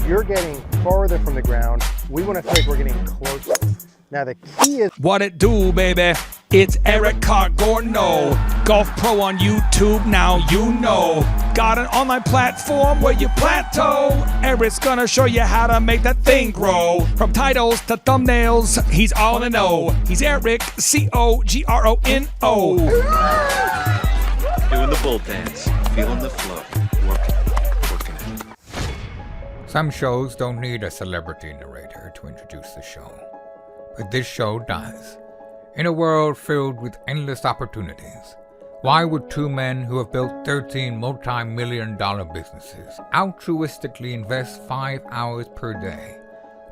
You're getting farther from the ground. We want to feel like we're getting closer. Now the key is... What it do, baby? It's Eric Cogorno, golf pro on YouTube, now you know. Got an online platform where you plateau. Eric's gonna show you how to make that thing grow. From titles to thumbnails, he's all in the know. He's Eric, C-O-G-R-O-N-O. Doing the bull dance, feeling the flow, working it. Some shows don't need a celebrity narrator to introduce the show, but this show does. In a world filled with endless opportunities, why would two men who have built 13 multi-million-dollar businesses altruistically invest 5 hours per day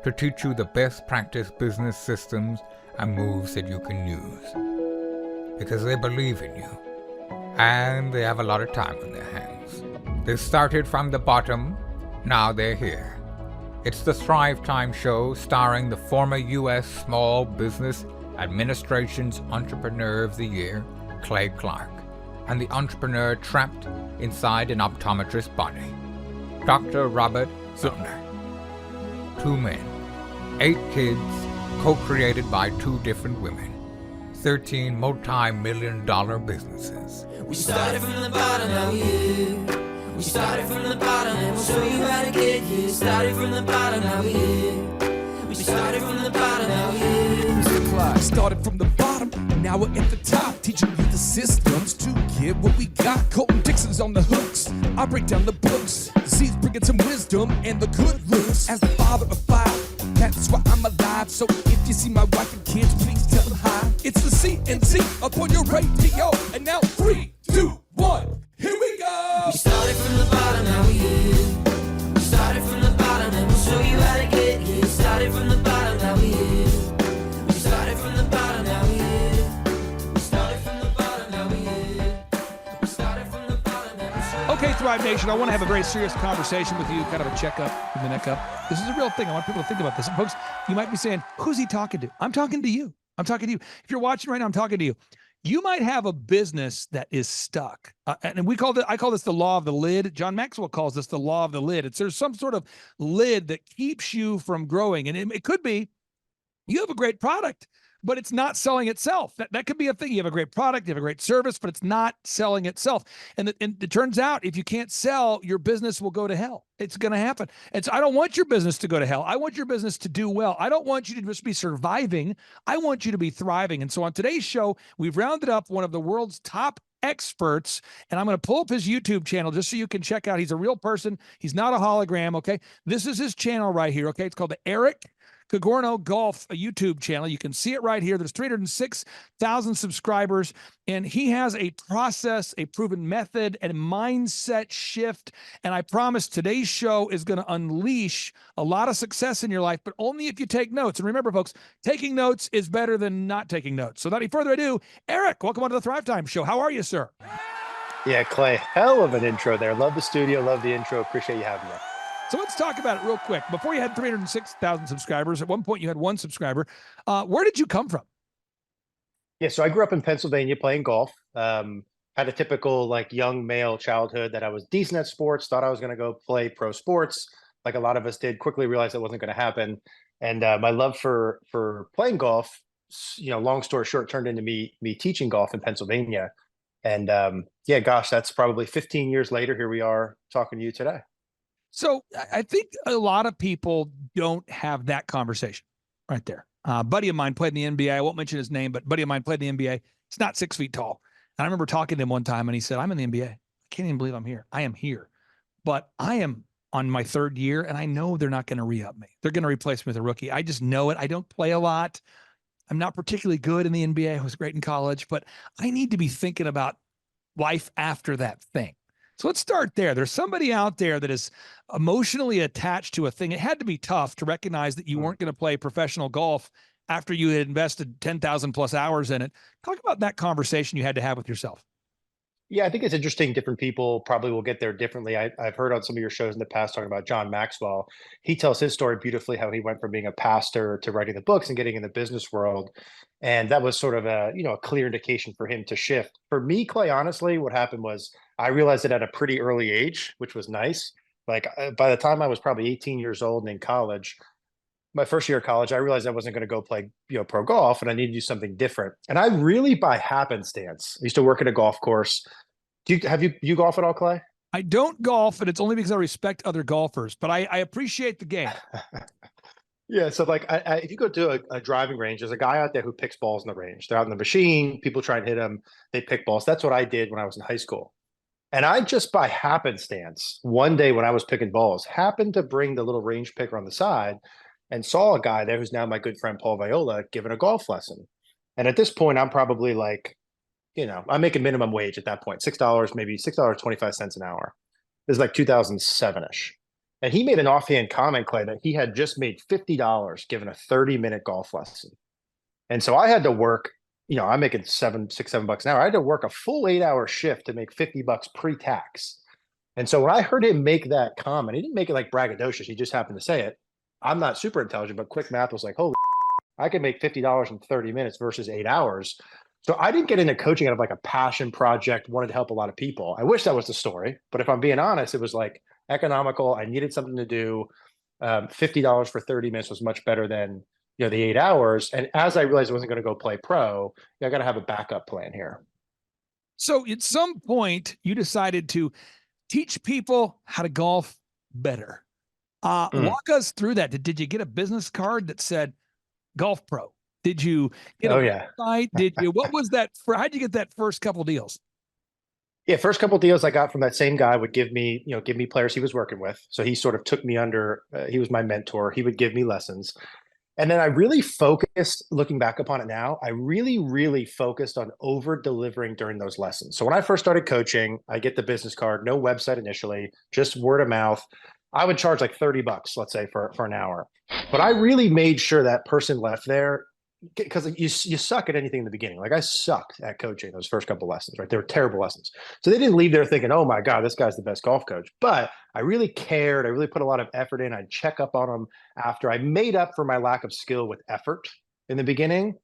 to teach you the best practice business systems and moves that you can use? Because they believe in you, and they have a lot of time on their hands. They started from the bottom, now they're here. It's the Thrive Time Show, starring the former U.S. Small Business Administration's Entrepreneur of the Year, Clay Clark, and the entrepreneur trapped inside an optometrist's body, Dr. Robert Zillner. 2 men, 8 kids, co-created by 2 different women, 13 multi-million-dollar businesses. We started from the bottom, now we're here. We started from the bottom, and we'll show you how to get here. Started from the bottom, now we're here. We started from the bottom, now we're here. Mr. Clyde started from the bottom, and now we're at the top, teaching you the systems to get what we got. Colton Dixon's on the hooks, I break down the books. Z's bringing some wisdom and the good looks. As the father of 5, that's why I'm alive. So if you see my wife and kids, please tell them hi. It's the CNC up on your radio, and now 3, 2, 1, here we go. We started from the bottom, now we're here. We started from the bottom, and we'll show you how to get here. Started from the bottom, now we're here. We started from the bottom, now we're here. We started from the bottom, now we're here. We started from the bottom, now we're here. Okay, Thrive Nation, I want to have a very serious conversation with you, kind of a checkup from the neck up. This is a real thing. I want people to think about this. And folks, you might be saying, who's he talking to? I'm talking to you. I'm talking to you. If you're watching right now, I'm talking to you. You might have a business that is stuck. And I call this the law of the lid. John Maxwell calls this the law of the lid. There's some sort of lid that keeps you from growing. And it could be you have a great product, but it's not selling itself. That could be a thing. You have a great product, you have a great service, but it's not selling itself. And it turns out if you can't sell, your business will go to hell. It's going to happen. And so I don't want your business to go to hell. I want your business to do well. I don't want you to just be surviving. I want you to be thriving. And so on today's show, we've rounded up one of the world's top experts, and I'm going to pull up his YouTube channel just so you can check out. He's a real person. He's not a hologram, okay? This is his channel right here, okay? It's called the Eric Cogorno Golf, a YouTube channel. You can see it right here. There's 306,000 subscribers, and he has a process, a proven method, and a mindset shift. And I promise today's show is going to unleash a lot of success in your life, but only if you take notes. And remember, folks, taking notes is better than not taking notes. So without any further ado, Eric, welcome on to the Thrive Time Show. How are you, sir? Yeah, Clay, hell of an intro there. Love the studio, love the intro. Appreciate you having me. So let's talk about it real quick. Before you had 306,000 subscribers, at one point you had 1 subscriber. Where did you come from? Yeah, so I grew up in Pennsylvania playing golf. Had a typical like young male childhood that I was decent at sports, thought I was going to go play pro sports like a lot of us did, quickly realized that wasn't going to happen. And my love for playing golf, long story short, turned into me teaching golf in Pennsylvania. And yeah, gosh, that's probably 15 years later. Here we are talking to you today. So I think a lot of people don't have that conversation right there. A buddy of mine played in the NBA. I won't mention his name, but a buddy of mine played in the NBA. He's not 6 feet tall. And I remember talking to him one time and he said, I'm in the NBA. I can't even believe I'm here. I am here, but I am on my 3rd year and I know they're not going to re-up me. They're going to replace me with a rookie. I just know it. I don't play a lot. I'm not particularly good in the NBA. I was great in college, but I need to be thinking about life after that thing. So let's start there. There's somebody out there that is emotionally attached to a thing. It had to be tough to recognize that you weren't going to play professional golf after you had invested 10,000 plus hours in it. Talk about that conversation you had to have with yourself. Yeah, I think it's interesting. Different people probably will get there differently. I've heard on some of your shows in the past talking about John Maxwell. He tells his story beautifully, how he went from being a pastor to writing the books and getting in the business world. And that was sort of a clear indication for him to shift. For me, Clay, honestly, what happened was I realized it at a pretty early age, which was nice. Like by the time I was probably 18 years old and in college, my first year of college, I realized I wasn't going to go play, pro golf, and I needed to do something different. And I really, by happenstance, I used to work at a golf course. Have you golf at all, Clay? I don't golf, and it's only because I respect other golfers, but I appreciate the game. Yeah, so like if you go to a driving range, there's a guy out there who picks balls in the range. They're out in the machine. People try and hit them. They pick balls. That's what I did when I was in high school. And I just by happenstance, one day when I was picking balls, happened to bring the little range picker on the side and saw a guy there who's now my good friend Paul Viola giving a golf lesson. And at this point, I'm probably like, I'm making minimum wage at that point, $6, maybe $6.25 an hour. This is like 2007-ish. And he made an offhand comment, Clay, that he had just made $50 giving a 30-minute golf lesson. And so I had to work, I'm making $7 an hour. I had to work a full 8-hour shift to make $50 pre-tax. And so when I heard him make that comment, he didn't make it like braggadocious. He just happened to say it. I'm not super intelligent, but quick math was like, holy, I could make $50 in 30 minutes versus 8 hours. So I didn't get into coaching out of like a passion project, wanted to help a lot of people. I wish that was the story, but if I'm being honest, it was like economical. I needed something to do. $50 for 30 minutes was much better than, the 8 hours. And as I realized I wasn't going to go play pro, I got to have a backup plan here. So at some point you decided to teach people how to golf better. Walk us through that. Did you get a business card that said Golf Pro? Did you get a website? Did you? What was that? How'd you get that first couple deals? Yeah, first couple deals I got from that same guy would give me players he was working with. So he sort of took me under. He was my mentor. He would give me lessons, and then I really focused. Looking back upon it now, I really, really focused on over delivering during those lessons. So when I first started coaching, I get the business card, no website initially, just word of mouth. I would charge like $30, let's say, for an hour, but I really made sure that person left there. Because you suck at anything in the beginning. Like I sucked at coaching those first couple lessons, right? They were terrible lessons. So they didn't leave there thinking, oh my God, this guy's the best golf coach. But I really cared. I really put a lot of effort in. I'd check up on them after. I made up for my lack of skill with effort in the beginning.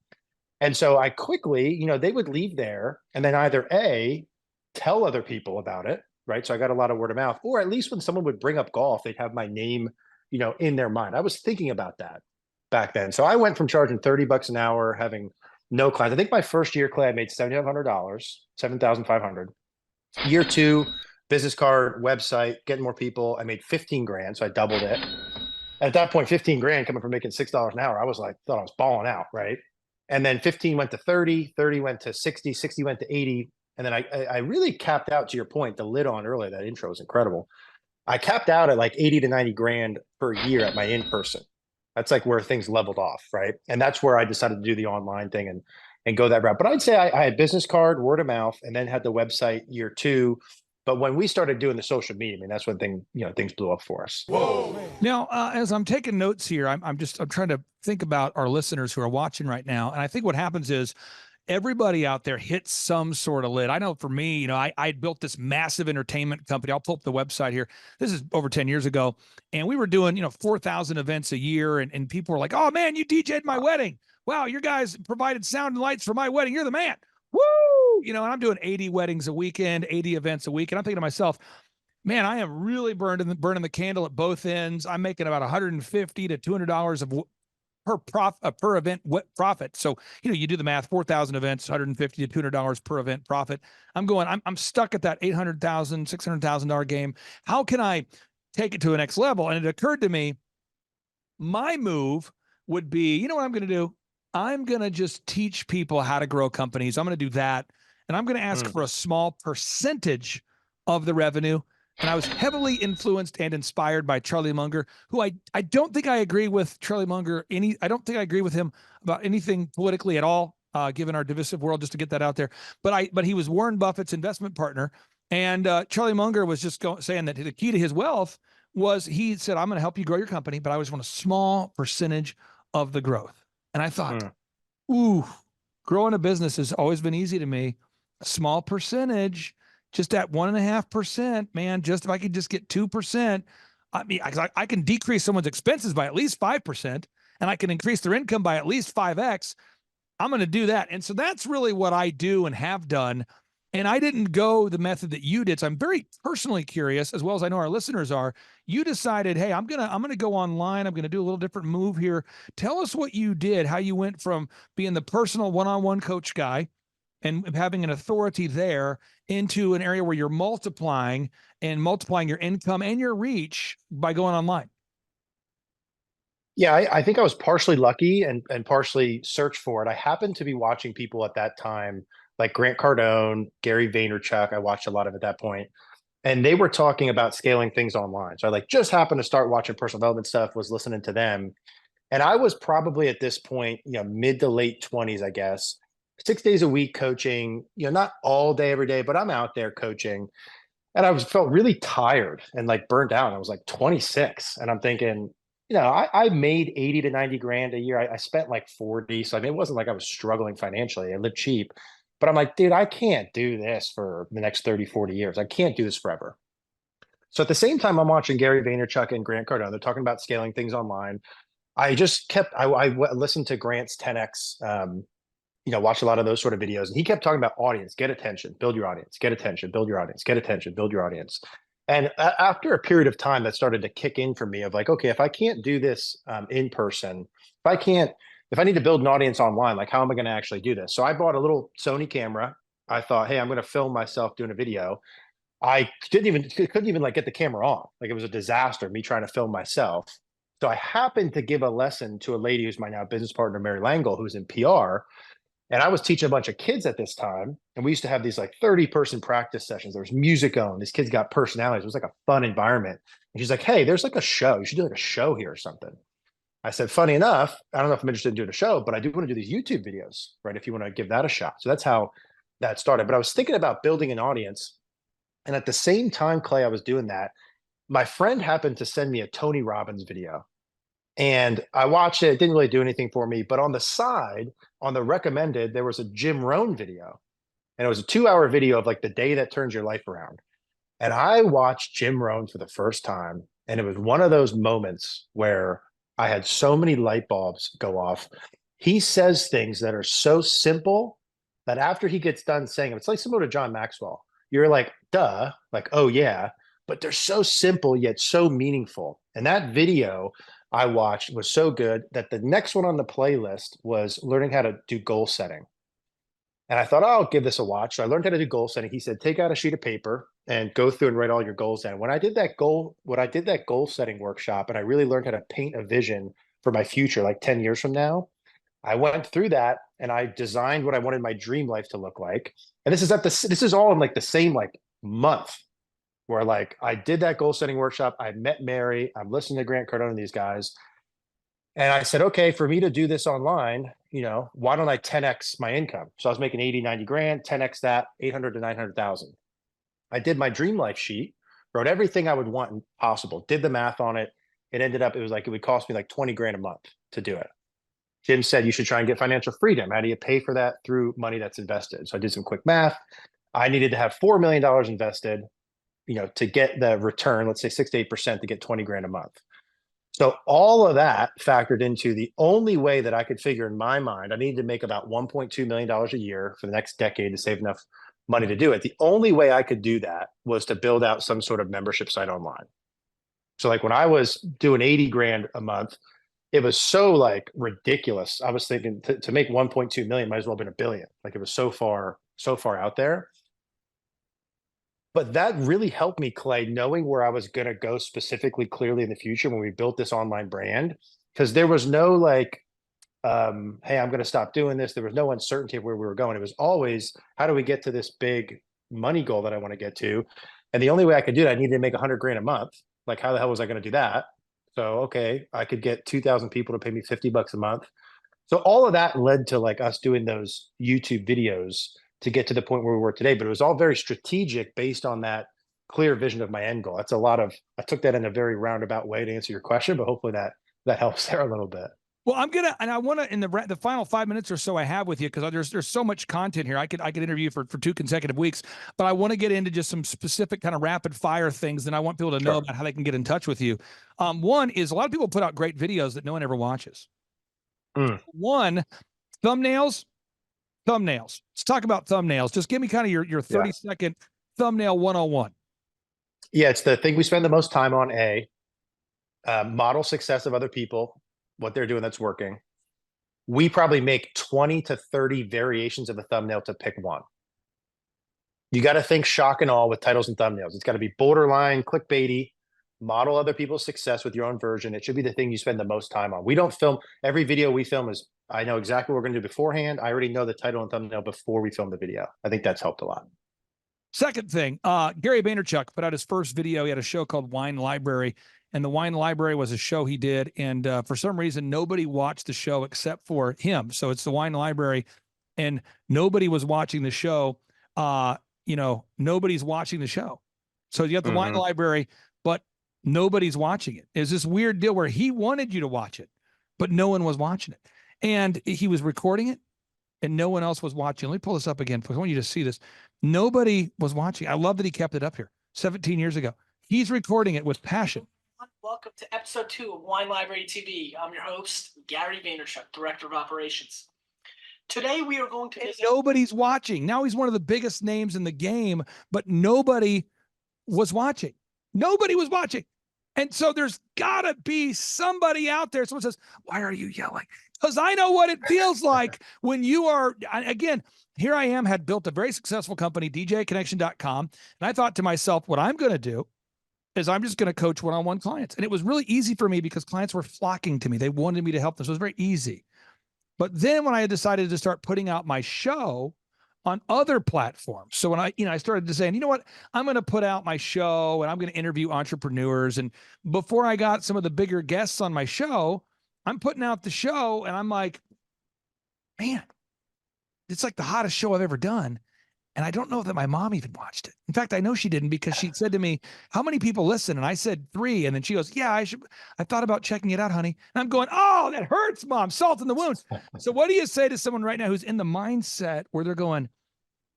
And so I quickly, they would leave there and then either A, tell other people about it, right? So I got a lot of word of mouth, or at least when someone would bring up golf, they'd have my name, in their mind. I was thinking about that back then. So I went from charging $30 an hour, having no clients. I think my first year, Clay, I made $7,500, $7,500. Year two, business card, website, getting more people. I made 15 grand. So I doubled it. At that point, 15 grand coming from making $6 an hour. I was like, thought I was balling out. Right. And then 15 went to 30, 30 went to 60, 60 went to 80. And then I really capped out, to your point, the lid on earlier. That intro was incredible. I capped out at like 80 to 90 grand per year at my in-person. That's like where things leveled off, right? And that's where I decided to do the online thing and go that route. But I'd say I had business card, word of mouth, and then had the website year two. But when we started doing the social media, that's when things blew up for us. Whoa! Now, as I'm taking notes here, I'm trying to think about our listeners who are watching right now, and I think what happens is everybody out there hits some sort of lid. I know for me, I built this massive entertainment company. I'll pull up the website here. This is over 10 years ago. And we were doing, 4,000 events a year. And people were like, oh man, you DJ'd my wedding. Wow. Your guys provided sound and lights for my wedding. You're the man. Woo. And I'm doing 80 weddings a weekend, 80 events a week. And I'm thinking to myself, man, I am really burning the candle at both ends. I'm making about $150 to $200 of per event profit. So, you do the math, 4,000 events, $150 to $200 per event profit. I'm stuck at that $800,000, $600,000 game. How can I take it to the next level? And it occurred to me, my move would be, you know what I'm going to do? I'm going to just teach people how to grow companies. I'm going to do that. And I'm going to ask for a small percentage of the revenue. And I was heavily influenced and inspired by Charlie Munger, who I don't think I agree with Charlie Munger. I don't think I agree with him about anything politically at all, given our divisive world, just to get that out there. But he was Warren Buffett's investment partner. And Charlie Munger was just saying that the key to his wealth was, he said, I'm going to help you grow your company, but I always want a small percentage of the growth. And I thought, ooh, growing a business has always been easy to me. A small percentage, just at 1.5%, man, just if I could just get 2%, I can decrease someone's expenses by at least 5%, and I can increase their income by at least 5x. I'm going to do that. And so that's really what I do and have done. And I didn't go the method that you did. So I'm very personally curious, as well as I know our listeners are. You decided, hey, I'm gonna go online. I'm gonna do a little different move here. Tell us what you did, how you went from being the personal one-on-one coach guy and having an authority there into an area where you're multiplying your income and your reach by going online. Yeah, I think I was partially lucky and partially searched for it. I happened to be watching people at that time, like Grant Cardone, Gary Vaynerchuk. I watched a lot of at that point, and they were talking about scaling things online. So I like just happened to start watching personal development stuff, was listening to them, and I was probably at this point, mid to late 20s, I guess, 6 days a week coaching. Not all day every day, but I'm out there coaching, and felt really tired and like burnt out. I was like 26, and I'm thinking, I made 80 to 90 grand a year. I spent like 40. So I mean, it wasn't like I was struggling financially. I lived cheap, but I'm like, dude, I can't do this for the next 30, 40 years. I can't do this forever. So at the same time, I'm watching Gary Vaynerchuk and Grant Cardone. They're talking about scaling things online. I just kept, listened to Grant's 10X, watched a lot of those sort of videos. And he kept talking about audience, get attention, build your audience, get attention, build your audience, get attention, build your audience. And after a period of time, that started to kick in for me of like, okay, if I can't do this in person, if I need to build an audience online, like how am I going to actually do this? So I bought a little Sony camera. I thought, hey, I'm going to film myself doing a video. I couldn't even like get the camera on. Like it was a disaster, me trying to film myself. So I happened to give a lesson to a lady who's my now business partner, Mary Langle, who's in PR. And I was teaching a bunch of kids at this time. And we used to have these like 30-person practice sessions. There was music going. These kids got personalities. It was like a fun environment. And she's like, hey, there's like a show. You should do like a show here or something. I said, funny enough, I don't know if I'm interested in doing a show, but I do want to do these YouTube videos, right? If you want to give that a shot. So that's how that started. But I was thinking about building an audience. And at the same time, Clay, I was doing that, my friend happened to send me a Tony Robbins video. And I watched it. It didn't really do anything for me. But on the side, on the recommended, there was a Jim Rohn video. And it was a 2-hour video of like the day that turns your life around. And I watched Jim Rohn for the first time. And it was one of those moments where I had so many light bulbs go off. He says things that are so simple that after he gets done saying them, it's like similar to John Maxwell. You're like, duh, like, oh yeah. But they're so simple yet so meaningful. And that video I watched was so good that the next one on the playlist was learning how to do goal setting. And I thought, oh, I'll give this a watch. So I learned how to do goal setting. He said, take out a sheet of paper and go through and write all your goals down. When I did that goal setting workshop, and I really learned how to paint a vision for my future, like 10 years from now, I went through that and I designed what I wanted my dream life to look like. And this is all in like the same like month where like I did that goal setting workshop. I met Mary. I'm listening to Grant Cardone and these guys. And I said, okay, for me to do this online, why don't I 10X my income? So I was making 80, 90 grand, 10X that, 800 to 900,000. I did my dream life sheet, wrote everything I would want possible, did the math on it. It would cost me like 20 grand a month to do it. Jim said, you should try and get financial freedom. How do you pay for that? Through money that's invested. So I did some quick math. I needed to have $4 million invested, to get the return, let's say 6 to 8% to get 20 grand a month. So all of that factored into the only way that I could figure in my mind, I needed to make about $1.2 million a year for the next decade to save enough money to do it. The only way I could do that was to build out some sort of membership site online. So like when I was doing 80 grand a month, it was so like ridiculous. I was thinking to make 1.2 million might as well have been a billion. Like it was so far out there. But that really helped me, Clay, knowing where I was going to go specifically clearly in the future when we built this online brand, because there was no like, hey, I'm going to stop doing this. There was no uncertainty of where we were going. It was always, how do we get to this big money goal that I want to get to? And the only way I could do it, I needed to make 100 grand a month. Like, how the hell was I going to do that? So, okay, I could get 2,000 people to pay me $50 a month. So all of that led to like us doing those YouTube videos to get to the point where we were today. But it was all very strategic based on that clear vision of my end goal. I took that in a very roundabout way to answer your question, but hopefully that helps there a little bit. Well, I want to, in the final 5 minutes or so I have with you, because there's so much content here. I could interview for 2 consecutive weeks, but I want to get into just some specific kind of rapid fire things, and I want people to know about how they can get in touch with you. One is, a lot of people put out great videos that no one ever watches. One, thumbnails. thumbnails. Let's talk about thumbnails. Just give me kind of your 30-second thumbnail 101. Yeah, it's the thing we spend the most time on. Model success of other people, what they're doing that's working. We probably make 20 to 30 variations of a thumbnail to pick one. You got to think shock and awe with titles and thumbnails. It's got to be borderline clickbaity, model other people's success with your own version. It should be the thing you spend the most time on. We don't film, every video we film is, I know exactly what we're going to do beforehand. I already know the title and thumbnail before we film the video. I think that's helped a lot. Second thing, Gary Vaynerchuk put out his first video. He had a show called Wine Library, and the Wine Library was a show he did. And for some reason, nobody watched the show except for him. So it's the Wine Library, and nobody was watching the show. Nobody's watching the show. So you got the Wine Library, but nobody's watching it. It's this weird deal where he wanted you to watch it, but no one was watching it. And he was recording it, and no one else was watching. Let me pull this up again because I want you to see this. Nobody was watching. I love that he kept it up here 17 years ago. He's recording it with passion. Welcome to episode 2 of Wine Library TV. I'm your host, Gary Vaynerchuk, Director of Operations. Today we are going to visit. Nobody's watching. Now he's one of the biggest names in the game, but nobody was watching. Nobody was watching. And so there's got to be somebody out there. Someone says, why are you yelling? Because I know what it feels like when you are, again, here I am, had built a very successful company, djconnection.com. And I thought to myself, what I'm going to do is I'm just going to coach one-on-one clients. And it was really easy for me because clients were flocking to me. They wanted me to help them. So it was very easy. But then when I had decided to start putting out my show on other platforms. So when I started to saying, you know what, I'm going to put out my show and I'm going to interview entrepreneurs. And before I got some of the bigger guests on my show, I'm putting out the show and I'm like, man, it's like the hottest show I've ever done. And I don't know that my mom even watched it. In fact, I know she didn't because she said to me, how many people listen? And I said 3. And then she goes, yeah, I thought about checking it out, honey. And I'm going, oh, that hurts, Mom. Salt in the wounds. So what do you say to someone right now who's in the mindset where they're going,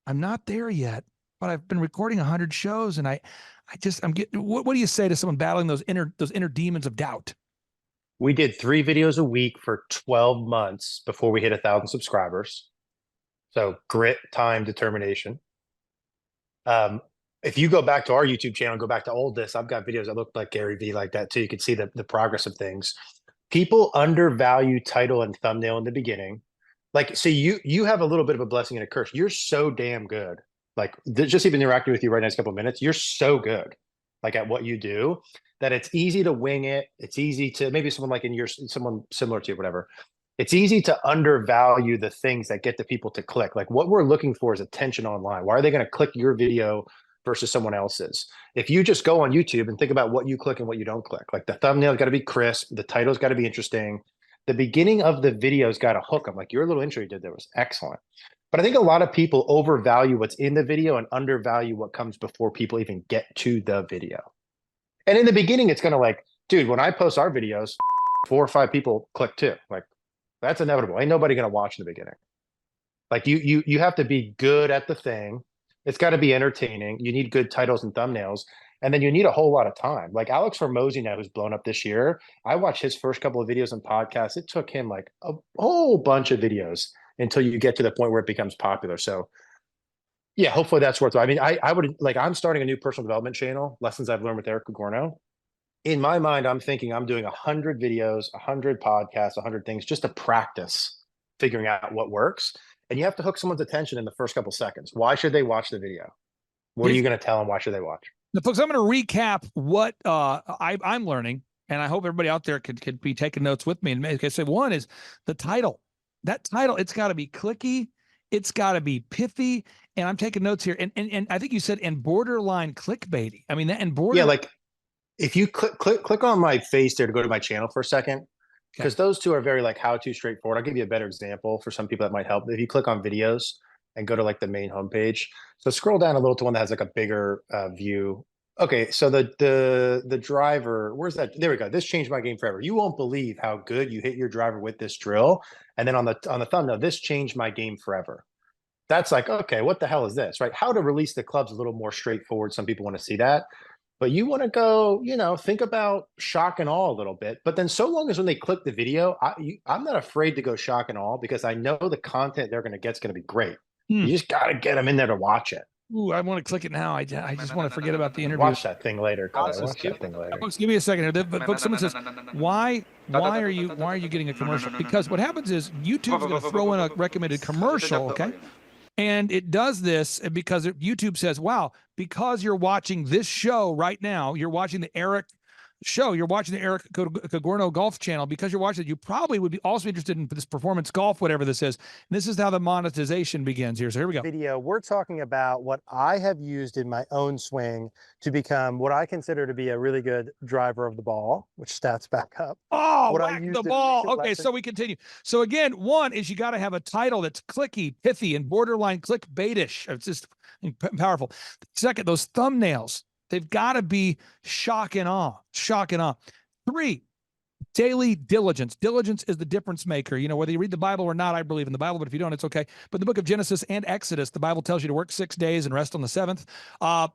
I'm not there yet, but I've been recording 100 shows and I'm getting, what do you say to someone battling those inner demons of doubt? We did 3 videos a week for 12 months before we hit 1,000 subscribers. So grit, time, determination. If you go back to our YouTube channel, go back to oldest, I've got videos that look like Gary Vee like that too. You can see the progress of things. People undervalue title and thumbnail in the beginning. Like, so you have a little bit of a blessing and a curse. You're so damn good. Like just even interacting with you right now, couple of minutes, you're so good, like at what you do, that it's easy to wing it. It's easy to, maybe someone like someone similar to you, whatever. It's easy to undervalue the things that get the people to click. Like what we're looking for is attention online. Why are they going to click your video versus someone else's? If you just go on YouTube and think about what you click and what you don't click, like the thumbnail's got to be crisp, the title's got to be interesting, the beginning of the video's got to hook them. Like your little intro you did there was excellent. But I think a lot of people overvalue what's in the video and undervalue what comes before people even get to the video. And in the beginning, it's going to like, dude, when I post our videos, 4 or 5 people click too. Like that's inevitable. Ain't nobody going to watch in the beginning. Like you have to be good at the thing. It's got to be entertaining. You need good titles and thumbnails. And then you need a whole lot of time. Like Alex Hormozy now, who's blown up this year. I watched his first couple of videos and podcasts. It took him like a whole bunch of videos until you get to the point where it becomes popular. So yeah, hopefully that's worth it. I mean, I would like, I'm starting a new personal development channel, lessons I've learned with Eric Cogorno. In my mind, I'm thinking I'm doing 100 videos, 100 podcasts, 100 things just to practice figuring out what works. And you have to hook someone's attention in the first couple seconds. Why should they watch the video? What are you going to tell them? Why should they watch? Now, folks, I'm going to recap what I'm learning, and I hope everybody out there could be taking notes with me. And like I said, one is the title. That title, it's got to be clicky. It's got to be pithy. And I'm taking notes here. And I think you said, and borderline clickbaity. I mean, that and borderline. Yeah, like if you click on my face there to go to my channel for a second, because those two are very like how-to straightforward. I'll give you a better example for some people that might help. If you click on videos and go to like the main homepage, so scroll down a little to one that has like a bigger view. Okay, so the driver, where's that? There we go. This changed my game forever. You won't believe how good you hit your driver with this drill. And then on the thumbnail, this changed my game forever. That's like, okay, what the hell is this, right? How to release the club's a little more straightforward. Some people want to see that. but you want to go, think about shock and awe a little bit. But then so long as when they click the video, I'm not afraid to go shock and awe because I know the content they're going to get is going to be great. You just got to get them in there to watch it. Ooh, I want to click it now. I just want to forget about the interview. Watch that thing later. Watch that thing later. Folks, give me a second here. But folks, someone says, why are you getting a commercial? Because what happens is YouTube's going to throw in a recommended commercial, okay? And it does this because YouTube says, wow, because you're watching this show right now, you're watching the Eric show, you're watching the Eric Cogorno golf channel, because you're watching it, you probably would be also interested in this performance golf, whatever this is. And this is how the monetization begins here. So here we go. Video, we're talking about what I have used in my own swing to become what I consider to be a really good driver of the ball, which stats back up. Oh, What I whack used the in ball. recent Okay, lessons- so we continue. So again, one is you got to have a title that's clicky, pithy, and borderline clickbaitish. It's just powerful. Second, those thumbnails, they've got to be shock and awe. 3, daily diligence. Diligence is the difference maker. Whether you read the Bible or not, I believe in the Bible, but if you don't, it's okay. But in the book of Genesis and Exodus, the Bible tells you to work 6 days and rest on the 7th.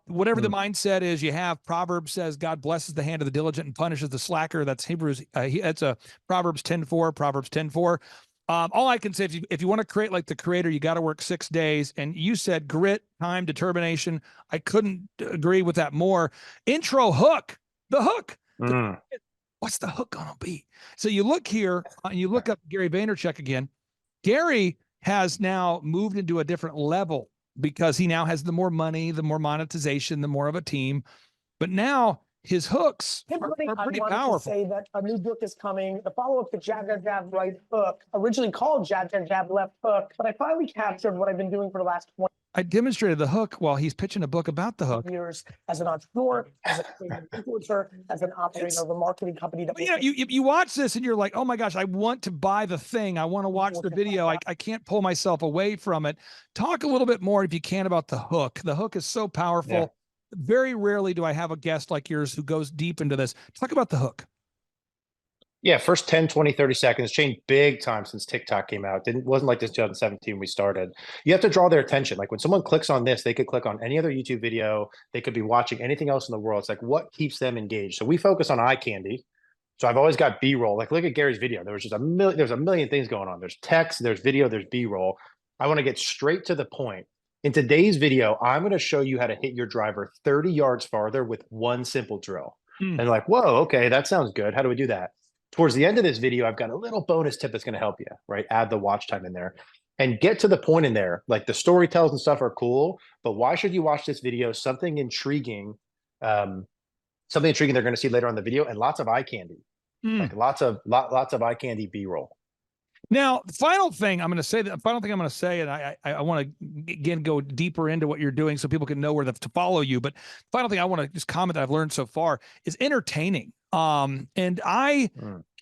Whatever the mindset is you have, Proverbs says God blesses the hand of the diligent and punishes the slacker. That's Hebrews. That's Proverbs 10:4, Proverbs 10:4. All I can say, if you want to create like the creator, you got to work 6 days. And you said grit, time, determination. I couldn't agree with that more. Intro hook, the hook. What's the hook gonna be? So you look here and you look up Gary Vaynerchuk again. Gary has now moved into a different level because he now has the more money, the more monetization, the more of a team. But now his hooks are pretty powerful. To say that a new book is coming, the follow-up to Jab, Jab, Jab, Right Hook, originally called Jab, Jab, Jab, Left Hook, but I finally captured what I've been doing for the last 20 I demonstrated the hook while he's pitching a book about the hook. years as an entrepreneur, as a creative influencer, as an operator of a marketing company. That You watch this and you're like, oh my gosh, I want to buy the thing. I want to watch the video. I can't pull myself away from it. Talk a little bit more, if you can, about the hook. The hook is so powerful. Yeah. Very rarely do I have a guest like yours who goes deep into this. Talk about the hook. Yeah, first 10, 20, 30 seconds changed big time since TikTok came out. Wasn't like this 2017 when we started. You have to draw their attention. Like when someone clicks on this, they could click on any other YouTube video. They could be watching anything else in the world. It's like, what keeps them engaged? So we focus on eye candy. So I've always got B-roll. Like look at Gary's video. There was just there's a million things going on. There's text, there's video, there's B-roll. I want to get straight to the point. In today's video, I'm going to show you how to hit your driver 30 yards farther with one simple drill. And like, whoa, okay, that sounds good. How do we do that? Towards the end of this video, I've got a little bonus tip that's going to help you, right? Add the watch time in there and get to the point in there. Like the storytells and stuff are cool, but why should you watch this video? Something intriguing they're going to see later on in the video, and lots of eye candy, like lots of eye candy B-roll. Now, the final thing I'm going to say, and I want to again go deeper into what you're doing so people can know where to follow you. But final thing I want to just comment that I've learned so far is entertaining. And I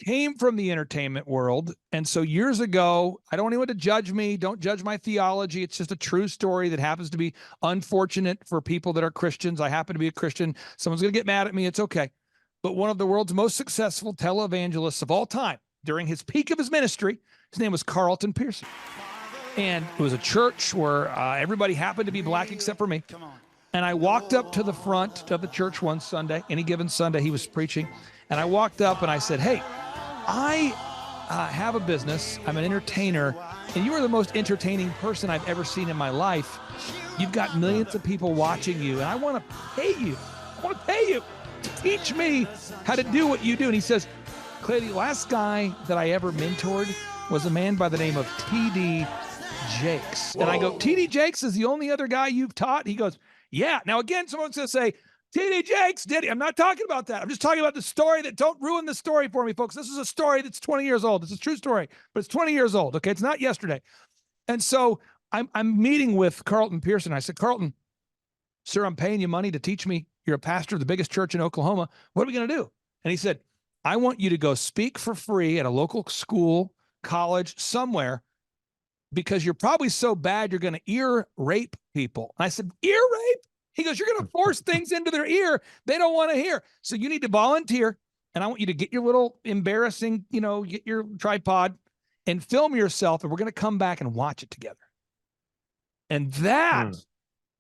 came from the entertainment world. And so years ago, I don't want anyone to judge me. Don't judge my theology. It's just a true story that happens to be unfortunate for people that are Christians. I happen to be a Christian. Someone's going to get mad at me. It's okay. But one of the world's most successful televangelists of all time, during his peak of his ministry, his name was Carlton Pearson. And it was a church where everybody happened to be black except for me. And I walked up to the front of the church one Sunday, any given Sunday he was preaching. And I walked up and I said, hey, I have a business. I'm an entertainer. And you are the most entertaining person I've ever seen in my life. You've got millions of people watching you. And I want to pay you. I want to pay you to teach me how to do what you do. And he says, Clay, the last guy that I ever mentored was a man by the name of T.D. Jakes. Whoa. And I go, T.D. Jakes is the only other guy you've taught? He goes, yeah. Now, again, someone's going to say, T.D. Jakes did he? I'm not talking about that. I'm just talking about the story. Don't ruin the story for me, folks. This is a story that's 20 years old. This is a true story, but it's 20 years old. Okay. It's not yesterday. And so I'm meeting with Carlton Pearson. I said, Carlton, sir, I'm paying you money to teach me. You're a pastor of the biggest church in Oklahoma. What are we going to do? And he said, I want you to go speak for free at a local school, college, somewhere, because you're probably so bad you're going to ear rape people. And I said, ear rape? He goes, you're going to force things into their ear they don't want to hear. So you need to volunteer, and I want you to get your little embarrassing, get your tripod and film yourself, and we're going to come back and watch it together. And that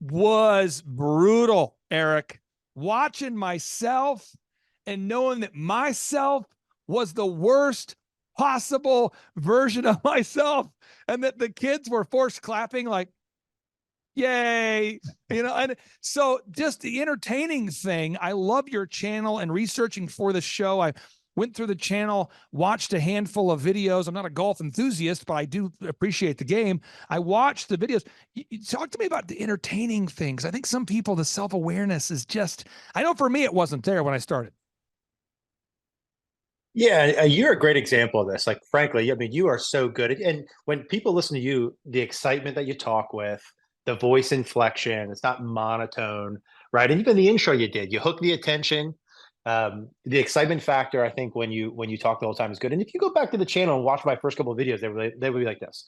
was brutal, Eric. watching myself and knowing that myself was the worst possible version of myself, and that the kids were forced clapping like, yay, and so just the entertaining thing. I love your channel, and researching for the show, I went through the channel, watched a handful of videos. I'm not a golf enthusiast, but I do appreciate the game. I watched the videos. You talk to me about the entertaining things. I think some people, the self-awareness is just, I know for me, it wasn't there when I started. Yeah, you're a great example of this. Like, frankly, I mean, you are so good. And when people listen to you, the excitement that you talk with, the voice inflection, it's not monotone, right? And even the intro you did, you hook the attention. The excitement factor, I think, when you talk the whole time is good. And if you go back to the channel and watch my first couple of videos, they would be like this.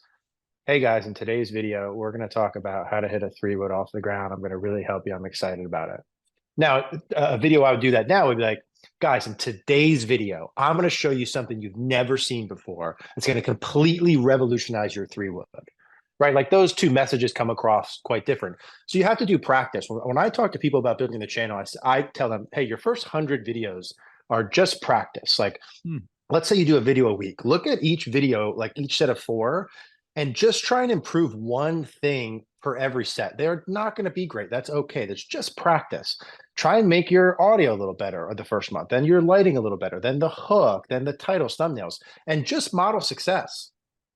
Hey guys, in today's video, we're going to talk about how to hit a 3-wood off the ground. I'm going to really help you. I'm excited about it. Now, a video I would do that now would be like, guys, in today's video, I'm going to show you something you've never seen before. It's going to completely revolutionize your 3-wood, right? Like those two messages come across quite different. So you have to do practice. When I talk to people about building the channel, I tell them, hey, your first 100 videos are just practice. Like, let's say you do a video a week. Look at each video, like each set of 4, and just try and improve one thing per every set. They're not going to be great. That's okay. That's just practice. Try and make your audio a little better the first month, then your lighting a little better, then the hook, then the titles, thumbnails, and just model success.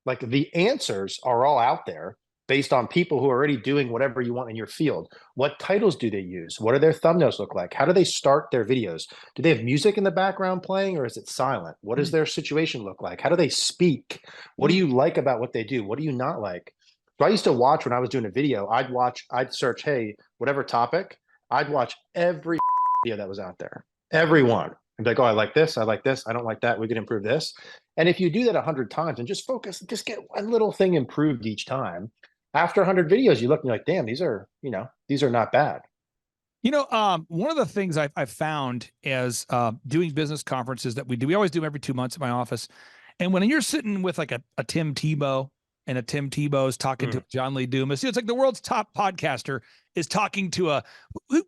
Like the answers are all out there based on people who are already doing whatever you want in your field. What titles do they use? What do their thumbnails look like? How do they start their videos? Do they have music in the background playing, or is it silent? What does their situation look like? How do they speak? What do you like about what they do? What do you not like? So I used to watch when I was doing a video, I'd search, hey, whatever topic, I'd watch every video that was out there, every one. And be like, oh, I like this, I don't like that, we can improve this. And if you do that 100 times and just focus, just get one little thing improved each time, after 100 videos, you look and you're like, damn, these are not bad. One of the things I've found as doing business conferences that we always do them every 2 months at my office. And when you're sitting with like a Tim Tebow, and a Tim Tebow's talking to John Lee Dumas, it's like the world's top podcaster is talking to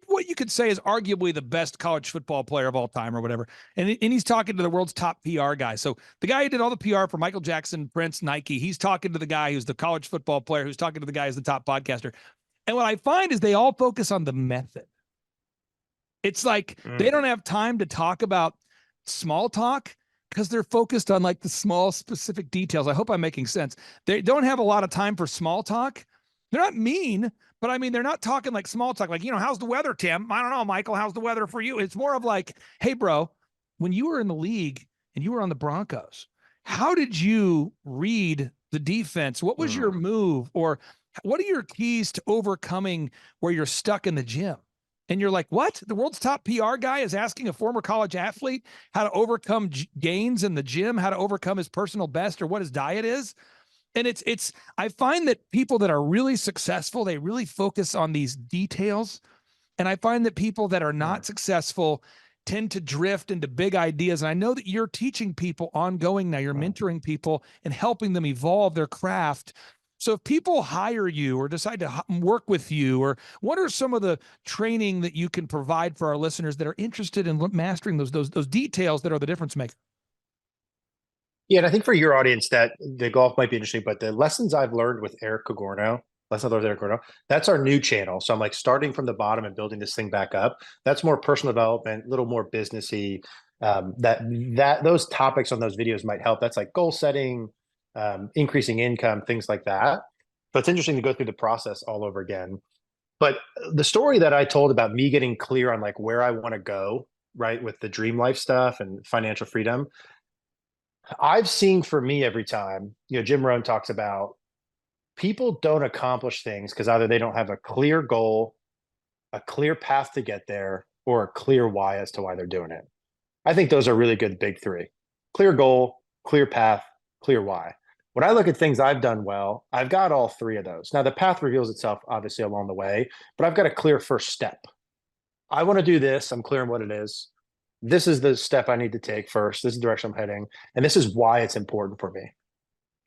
what you could say is arguably the best college football player of all time or whatever. And he's talking to the world's top PR guy. So the guy who did all the PR for Michael Jackson, Prince, Nike, he's talking to the guy who's the college football player, who's talking to the guy who's the top podcaster. And what I find is they all focus on the method. It's like they don't have time to talk about small talk because they're focused on like the small specific details. I hope I'm making sense. They don't have a lot of time for small talk. They're not mean, but I mean, they're not talking like small talk. Like, how's the weather, Tim? I don't know, Michael, how's the weather for you? It's more of like, hey, bro, when you were in the league and you were on the Broncos, how did you read the defense? What was your move? Or what are your keys to overcoming where you're stuck in the gym? And you're like, what? The world's top PR guy is asking a former college athlete how to overcome gains in the gym, how to overcome his personal best, or what his diet is. And I find that people that are really successful, they really focus on these details. And I find that people that are not successful tend to drift into big ideas. And I know that you're teaching people ongoing now, you're mentoring people and helping them evolve their craft. So if people hire you or decide to work with you, or what are some of the training that you can provide for our listeners that are interested in mastering those details that are the difference maker? Yeah, and I think for your audience that the golf might be interesting, but the lessons I've learned with Eric Cogorno, that's our new channel. So I'm like starting from the bottom and building this thing back up. That's more personal development, a little more businessy. Those topics on those videos might help. That's like goal setting, increasing income, things like that. So it's interesting to go through the process all over again. But the story that I told about me getting clear on like where I want to go, right, with the dream life stuff and financial freedom, I've seen for me every time, Jim Rohn talks about people don't accomplish things because either they don't have a clear goal, a clear path to get there, or a clear why as to why they're doing it. I think those are really good big 3. Clear goal, clear path, clear why. When I look at things I've done well, I've got all 3 of those. Now, the path reveals itself, obviously, along the way, but I've got a clear first step. I want to do this. I'm clear on what it is. This is the step I need to take first. This is the direction I'm heading. And this is why it's important for me.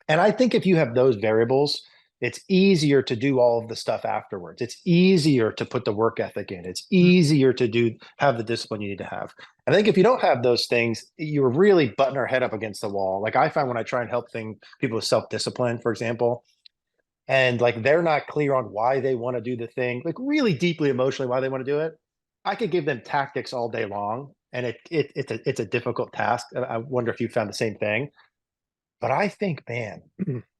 And I think if you have those variables, It's easier to do all of the stuff afterwards. It's easier to put the work ethic in. It's easier to have the discipline you need to have. And I think if you don't have those things, you're really butting our head up against the wall. Like I find when I try and help people with self-discipline, for example, and like they're not clear on why they want to do the thing, like really deeply emotionally why they want to do it. I could give them tactics all day long, and it's a difficult task. I wonder if you found the same thing. But I think, man,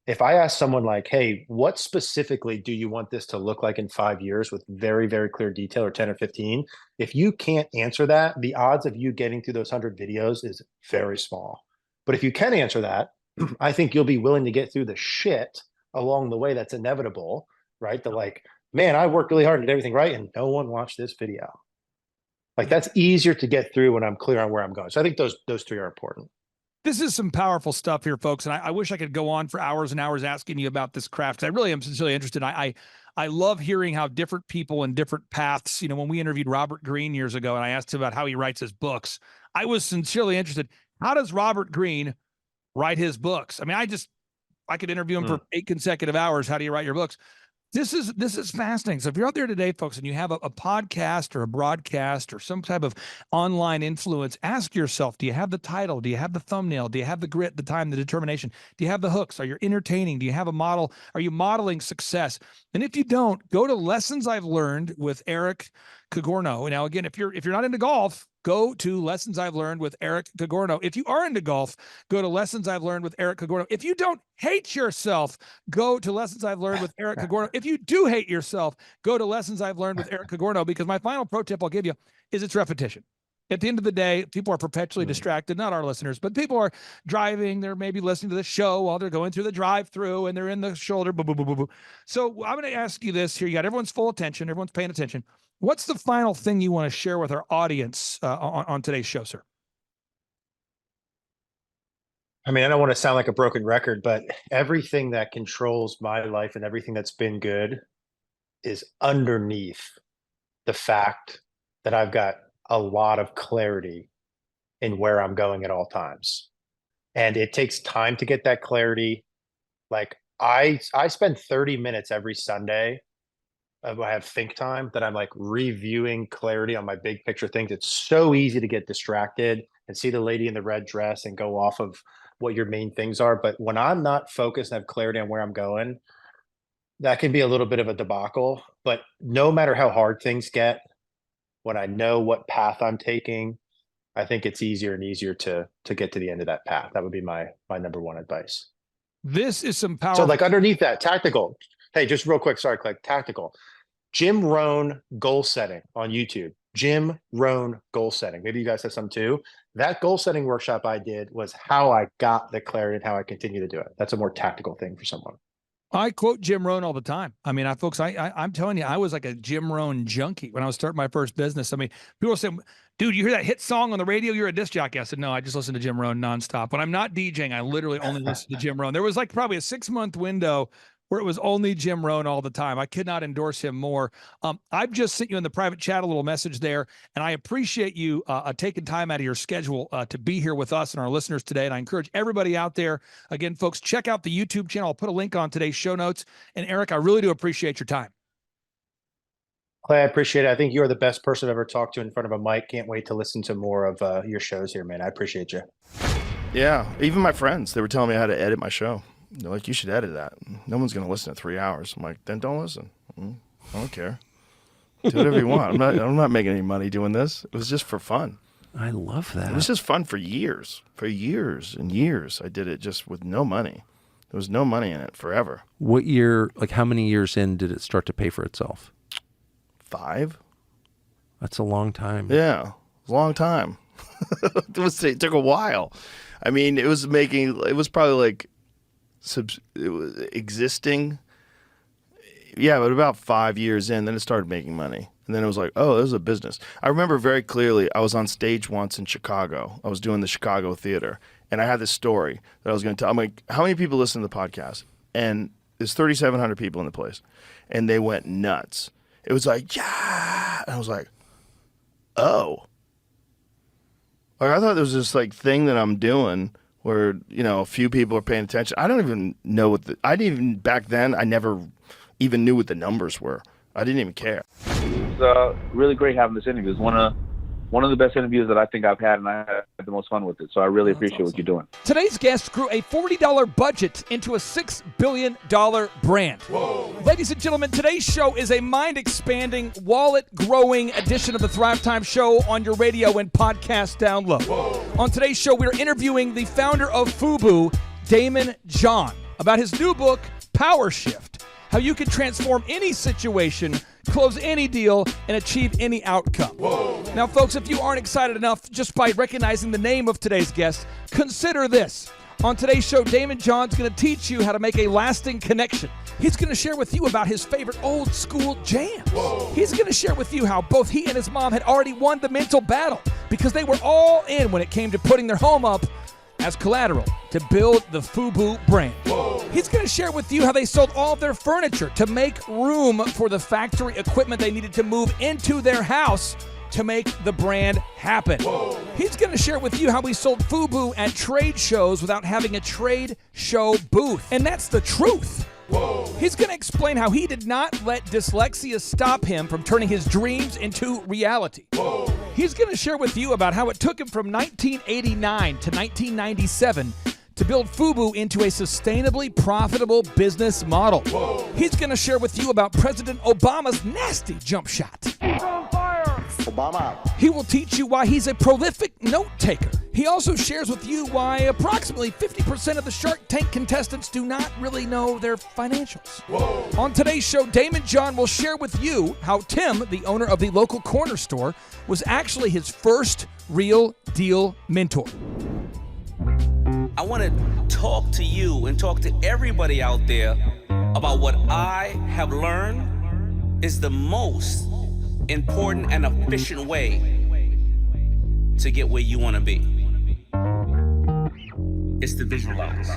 if I ask someone like, hey, what specifically do you want this to look like in 5 years with very, very clear detail, or 10 or 15? If you can't answer that, the odds of you getting through those 100 videos is very small. But if you can answer that, I think you'll be willing to get through the shit along the way that's inevitable, right? The like, man, I worked really hard and did everything right, and no one watched this video. Like that's easier to get through when I'm clear on where I'm going. So I think those three are important. This is some powerful stuff here, folks. And I wish I could go on for hours and hours asking you about this craft. I really am sincerely interested. I love hearing how different people and different paths, you know, when we interviewed Robert Greene years ago and I asked him about how he writes his books, I was sincerely interested. How does Robert Greene write his books? I mean, I could interview him for 8 consecutive hours. How do you write your books? This is fascinating. So if you're out there today, folks, and you have a podcast or a broadcast or some type of online influence, ask yourself, do you have the title? Do you have the thumbnail? Do you have the grit, the time, the determination? Do you have the hooks? Are you entertaining? Do you have a model? Are you modeling success? And if you don't, go to Lessons I've Learned with Eric Cogorno. Now, again, if you're not into golf, go to Lessons I've Learned with Eric Cogorno. If you are into golf, go to Lessons I've Learned with Eric Cogorno. If you don't hate yourself, go to Lessons I've Learned with Eric Cogorno. If you do hate yourself, go to Lessons I've Learned with Eric Cogorno, because my final pro tip I'll give you is it's repetition. At the end of the day, people are perpetually distracted, not our listeners, but people are driving. They're maybe listening to the show while they're going through the drive-through and they're in the shoulder. Boo, boo, boo, boo, boo. So I'm going to ask you this here. You got everyone's full attention. Everyone's paying attention. What's the final thing you want to share with our audience on today's show, sir? I mean, I don't want to sound like a broken record, but everything that controls my life and everything that's been good is underneath the fact that I've got a lot of clarity in where I'm going at all times. And it takes time to get that clarity. Like I spend 30 minutes every Sunday. I have think time that I'm like reviewing clarity on my big picture things. It's so easy to get distracted and see the lady in the red dress and go off of what your main things are. But when I'm not focused and have clarity on where I'm going, that can be a little bit of a debacle. But no matter how hard things get, when I know what path I'm taking, I think it's easier and easier to get to the end of that path. That would be my number one advice. This is some powerful. So like underneath that, tactical. Hey, just real quick, sorry, Click, tactical. Jim Rohn goal setting on YouTube. Jim Rohn goal setting. Maybe you guys have some too. That goal setting workshop I did was how I got the clarity and how I continue to do it. That's a more tactical thing for someone. I quote Jim Rohn all the time. I mean, folks, I'm telling you, I was like a Jim Rohn junkie when I was starting my first business. I mean, people say, dude, you hear that hit song on the radio? You're a disc jockey. I said, no, I just listen to Jim Rohn nonstop. When I'm not DJing, I literally only listen to Jim Rohn. There was like probably a 6-month window where it was only Jim Rohn all the time. I could not endorse him more. I've just sent you in the private chat a little message there, and I appreciate you taking time out of your schedule to be here with us and our listeners today. And I encourage everybody out there, again, folks, check out the YouTube channel. I'll put a link on today's show notes. And Eric, I really do appreciate your time. Clay, I appreciate it. I think you're the best person I've ever talked to in front of a mic. Can't wait to listen to more of your shows here, man. I appreciate you. Yeah, even my friends, they were telling me how to edit my show. They're like, you should edit that. No one's going to listen to 3 hours. I'm like, then don't listen. I don't care. Do whatever you want. I'm not making any money doing this. It was just for fun. I love that. It was just fun for years. For years and years, I did it just with no money. There was no money in it forever. What year, like how many years in did it start to pay for itself? 5. That's a long time. Yeah, it was a long time. It took a while. I mean, it was probably like, it was existing. Yeah, but about 5 years in, then it started making money. And then it was like, oh, this is a business. I remember very clearly, I was on stage once in Chicago. I was doing the Chicago theater. And I had this story that I was going to tell. I'm like, how many people listen to the podcast? And there's 3,700 people in the place. And they went nuts. It was like, yeah. And I was like, oh. Like, I thought there was this like thing that I'm doing where, a few people are paying attention. I don't even know back then, I never even knew what the numbers were. I didn't even care. It's really great having this interview. It's one of the best interviews that I think I've had, and I had the most fun with it. So I really appreciate what you're doing. Today's guest grew a $40 budget into a $6 billion brand. Whoa. Ladies and gentlemen, today's show is a mind-expanding, wallet-growing edition of the Thrive Time Show on your radio and podcast download. Whoa. On today's show, we're interviewing the founder of FUBU, Damon John, about his new book, Power Shift, how you can transform any situation, close any deal, and achieve any outcome. Whoa. Now, folks, if you aren't excited enough just by recognizing the name of today's guest, consider this. On today's show, Damon John's going to teach you how to make a lasting connection. He's going to share with you about his favorite old school jams. Whoa. He's going to share with you how both he and his mom had already won the mental battle because they were all in when it came to putting their home up as collateral to build the FUBU brand. Whoa. He's going to share with you how they sold all of their furniture to make room for the factory equipment they needed to move into their house to make the brand happen. Whoa. He's going to share with you how we sold FUBU at trade shows without having a trade show booth. And that's the truth. Whoa. He's going to explain how he did not let dyslexia stop him from turning his dreams into reality. Whoa. He's going to share with you about how it took him from 1989 to 1997 to build FUBU into a sustainably profitable business model. Whoa. He's going to share with you about President Obama's nasty jump shot. He's on fire! Obama. He will teach you why he's a prolific note taker. He also shares with you why approximately 50% of the Shark Tank contestants do not really know their financials. Whoa. On today's show, Damon John will share with you how Tim, the owner of the local corner store, was actually his first real deal mentor. I want to talk to you and talk to everybody out there about what I have learned is the most important and efficient way to get where you want to be. It's to visualize.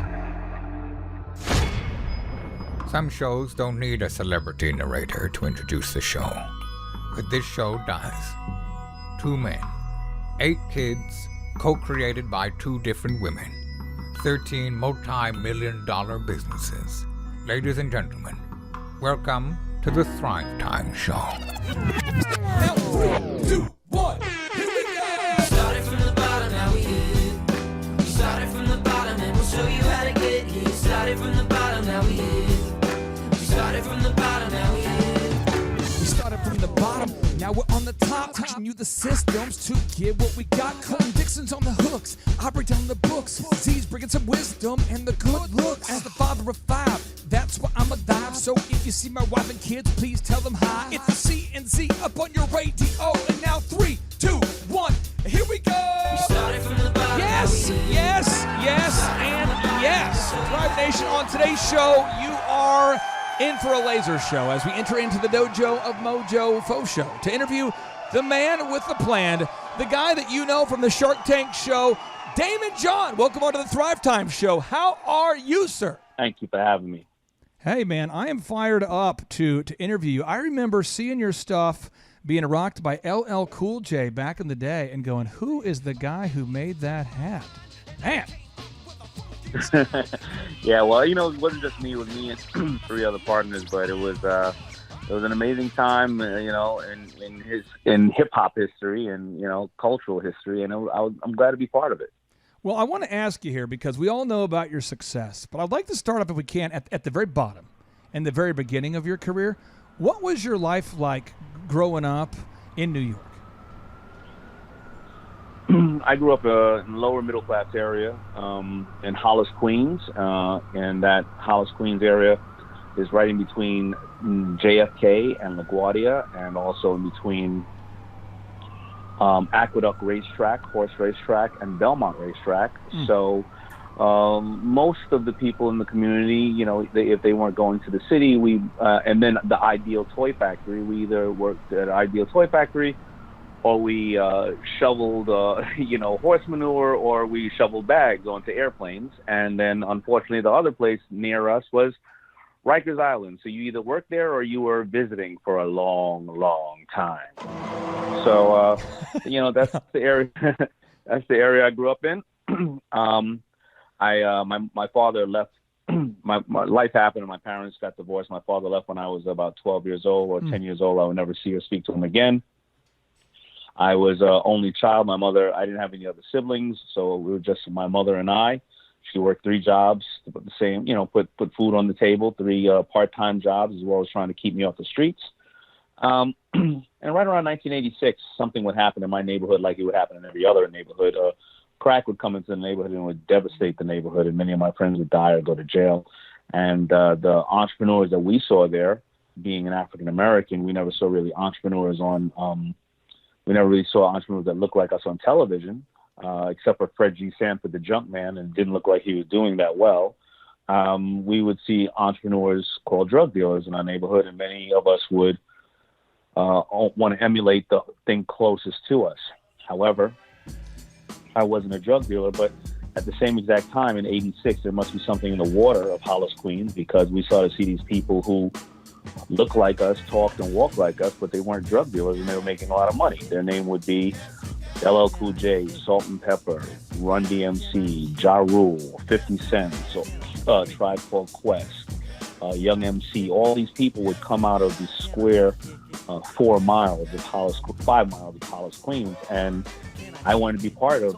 Some shows don't need a celebrity narrator to introduce the show, but this show does. 2 men, 8 kids, co-created by 2 different women, 13 multi-million-dollar businesses. Ladies and gentlemen, welcome to the Thrive Time Show. Now 3, 2, 1, here we go! Started from the bottom, now we here. We started from the bottom and we'll show you how to get here. Started from the bottom, now we here. We started from the bottom, now we here. We started from the bottom, now we're on the top, teaching you the systems to get what we got. Colton Dixon's on the hooks, I break down the books. Z's bringing some wisdom and the good looks. As the father of 5, that's why I'm a dive. So if you see my wife and kids, please tell them hi. It's the CNC up on your radio. And now 3, 2, 1, here we go! We started from the bottom, yes, yes, yes, and yes. Thrive Nation, on today's show, you are in for a laser show as we enter into the dojo of Mojo Faux Show to interview the man with the plan, the guy that you know from the Shark Tank show, Damon John. Welcome on to the Thrive Time Show. How are you, sir? Thank you for having me. Hey, man, I am fired up to interview you. I remember seeing your stuff being rocked by LL Cool J back in the day and going, who is the guy who made that hat? Man. Yeah, well, it wasn't just me. It was me and 3 other partners, but it was an amazing time, in hip hop history and cultural history, and I'm glad to be part of it. Well, I want to ask you here because we all know about your success, but I'd like to start up if we can at the very bottom and the very beginning of your career. What was your life like growing up in New York? I grew up in lower middle class area in Hollis, Queens, and that Hollis, Queens area is right in between JFK and LaGuardia, and also in between Aqueduct Racetrack, Horse Racetrack, and Belmont Racetrack. So most of the people in the community, if they weren't going to the city, and then the Ideal Toy Factory, we either worked at Ideal Toy Factory or we shoveled, horse manure, or we shoveled bags onto airplanes. And then, unfortunately, the other place near us was Rikers Island. So you either worked there or you were visiting for a long, long time. So, that's the area. That's the area I grew up in. my father left. My life happened and my parents got divorced. My father left when I was about 12 years old or 10 years old. I would never see or speak to him again. I was only child. My mother, I didn't have any other siblings, so we were just my mother and I. She worked 3 jobs to put the same, put food on the table, 3 part-time jobs, as well as trying to keep me off the streets. And right around 1986, something would happen in my neighborhood like it would happen in every other neighborhood. Crack would come into the neighborhood and would devastate the neighborhood, and many of my friends would die or go to jail. And the entrepreneurs that we saw there, being an African American, we never saw really entrepreneurs we never really saw entrepreneurs that looked like us on television, except for Fred G. Sanford, the junk man, and didn't look like he was doing that well. We would see entrepreneurs called drug dealers in our neighborhood, and many of us would want to emulate the thing closest to us. However, I wasn't a drug dealer, but at the same exact time in 86, there must be something in the water of Hollis, Queens, because we started to see these people who looked like us, talked and walked like us, but they weren't drug dealers and they were making a lot of money. Their name would be LL Cool J, Salt and Pepper, Run DMC, Ja Rule, 50 Cent, Tribe Called Quest, Young MC. All these people would come out of the square 4 miles of Hollis, 5 miles of Hollis, Queens, and I wanted to be part of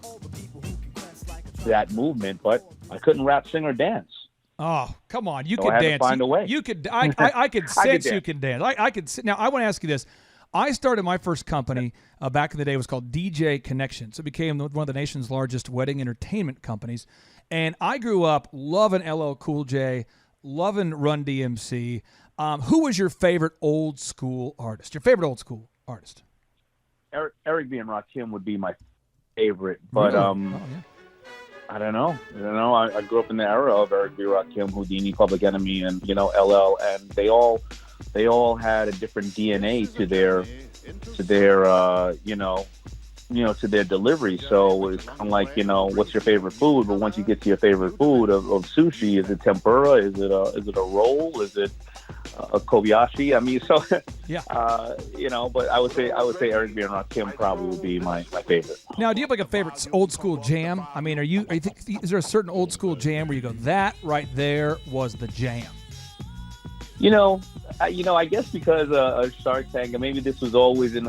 that movement, but I couldn't rap, sing, or dance. Oh, come on! You So could I had to dance. find a way. You could. I could sense you can dance. I could. Now I want to ask you this. I started my first company back in the day. It was called DJ Connections. It became one of the nation's largest wedding entertainment companies. And I grew up loving LL Cool J, loving Run DMC. Who was your favorite old school artist? Your favorite old school artist? Eric B. and Rakim would be my favorite, but Really? I don't know. I grew up in the era of Eric B. Rakim, Houdini, Public Enemy, and LL, and they all had a different DNA to their to their delivery. So it's kind of like, what's your favorite food? But once you get to your favorite food of sushi, is it tempura? Is it a roll? Is it a Kobayashi? I mean, so yeah. But I would say Eric B. and Rakim probably would be my favorite. Now, do you have like a favorite old school jam? I mean, is there a certain old school jam where you go, that right there was the jam? I guess because of Shark Tank, and maybe this was always and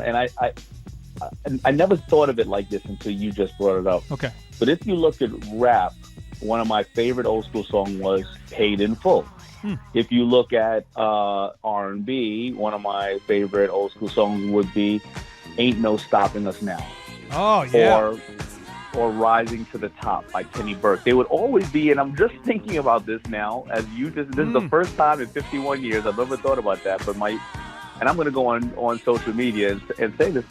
I never thought of it like this until you just brought it up. Okay. But if you look at rap, one of my favorite old school songs was Paid in Full. If you look at R&B, one of my favorite old school songs would be Ain't No Stopping Us Now. Oh, yeah. Or Rising to the Top by Kenny Burke. They would always be, and I'm just thinking about this now, this is the first time in 51 years I've ever thought about that, and I'm going to go on social media and say this,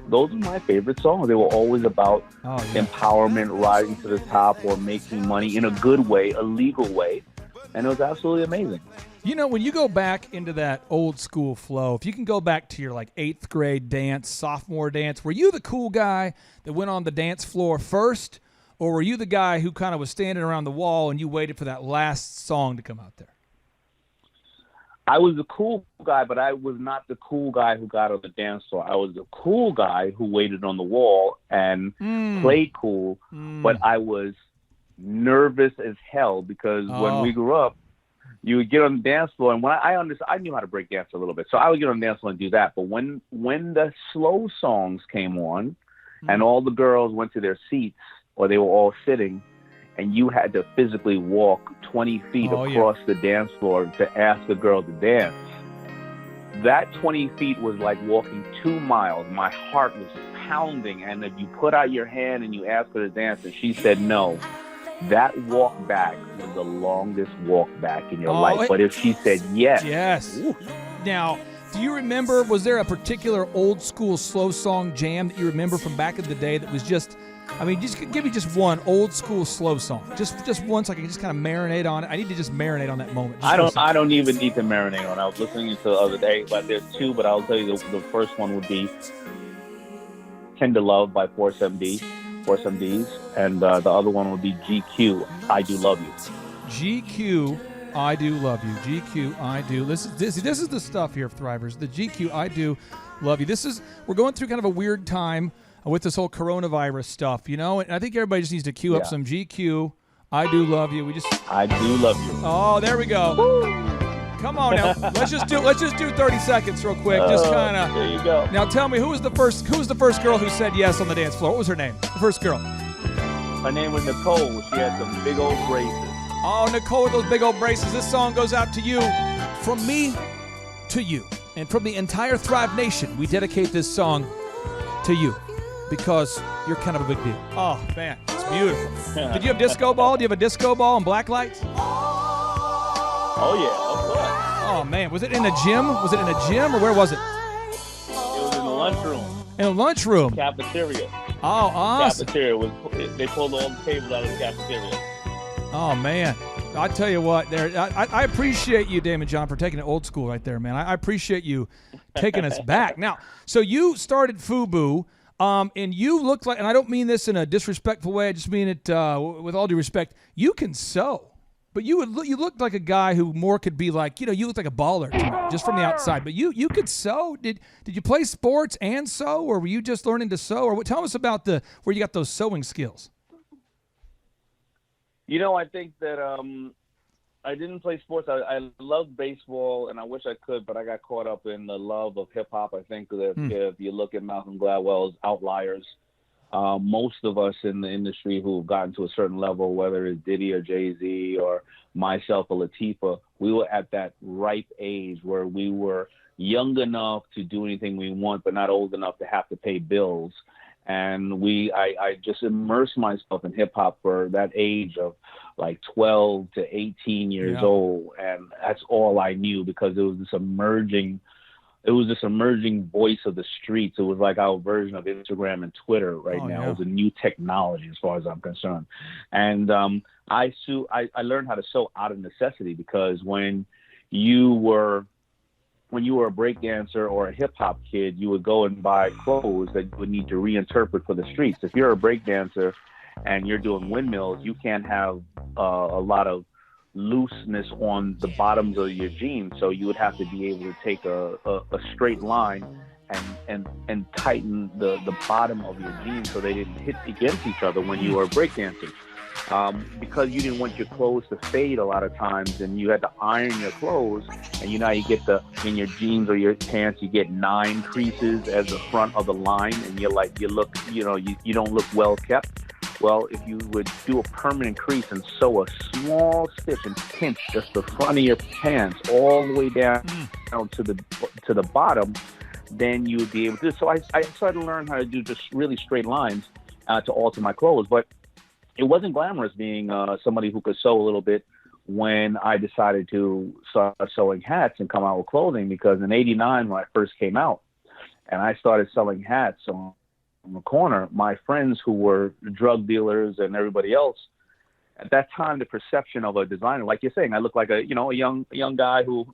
those are my favorite songs. They were always about empowerment, rising to the top, or making money in a good way, a legal way, and it was absolutely amazing. When you go back into that old school flow, if you can go back to your like 8th grade dance, sophomore dance, were you the cool guy that went on the dance floor first, or were you the guy who kind of was standing around the wall and you waited for that last song to come out there? I was the cool guy, but I was not the cool guy who got on the dance floor. I was the cool guy who waited on the wall and played cool, but I was nervous as hell because when we grew up, you would get on the dance floor, and when I knew how to break dance a little bit, so I would get on the dance floor and do that. But when the slow songs came on, and all the girls went to their seats, or they were all sitting, and you had to physically walk 20 feet across the dance floor to ask a girl to dance, that 20 feet was like walking 2 miles. My heart was pounding, and if you put out your hand and you asked her to dance, and she said no, that walk back was the longest walk back in your life. But if she said yes. Ooh. Now, do you remember, was there a particular old school slow song jam that you remember from back in the day that was just give me just one old school slow song. Just one so I can just kind of marinate on it. I need to just marinate on that moment. I don't even need to marinate on it. I was listening to the other day, but there's two, but I'll tell you the first one would be Tender Love by Force MDs, and the other one would be GQ, I Do Love You. GQ, I Do Love You. GQ, I Do. This is the stuff here, Thrivers. The GQ, I Do Love You. We're going through kind of a weird time with this whole coronavirus stuff, and I think everybody just needs to queue up some GQ, I do love you. We just. I do love you. Oh, there we go. Come on now. Let's just do 30 seconds real quick. Just kind of. There you go. Now tell me, who was the first girl who said yes on the dance floor? What was her name? The first girl. Her name was Nicole. She had some big old braces. Oh, Nicole with those big old braces. This song goes out to you, from me to you, and from the entire Thrive Nation. We dedicate this song to you because you're kind of a big deal. Oh man, it's beautiful. Did you have disco ball? Do you have a disco ball and black lights? Oh yeah, of course. Oh man, was it in a gym? Was it in a gym or where was it? It was in the lunchroom. In a lunchroom. Cafeteria. Oh, awesome. Cafeteria they pulled all the tables out of the cafeteria. Oh man, I tell you what, I appreciate you, Damon John, for taking it old school right there, man. I appreciate you taking us back. Now, so you started FUBU, and you look like, and I don't mean this in a disrespectful way, I just mean it with all due respect. You can sew, but you looked like a guy who more could be like, you look like a baller to me, just from the outside. But you could sew. Did you play sports and sew, or were you just learning to sew? Or tell us about where you got those sewing skills. I think that I didn't play sports. I loved baseball, and I wish I could, but I got caught up in the love of hip-hop. I think that if you look at Malcolm Gladwell's Outliers, most of us in the industry who have gotten to a certain level, whether it's Diddy or Jay-Z or myself or Latifah, we were at that ripe age where we were young enough to do anything we want, but not old enough to have to pay bills. And I just immersed myself in hip hop for that age of like 12 to 18 years old. And that's all I knew because it was this emerging voice of the streets. It was like our version of Instagram and Twitter right now. Yeah. It was a new technology as far as I'm concerned. And I learned how to sew out of necessity because when you were a break dancer or a hip hop kid, you would go and buy clothes that you would need to reinterpret for the streets. If you're a break dancer and you're doing windmills, you can't have a lot of looseness on the bottoms of your jeans. So you would have to be able to take a straight line and tighten the bottom of your jeans so they didn't hit against each other when you were breakdancing. Because you didn't want your clothes to fade a lot of times, and you had to iron your clothes, and you get in your jeans or your pants, you get 9 creases as the front of the line, and you don't look well kept. Well, if you would do a permanent crease and sew a small stitch and pinch just the front of your pants all the way down to the bottom, then you would be able to. So I started to learn how to do just really straight lines to alter my clothes, but it wasn't glamorous being somebody who could sew a little bit when I decided to start sewing hats and come out with clothing, because in '89 when I first came out and I started selling hats on the corner, my friends who were drug dealers and everybody else, at that time, the perception of a designer, like you're saying, I look like a young guy who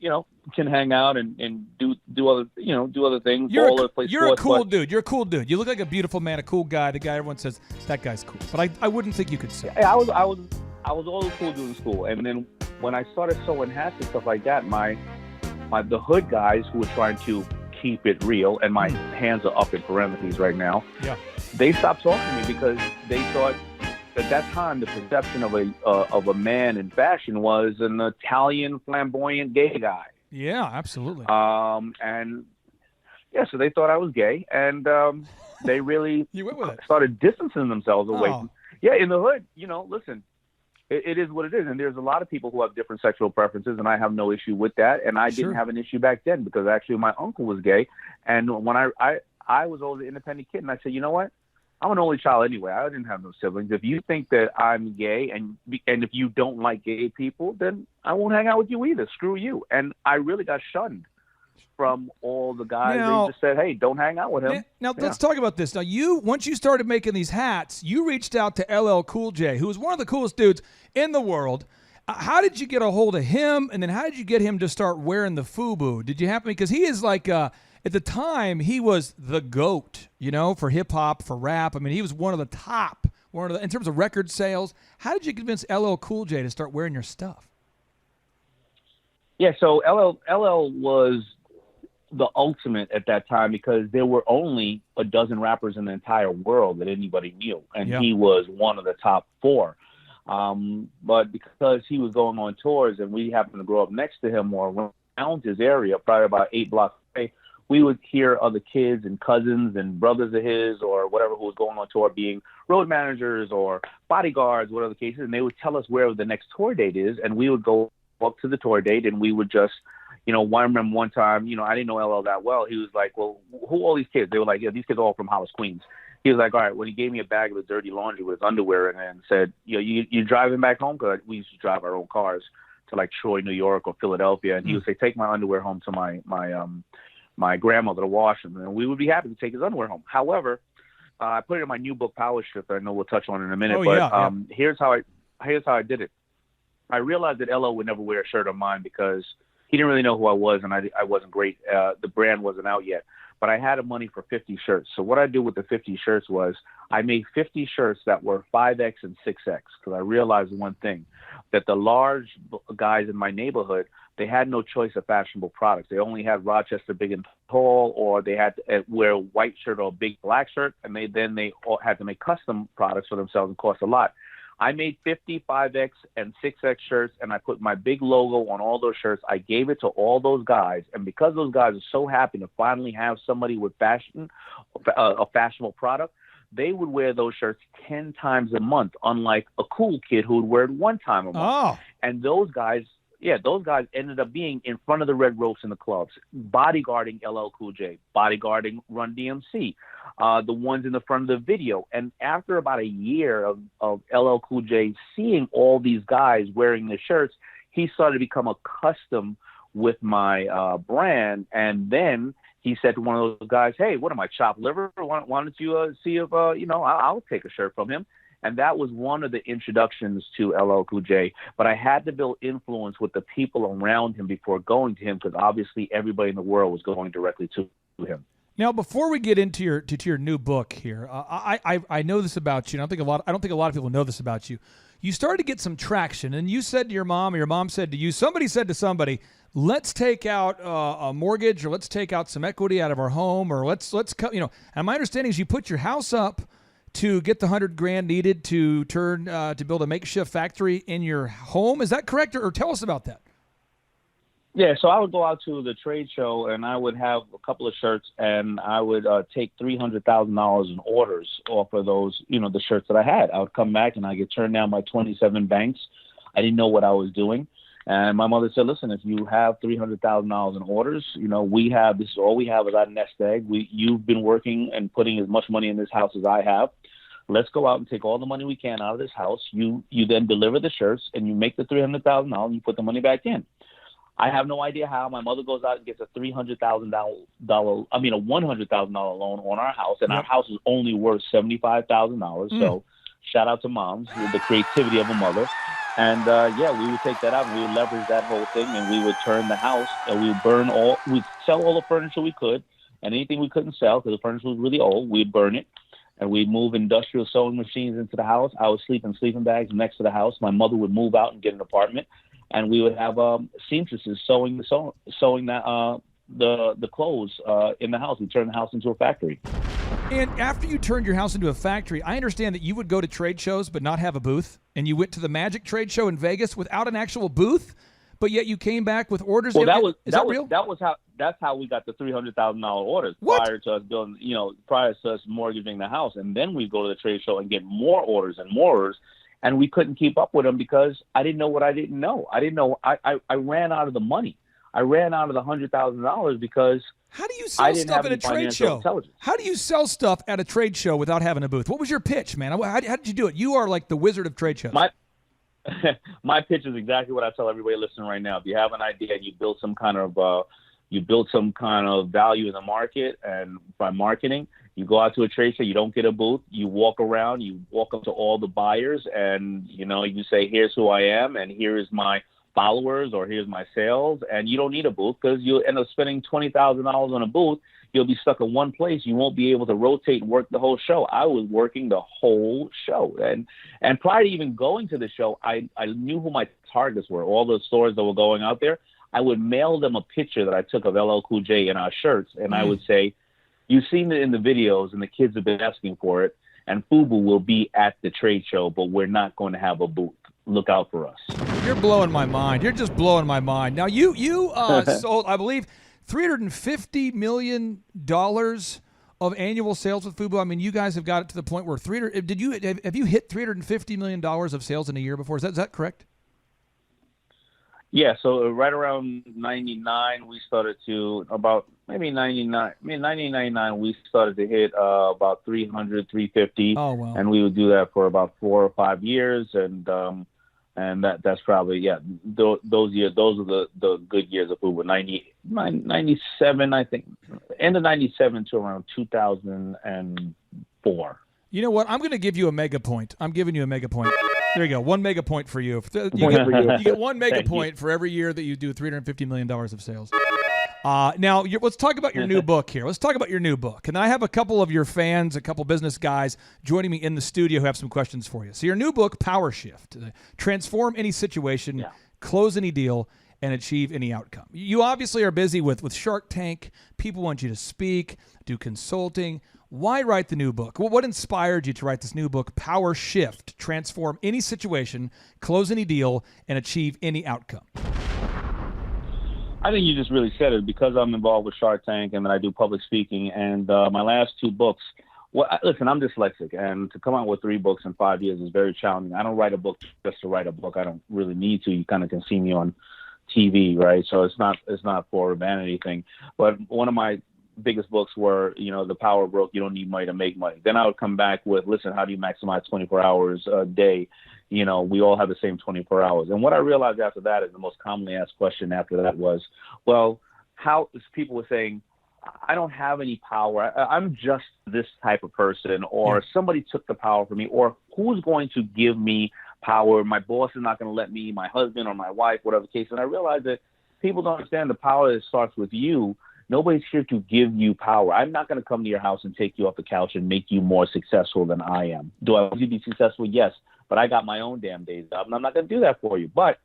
can hang out and do other things. You're a cool dude. You're a cool dude. You look like a beautiful man, a cool guy. The guy everyone says that guy's cool. But I wouldn't think you could sew. I was always cool dude in school. And then when I started sewing hats and stuff like that, the hood guys who were trying to keep it real, and my hands are up in parentheses right now. Yeah. They stopped talking to me because they thought. At that time, the perception of a man in fashion was an Italian flamboyant gay guy. Yeah, absolutely. So they thought I was gay, and they really you went with it. Started distancing themselves away. Oh. In the hood, listen, it is what it is, and there's a lot of people who have different sexual preferences, and I have no issue with that, and I didn't have an issue back then because actually my uncle was gay, and when I was always an independent kid, and I said, you know what? I'm an only child anyway. I didn't have no siblings. If you think that I'm gay and if you don't like gay people, then I won't hang out with you either. Screw you. And I really got shunned from all the guys. They just said, hey, don't hang out with him. Now let's talk about this. Now, once you started making these hats, you reached out to LL Cool J, who was one of the coolest dudes in the world. How did you get a hold of him? And then how did you get him to start wearing the FUBU? Did you happen? Because he is like at the time, he was the GOAT, for hip-hop, for rap. I mean, he was one of the top, in terms of record sales. How did you convince LL Cool J to start wearing your stuff? Yeah, so LL was the ultimate at that time because there were only a dozen rappers in the entire world that anybody knew, and he was one of the top 4. But because he was going on tours and we happened to grow up next to him or around his area, probably about 8 blocks away, we would hear other kids and cousins and brothers of his or whatever who was going on tour being road managers or bodyguards, whatever the case is, and they would tell us where the next tour date is, and we would go up to the tour date, and we would just, I remember one time, I didn't know LL that well. He was like, well, who are all these kids? They were like, yeah, these kids are all from Hollis, Queens. He was like, all right, when he gave me a bag of the dirty laundry with his underwear in it and said, you driving back home? Because we used to drive our own cars to like Troy, New York or Philadelphia. And he would say, take my underwear home to my grandmother to wash them. And we would be happy to take his underwear home. However, I put it in my new book, Power Shift, that I know we'll touch on in a minute. Here's how I did it. I realized that LO would never wear a shirt of mine because he didn't really know who I was, and I wasn't great. The brand wasn't out yet. But I had money for 50 shirts. So what I did with the 50 shirts was I made 50 shirts that were 5X and 6X because I realized one thing, that the large guys in my neighborhood, they had no choice of fashionable products. They only had Rochester Big and Tall, or they had to wear a white shirt or a big black shirt, and they all had to make custom products for themselves and cost a lot. I made 50 5X and 6X shirts, and I put my big logo on all those shirts. I gave it to all those guys, and because those guys are so happy to finally have somebody with fashion, a fashionable product, they would wear those shirts 10 times a month, unlike a cool kid who would wear it one time a month. Oh. And those guys ended up being in front of the red ropes in the clubs, bodyguarding LL Cool J, bodyguarding Run DMC, the ones in the front of the video. And after about a year of LL Cool J seeing all these guys wearing the shirts, he started to become accustomed with my brand. And then he said to one of those guys, hey, what am I, chopped liver? Why don't you see if, I'll take a shirt from him. And that was one of the introductions to LL Cool J. But I had to build influence with the people around him before going to him, because obviously everybody in the world was going directly to him. Now, before we get into your new book here, I know this about you, and I don't think a lot of people know this about you. You started to get some traction, and you said to your mom, or your mom said to you, somebody said to somebody, let's take out a mortgage, or let's take out some equity out of our home, or let's cut. And my understanding is you put your house up to get the $100,000 needed to turn to build a makeshift factory in your home. Is that correct? Or tell us about that. Yeah, so I would go out to the trade show and I would have a couple of shirts, and I would take $300,000 in orders off of those, the shirts that I had. I would come back and I get turned down by 27 banks. I didn't know what I was doing. And my mother said, listen, if you have $300,000 in orders, this is all we have is our nest egg. You've been working and putting as much money in this house as I have. Let's go out and take all the money we can out of this house. You then deliver the shirts and you make the $300,000 and you put the money back in. I have no idea how. My mother goes out and gets a $100,000 loan on our house, and our house is only worth $75,000. So shout out to moms with the creativity of a mother. And we would take that out and we would leverage that whole thing, and we would turn the house and we'd sell all the furniture we could, and anything we couldn't sell because the furniture was really old, we'd burn it. And we'd move industrial sewing machines into the house. I would sleep in sleeping bags next to the house. My mother would move out and get an apartment, and we would have seamstresses sewing the clothes in the house. We turned the house into a factory. And after you turned your house into a factory, I understand that you would go to trade shows but not have a booth, and you went to the Magic trade show in Vegas without an actual booth, but yet you came back with orders. Well, real? That's how we got the $300,000 orders. What? Prior to us building, prior to us mortgaging the house, and then we go to the trade show and get more orders and more orders, and we couldn't keep up with them because I didn't know what I didn't know. I didn't know. I ran out of the money. I ran out of the $100,000 because how do you sell stuff at a trade show? How do you sell stuff at a trade show without having a booth? What was your pitch, man? How did you do it? You are like the wizard of trade shows. My pitch is exactly what I tell everybody listening right now. If you have an idea and you build some kind of value in the market, and by marketing, you go out to a trade show, you don't get a booth, you walk around, you walk up to all the buyers, and you say, here's who I am, and here is my followers, or here's my sales, and you don't need a booth because you'll end up spending $20,000 on a booth. You'll be stuck in one place. You won't be able to rotate and work the whole show. I was working the whole show. And prior to even going to the show, I knew who my targets were, all the stores that were going out there. I would mail them a picture that I took of LL Cool J in our shirts, and I would say, you've seen it in the videos, and the kids have been asking for it. and Fubu will be at the trade show, but we're not going to have a booth. Look out for us. You're blowing my mind. You're just blowing my mind. Now, you sold, I believe, $350 million of annual sales with Fubu. I mean, you guys have got it to the point where have you hit $350 million of sales in a year before? Is that correct? Yeah, so right around 99, we started to about maybe 1999, we started to hit about 300, 350. Oh, wow. And we would do that for about 4 or 5 years. And that's probably, those years, those are the good years of Fubu. 97, I think, end of 97 to around 2004. You know what? I'm going to give you a mega point. I'm giving you a mega point. There you go. 1 mega point for you. You get 1 mega point for every year that you do $350 million of sales. Now, let's talk about your new book here. Let's talk about your new book. And I have a couple of your fans, a couple business guys joining me in the studio who have some questions for you. So your new book, Power Shift, transform any situation, close any deal, and achieve any outcome. You obviously are busy with Shark Tank. People want you to speak, do consulting. Why write the new book? Well, what inspired you to write this new book, Power Shift, transform any situation, close any deal, and achieve any outcome? I think you just really said it, because I'm involved with Shark Tank and then I do public speaking. And my last 2 books, listen, I'm dyslexic, and to come out with 3 books in 5 years is very challenging. I don't write a book just to write a book. I don't really need to. You kind of can see me on TV, right? So it's not for a vanity thing. But one of my biggest books were, The Power Broke, You Don't Need Money to Make Money. Then I would come back with, listen, how do you maximize 24 hours a day? We all have the same 24 hours. And what I realized after that is the most commonly asked question after that was, well, how people were saying, I don't have any power. I'm just this type of person, or somebody took the power from me, or who's going to give me power? My boss is not going to let me, my husband or my wife, whatever the case. And I realized that people don't understand the power that starts with you. Nobody's here to give you power. I'm not going to come to your house and take you off the couch and make you more successful than I am. Do I want you to be successful? Yes, but I got my own damn days up, and I'm not going to do that for you. But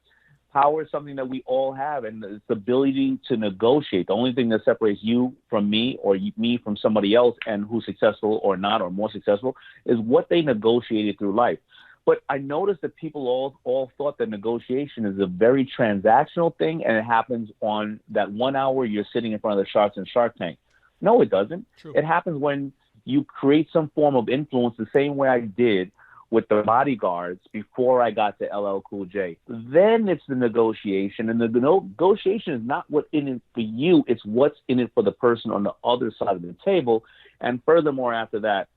power is something that we all have, and it's the ability to negotiate. The only thing that separates you from me, or me from somebody else, and who's successful or not, or more successful, is what they negotiated through life. But I noticed that people all thought that negotiation is a very transactional thing, and it happens on that 1 hour you're sitting in front of the sharks in Shark Tank. No, it doesn't. True. It happens when you create some form of influence, the same way I did with the bodyguards before I got to LL Cool J. Then it's the negotiation, and the negotiation is not what's in it for you, it's what's in it for the person on the other side of the table. And furthermore, after that,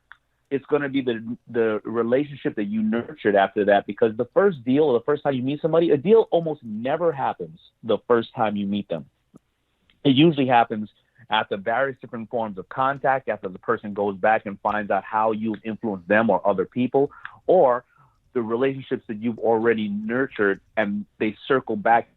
it's going to be the relationship that you nurtured after that, because the first deal, or the first time you meet somebody, a deal almost never happens the first time you meet them. It usually happens after various different forms of contact, after the person goes back and finds out how you've influenced them or other people, or the relationships that you've already nurtured, and they circle back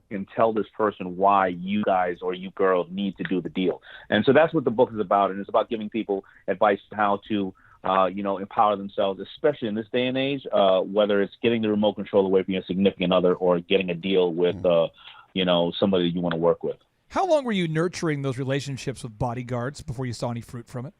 and tell this person why you guys or you girls need to do the deal. And so that's what the book is about. And it's about giving people advice on how to empower themselves, especially in this day and age, whether it's getting the remote control away from your significant other, or getting a deal with, somebody that you want to work with. How long were you nurturing those relationships with bodyguards before you saw any fruit from it?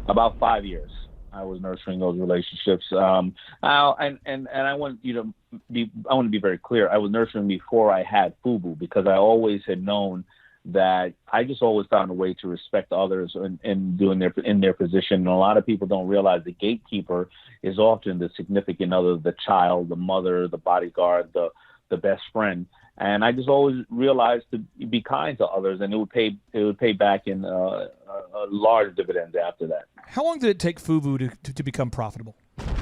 About 5 years. I was nurturing those relationships. And I want to be very clear. I was nurturing before I had Fubu, because I always had known that I just always found a way to respect others and doing in their position. And a lot of people don't realize the gatekeeper is often the significant other, the child, the mother, the bodyguard, the best friend. And I just always realized to be kind to others, and it would pay back in large dividends after that. How long did it take Fubu to become profitable? I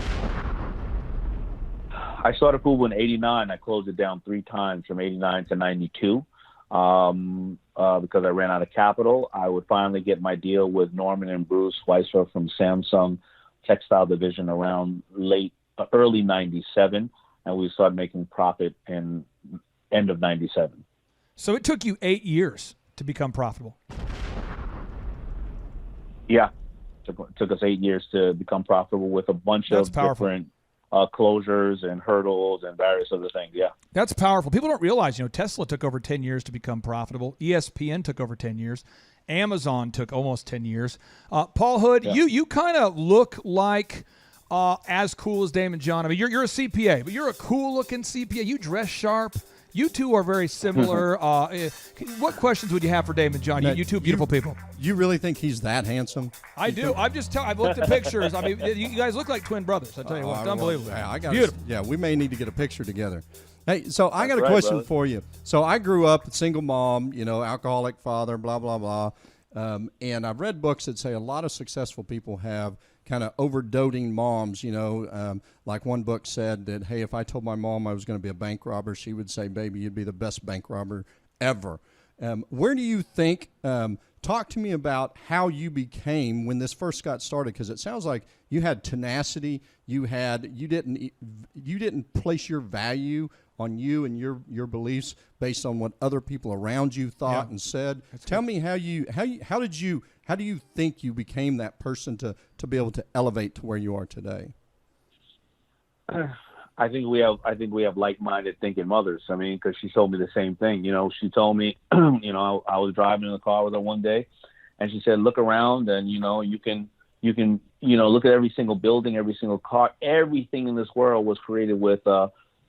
started Fubu in '89. I closed it down 3 times from '89 to '92. Because I ran out of capital. I would finally get my deal with Norman and Bruce Weisser from Samsung Textile Division around early '97, and we started making profit in end of '97. So it took you 8 years to become profitable. Yeah, took us 8 years to become profitable with a bunch of different closures and hurdles and various other things. Yeah. That's powerful. People don't realize, Tesla took over 10 years to become profitable. ESPN took over 10 years. Amazon took almost 10 years. Paul Hood, Yeah. you kind of look like as cool as Damon John. I mean, you're a CPA, but you're a cool-looking CPA. You dress sharp. You two are very similar. What questions would you have for Damon John? You two beautiful people. You really think he's that handsome? I do. I've looked at pictures. I mean, you guys look like twin brothers. I tell you what, it's unbelievable. Beautiful. Yeah, we may need to get a picture together. Hey, so I got a right, question brother. for you. So I grew up a single mom, alcoholic father, blah, blah, blah. And I've read books that say a lot of successful people have kind of overdoting moms, like one book said that, hey, if I told my mom I was going to be a bank robber, she would say, baby, you'd be the best bank robber ever. Where do you think, talk to me about how you became when this first got started, because it sounds like you had tenacity, you didn't place your value on you and your beliefs based on what other people around you thought and said. Tell me how do you think you became that person to be able to elevate to where you are today? I think we have like-minded thinking mothers. I mean, because she told me the same thing. She told me, I was driving in the car with her one day, and she said, look around, and you can look at every single building, every single car, everything in this world was created with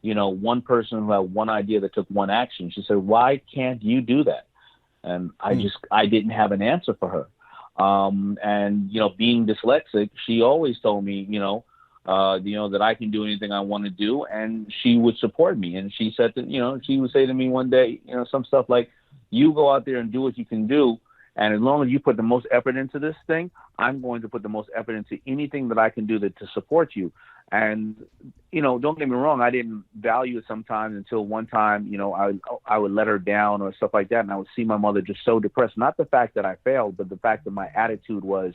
one person who had one idea that took one action. She said, why can't you do that? And I didn't have an answer for her. And being dyslexic, she always told me, that I can do anything I want to do, and she would support me. And she said that, she would say to me one day, some stuff like, you go out there and do what you can do. And as long as you put the most effort into this thing, I'm going to put the most effort into anything that I can do to support you. And, don't get me wrong, I didn't value it sometimes until one time, I would let her down or stuff like that. And I would see my mother just so depressed. Not the fact that I failed, but the fact that my attitude was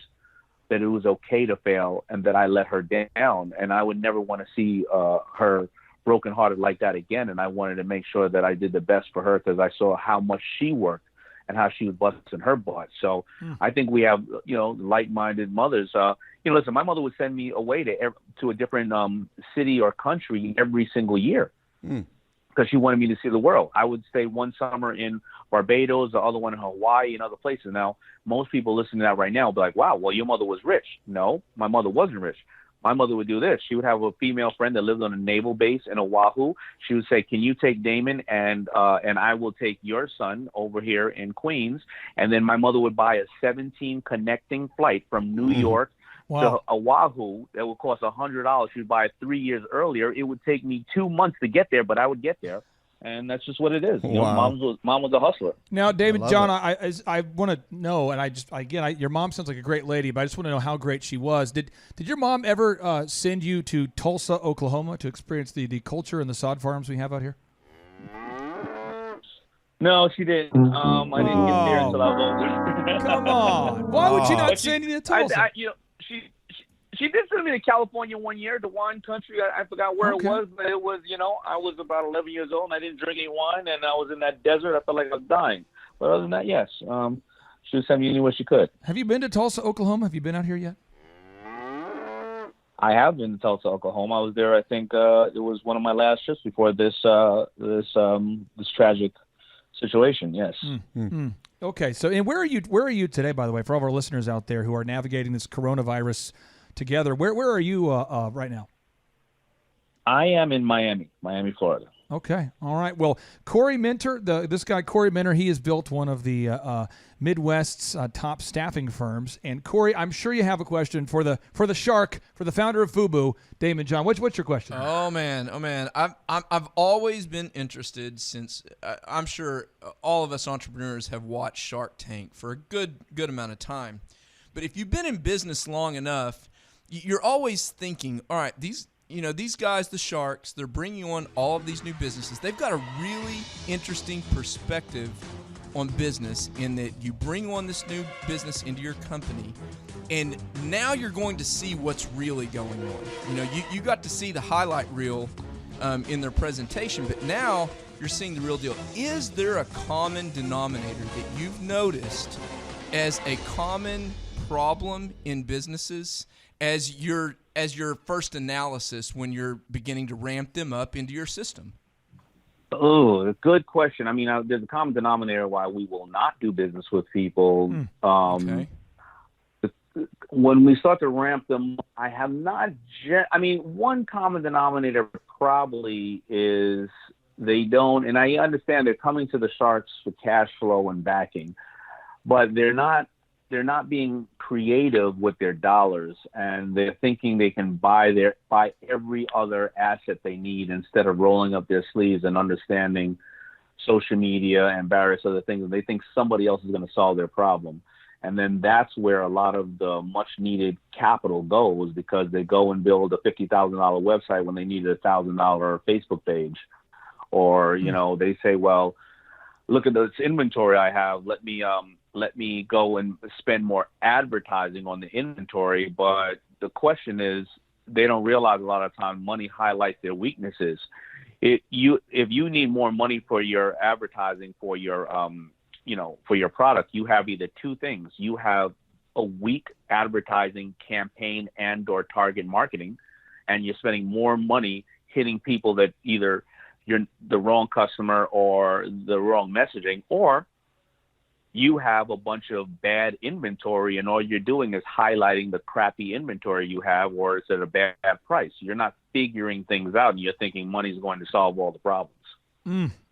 that it was okay to fail and that I let her down. And I would never want to see her brokenhearted like that again. And I wanted to make sure that I did the best for her because I saw how much she worked and how she was busting her butt. So I think we have, like-minded mothers. Listen, my mother would send me away to a different city or country every single year because she wanted me to see the world. I would stay one summer in Barbados, the other one in Hawaii and other places. Now, most people listening to that right now will be like, wow, well, your mother was rich. No, my mother wasn't rich. My mother would do this. She would have a female friend that lived on a naval base in Oahu. She would say, can you take Damon and I will take your son over here in Queens. And then my mother would buy a 17 connecting flight from New York to Oahu that would cost $100. She would buy it 3 years earlier. It would take me 2 months to get there, but I would get there. And that's just what it is. Mom was a hustler. Now, David, John, I want to know, and your mom sounds like a great lady, but I just want to know how great she was. Did your mom ever send you to Tulsa, Oklahoma, to experience the culture and the sod farms we have out here? No, she didn't. I didn't get there until I was older. Come on, why would she not send you to Tulsa? She did send me to California one year, the wine country. I forgot where it was, but it was, I was about 11 years old and I didn't drink any wine and I was in that desert. I felt like I was dying. But other than that, yes. She would send me anywhere she could. Have you been to Tulsa, Oklahoma? Have you been out here yet? I have been to Tulsa, Oklahoma. I was there, I think it was one of my last trips before this tragic situation, yes. Okay, so and where are you today, by the way, for all of our listeners out there who are navigating this coronavirus together? Where are you right now? I am in Miami, Florida. Okay. All right. Well, Corey Minter, this guy, Corey Minter, he has built one of the Midwest's top staffing firms. And Corey, I'm sure you have a question for the shark, for the founder of FUBU, Damon John. What's your question? Oh man. I've always been interested since I'm sure all of us entrepreneurs have watched Shark Tank for a good amount of time. But if you've been in business long enough, you're always thinking, all right, these guys, the sharks, they're bringing on all of these new businesses. They've got a really interesting perspective on business in that you bring on this new business into your company, and now you're going to see what's really going on. You got to see the highlight reel in their presentation, but now you're seeing the real deal. Is there a common denominator that you've noticed as a common problem in businesses as your first analysis when you're beginning to ramp them up into your system? Oh, good question. I mean, there's a common denominator why we will not do business with people. Okay. When we start to ramp them, I have not. I mean, one common denominator probably is they don't. And I understand they're coming to the sharks for cash flow and backing, but they're not being creative with their dollars, and they're thinking they can buy every other asset they need instead of rolling up their sleeves and understanding social media and various other things. And they think somebody else is going to solve their problem. And then that's where a lot of the much needed capital goes, because they go and build a $50,000 website when they need a $1,000 Facebook page. Or, they say, well, look at this inventory I have. Let me go and spend more advertising on the inventory. But the question is, they don't realize a lot of times money highlights their weaknesses. If you need more money for your advertising for your for your product, you have either two things. You have a weak advertising campaign and or target marketing, and you're spending more money hitting people that either you're the wrong customer or the wrong messaging, or you have a bunch of bad inventory and all you're doing is highlighting the crappy inventory you have, or it's at a bad price. You're not figuring things out, and you're thinking money's going to solve all the problems.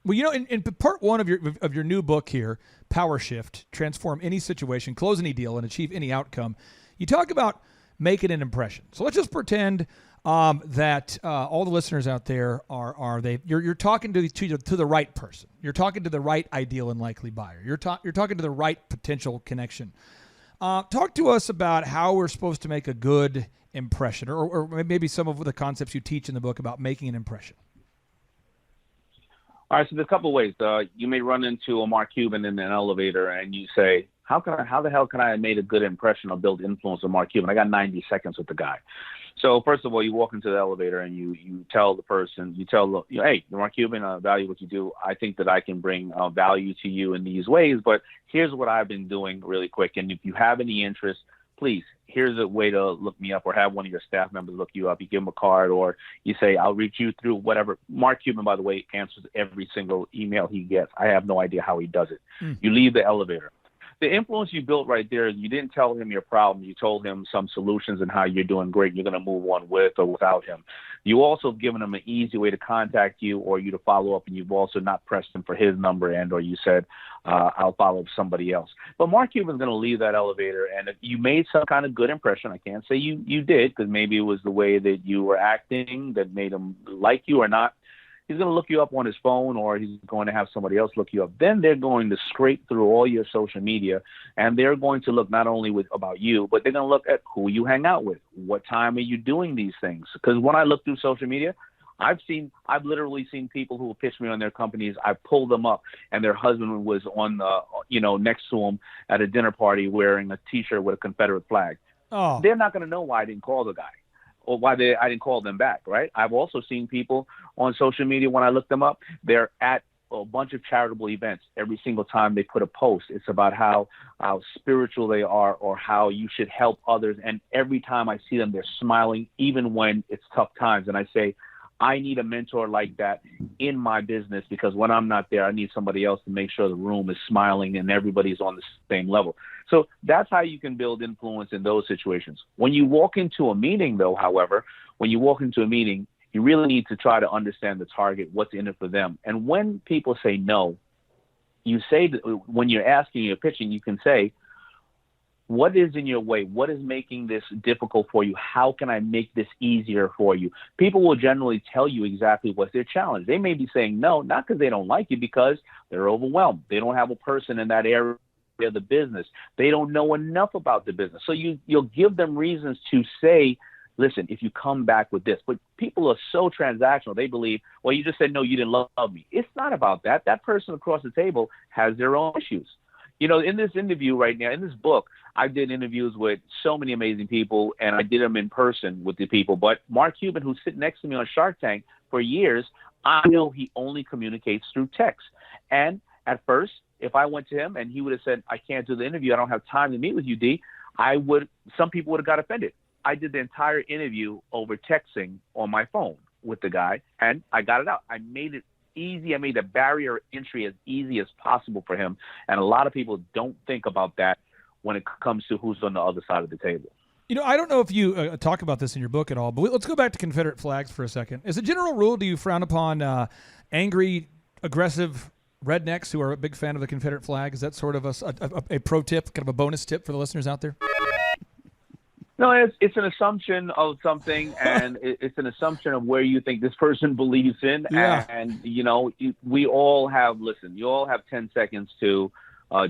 Well, in part one of your new book here, Power Shift, Transform Any Situation, Close Any Deal, and Achieve Any Outcome, you talk about making an impression. So let's just pretend that all the listeners out there you're talking to the right person. You're talking to the right ideal and likely buyer. You're talking to the right potential connection. Talk to us about how we're supposed to make a good impression, or maybe some of the concepts you teach in the book about making an impression. All right, so there's a couple of ways. You may run into a Mark Cuban in an elevator, and you say, how the hell can I have made a good impression or build influence on Mark Cuban? I got 90 seconds with the guy. So first of all, you walk into the elevator and you tell the person, hey, Mark Cuban, I value what you do. I think that I can bring value to you in these ways, but here's what I've been doing really quick. And if you have any interest, please, here's a way to look me up, or have one of your staff members look you up. You give them a card, or you say, I'll reach you through whatever. Mark Cuban, by the way, answers every single email he gets. I have no idea how he does it. You leave the elevator. The influence you built right there, you didn't tell him your problem. You told him some solutions and how you're doing great. You're going to move on with or without him. You also given him an easy way to contact you or you to follow up, and you've also not pressed him for his number, and or you said, I'll follow up somebody else. But Mark Cuban's going to leave that elevator, and if you made some kind of good impression, I can't say you did, because maybe it was the way that you were acting that made him like you or not. He's going to look you up on his phone, or he's going to have somebody else look you up. Then they're going to scrape through all your social media, and they're going to look not only about you, but they're going to look at who you hang out with. What time are you doing these things? Because when I look through social media, I've literally seen people who pitch me on their companies. I pulled them up, and their husband was on next to them at a dinner party wearing a T-shirt with a Confederate flag. Oh. They're not going to know why I didn't call the guy, or why I didn't call them back, right? I've also seen people on social media, when I look them up, they're at a bunch of charitable events. Every single time they put a post, it's about how spiritual they are or how you should help others. And every time I see them, they're smiling, even when it's tough times. And I say, I need a mentor like that in my business, because when I'm not there, I need somebody else to make sure the room is smiling and everybody's on the same level. So that's how you can build influence in those situations. When you walk into a meeting, though, however, you really need to try to understand the target, what's in it for them. And when people say no, you say that when you're asking, you're pitching, you can say, what is in your way? What is making this difficult for you? How can I make this easier for you? People will generally tell you exactly what's their challenge. They may be saying no, not because they don't like you, because they're overwhelmed. They don't have a person in that area of the business. They don't know enough about the business. So you'll give them reasons to say, listen, if you come back with this. But people are so transactional. They believe, well, you just said no, you didn't love me. It's not about that. That person across the table has their own issues. In this interview right now, in this book, I did interviews with so many amazing people, and I did them in person with the people. But Mark Cuban, who's sitting next to me on Shark Tank for years, I know he only communicates through text. And at first, if I went to him and he would have said, I can't do the interview, I don't have time to meet with you, D, some people would have got offended. I did the entire interview over texting on my phone with the guy, and I got it out. I made it easy. I made the barrier entry as easy as possible for him. And a lot of people don't think about that when it comes to who's on the other side of the table. You know, I don't know if you talk about this in your book at all, but let's go back to Confederate flags for a second. As a general rule, do you frown upon angry, aggressive rednecks who are a big fan of the Confederate flag? Is that sort of a pro tip, kind of a bonus tip for the listeners out there? No, it's an assumption of something, and it's an assumption of where you think this person believes in. Yeah. And, you know, we all have, you all have 10 seconds to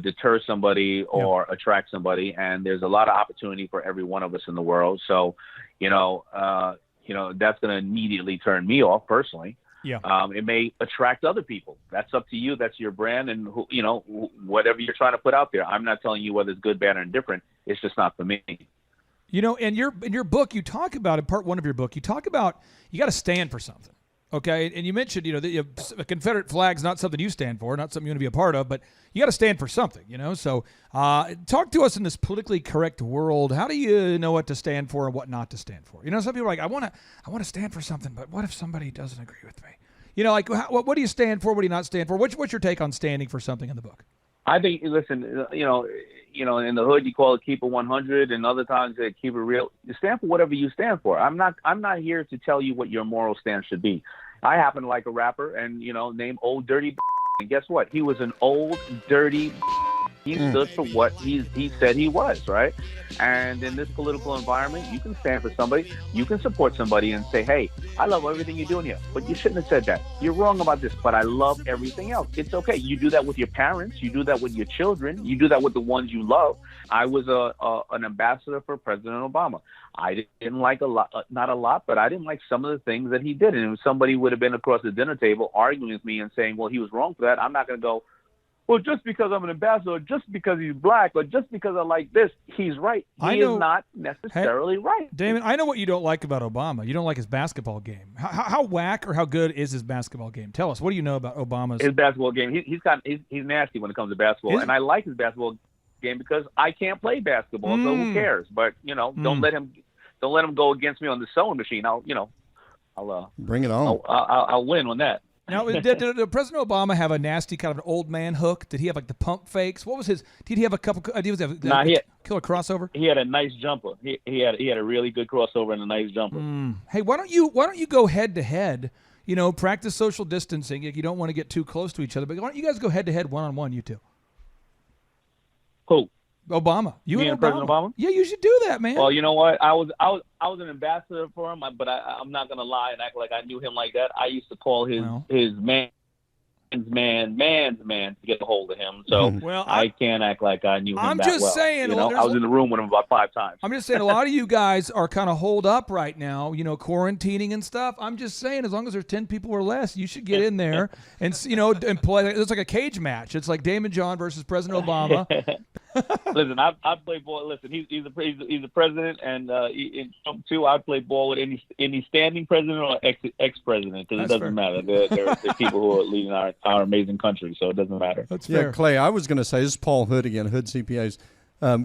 deter somebody or attract somebody, and there's a lot of opportunity for every one of us in the world. So, that's going to immediately turn me off personally. Yeah. It may attract other people. That's up to you. That's your brand, and whatever you're trying to put out there. I'm not telling you whether it's good, bad, or indifferent. It's just not for me. You know, in your book, you talk about, in part one of your book, you talk about you got to stand for something, okay? And you mentioned, that a Confederate flag's not something you stand for, not something you want to be a part of, but you got to stand for something, So talk to us in this politically correct world. How do you know what to stand for and what not to stand for? Some people are like, I want to stand for something, but what if somebody doesn't agree with me? What do you stand for? What do you not stand for? What's your take on standing for something in the book? I think, listen, in the hood you call it keep it 100, and other times they keep it real. You stand for whatever you stand for. I'm not here to tell you what your moral stance should be. I happen to like a rapper, and named Old Dirty, and guess what? He was an old dirty. He stood for what he said he was, right? And in this political environment, you can stand for somebody, you can support somebody and say, hey, I love everything you're doing here, but you shouldn't have said that. You're wrong about this, but I love everything else. It's okay. You do that with your parents. You do that with your children. You do that with the ones you love. I was an ambassador for President Obama. I didn't like not a lot, but I didn't like some of the things that he did. And if somebody would have been across the dinner table arguing with me and saying, well, he was wrong for that, I'm not going to go, well, just because I'm an ambassador, just because he's black, or just because I like this, he's right. He is not necessarily right. Damon, I know what you don't like about Obama. You don't like his basketball game. How whack or how good is his basketball game? Tell us. What do you know about Obama's? His basketball game, he's nasty when it comes to basketball. And I like his basketball game because I can't play basketball, so who cares? But, don't let him go against me on the sewing machine. I'll bring it on. I'll win on that. Now, did President Obama have a nasty kind of an old man hook? Did he have like the pump fakes? What was his? Did he have a couple? Did he have killer crossover? He had a nice jumper. He had a really good crossover and a nice jumper. Hey, why don't you go head to head? Practice social distancing. You don't want to get too close to each other, but why don't you guys go head to head, 1-on-1, you two? Who? Obama. You and President Obama? Yeah, you should do that, man. Well, you know what? I was an ambassador for him, but I'm not gonna lie and act like I knew him like that. I used to call his man's man to get a hold of him. So I can't act like I knew him I'm that just well. saying. I was in the room with him about 5 times. I'm just saying a lot of you guys are kind of holed up right now, quarantining and stuff. I'm just saying as long as there's 10 people or less, you should get in there and and play. It's like a cage match. It's like Damon John versus President Obama. Listen, I play ball. Listen, he's the president, and in Trump too. I play ball with any standing president or ex-president because it doesn't matter. They're people who are leading our amazing country, so it doesn't matter. That's fair. Yeah, Clay, I was going to say, this is Paul Hood again, Hood CPAs.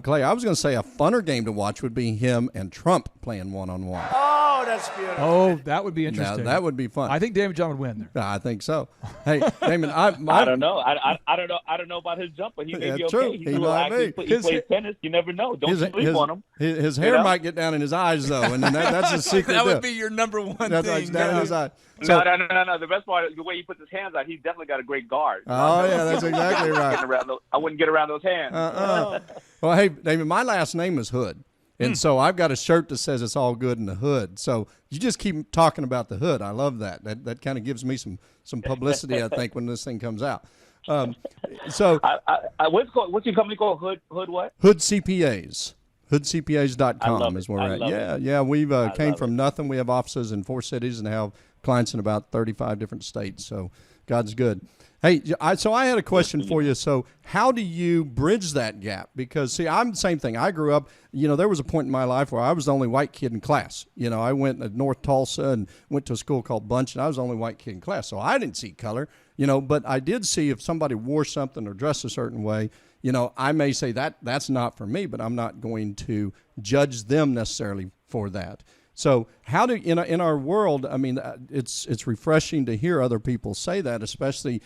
Clay, I was going to say a funner game to watch would be him and Trump playing 1-on-1. Oh, that's beautiful. Oh, that would be interesting. Now, that would be fun. I think Damon John would win there. I think so. Hey, Damon, I don't know. I don't know about his jumper. He may be okay. True. He's a little active. He plays tennis. You never know. Don't sleep on him. His hair might get down in his eyes, though, and then that's a secret. That would be your number one thing. Down in his eyes. So, no. The best part is the way he puts his hands out. He's definitely got a great guard. Oh, yeah, that's exactly right. I wouldn't get around those hands. Well, hey, David, my last name is Hood. And so I've got a shirt that says it's all good in the hood. So you just keep talking about the hood. I love that. That kind of gives me some publicity, I think, when this thing comes out. What's your company called? Hood what? Hood CPAs. HoodCPAs.com is where we're at. Yeah. We've came from nothing. We have offices in 4 cities and have clients in about 35 different states. So God's good. Hey, so I had a question for you. So how do you bridge that gap? Because, see, I'm the same thing. I grew up, there was a point in my life where I was the only white kid in class. I went to North Tulsa and went to a school called Bunch, and I was the only white kid in class. So I didn't see color, but I did see if somebody wore something or dressed a certain way, I may say that's not for me, but I'm not going to judge them necessarily for that. So how do in our world? I mean, it's refreshing to hear other people say that, especially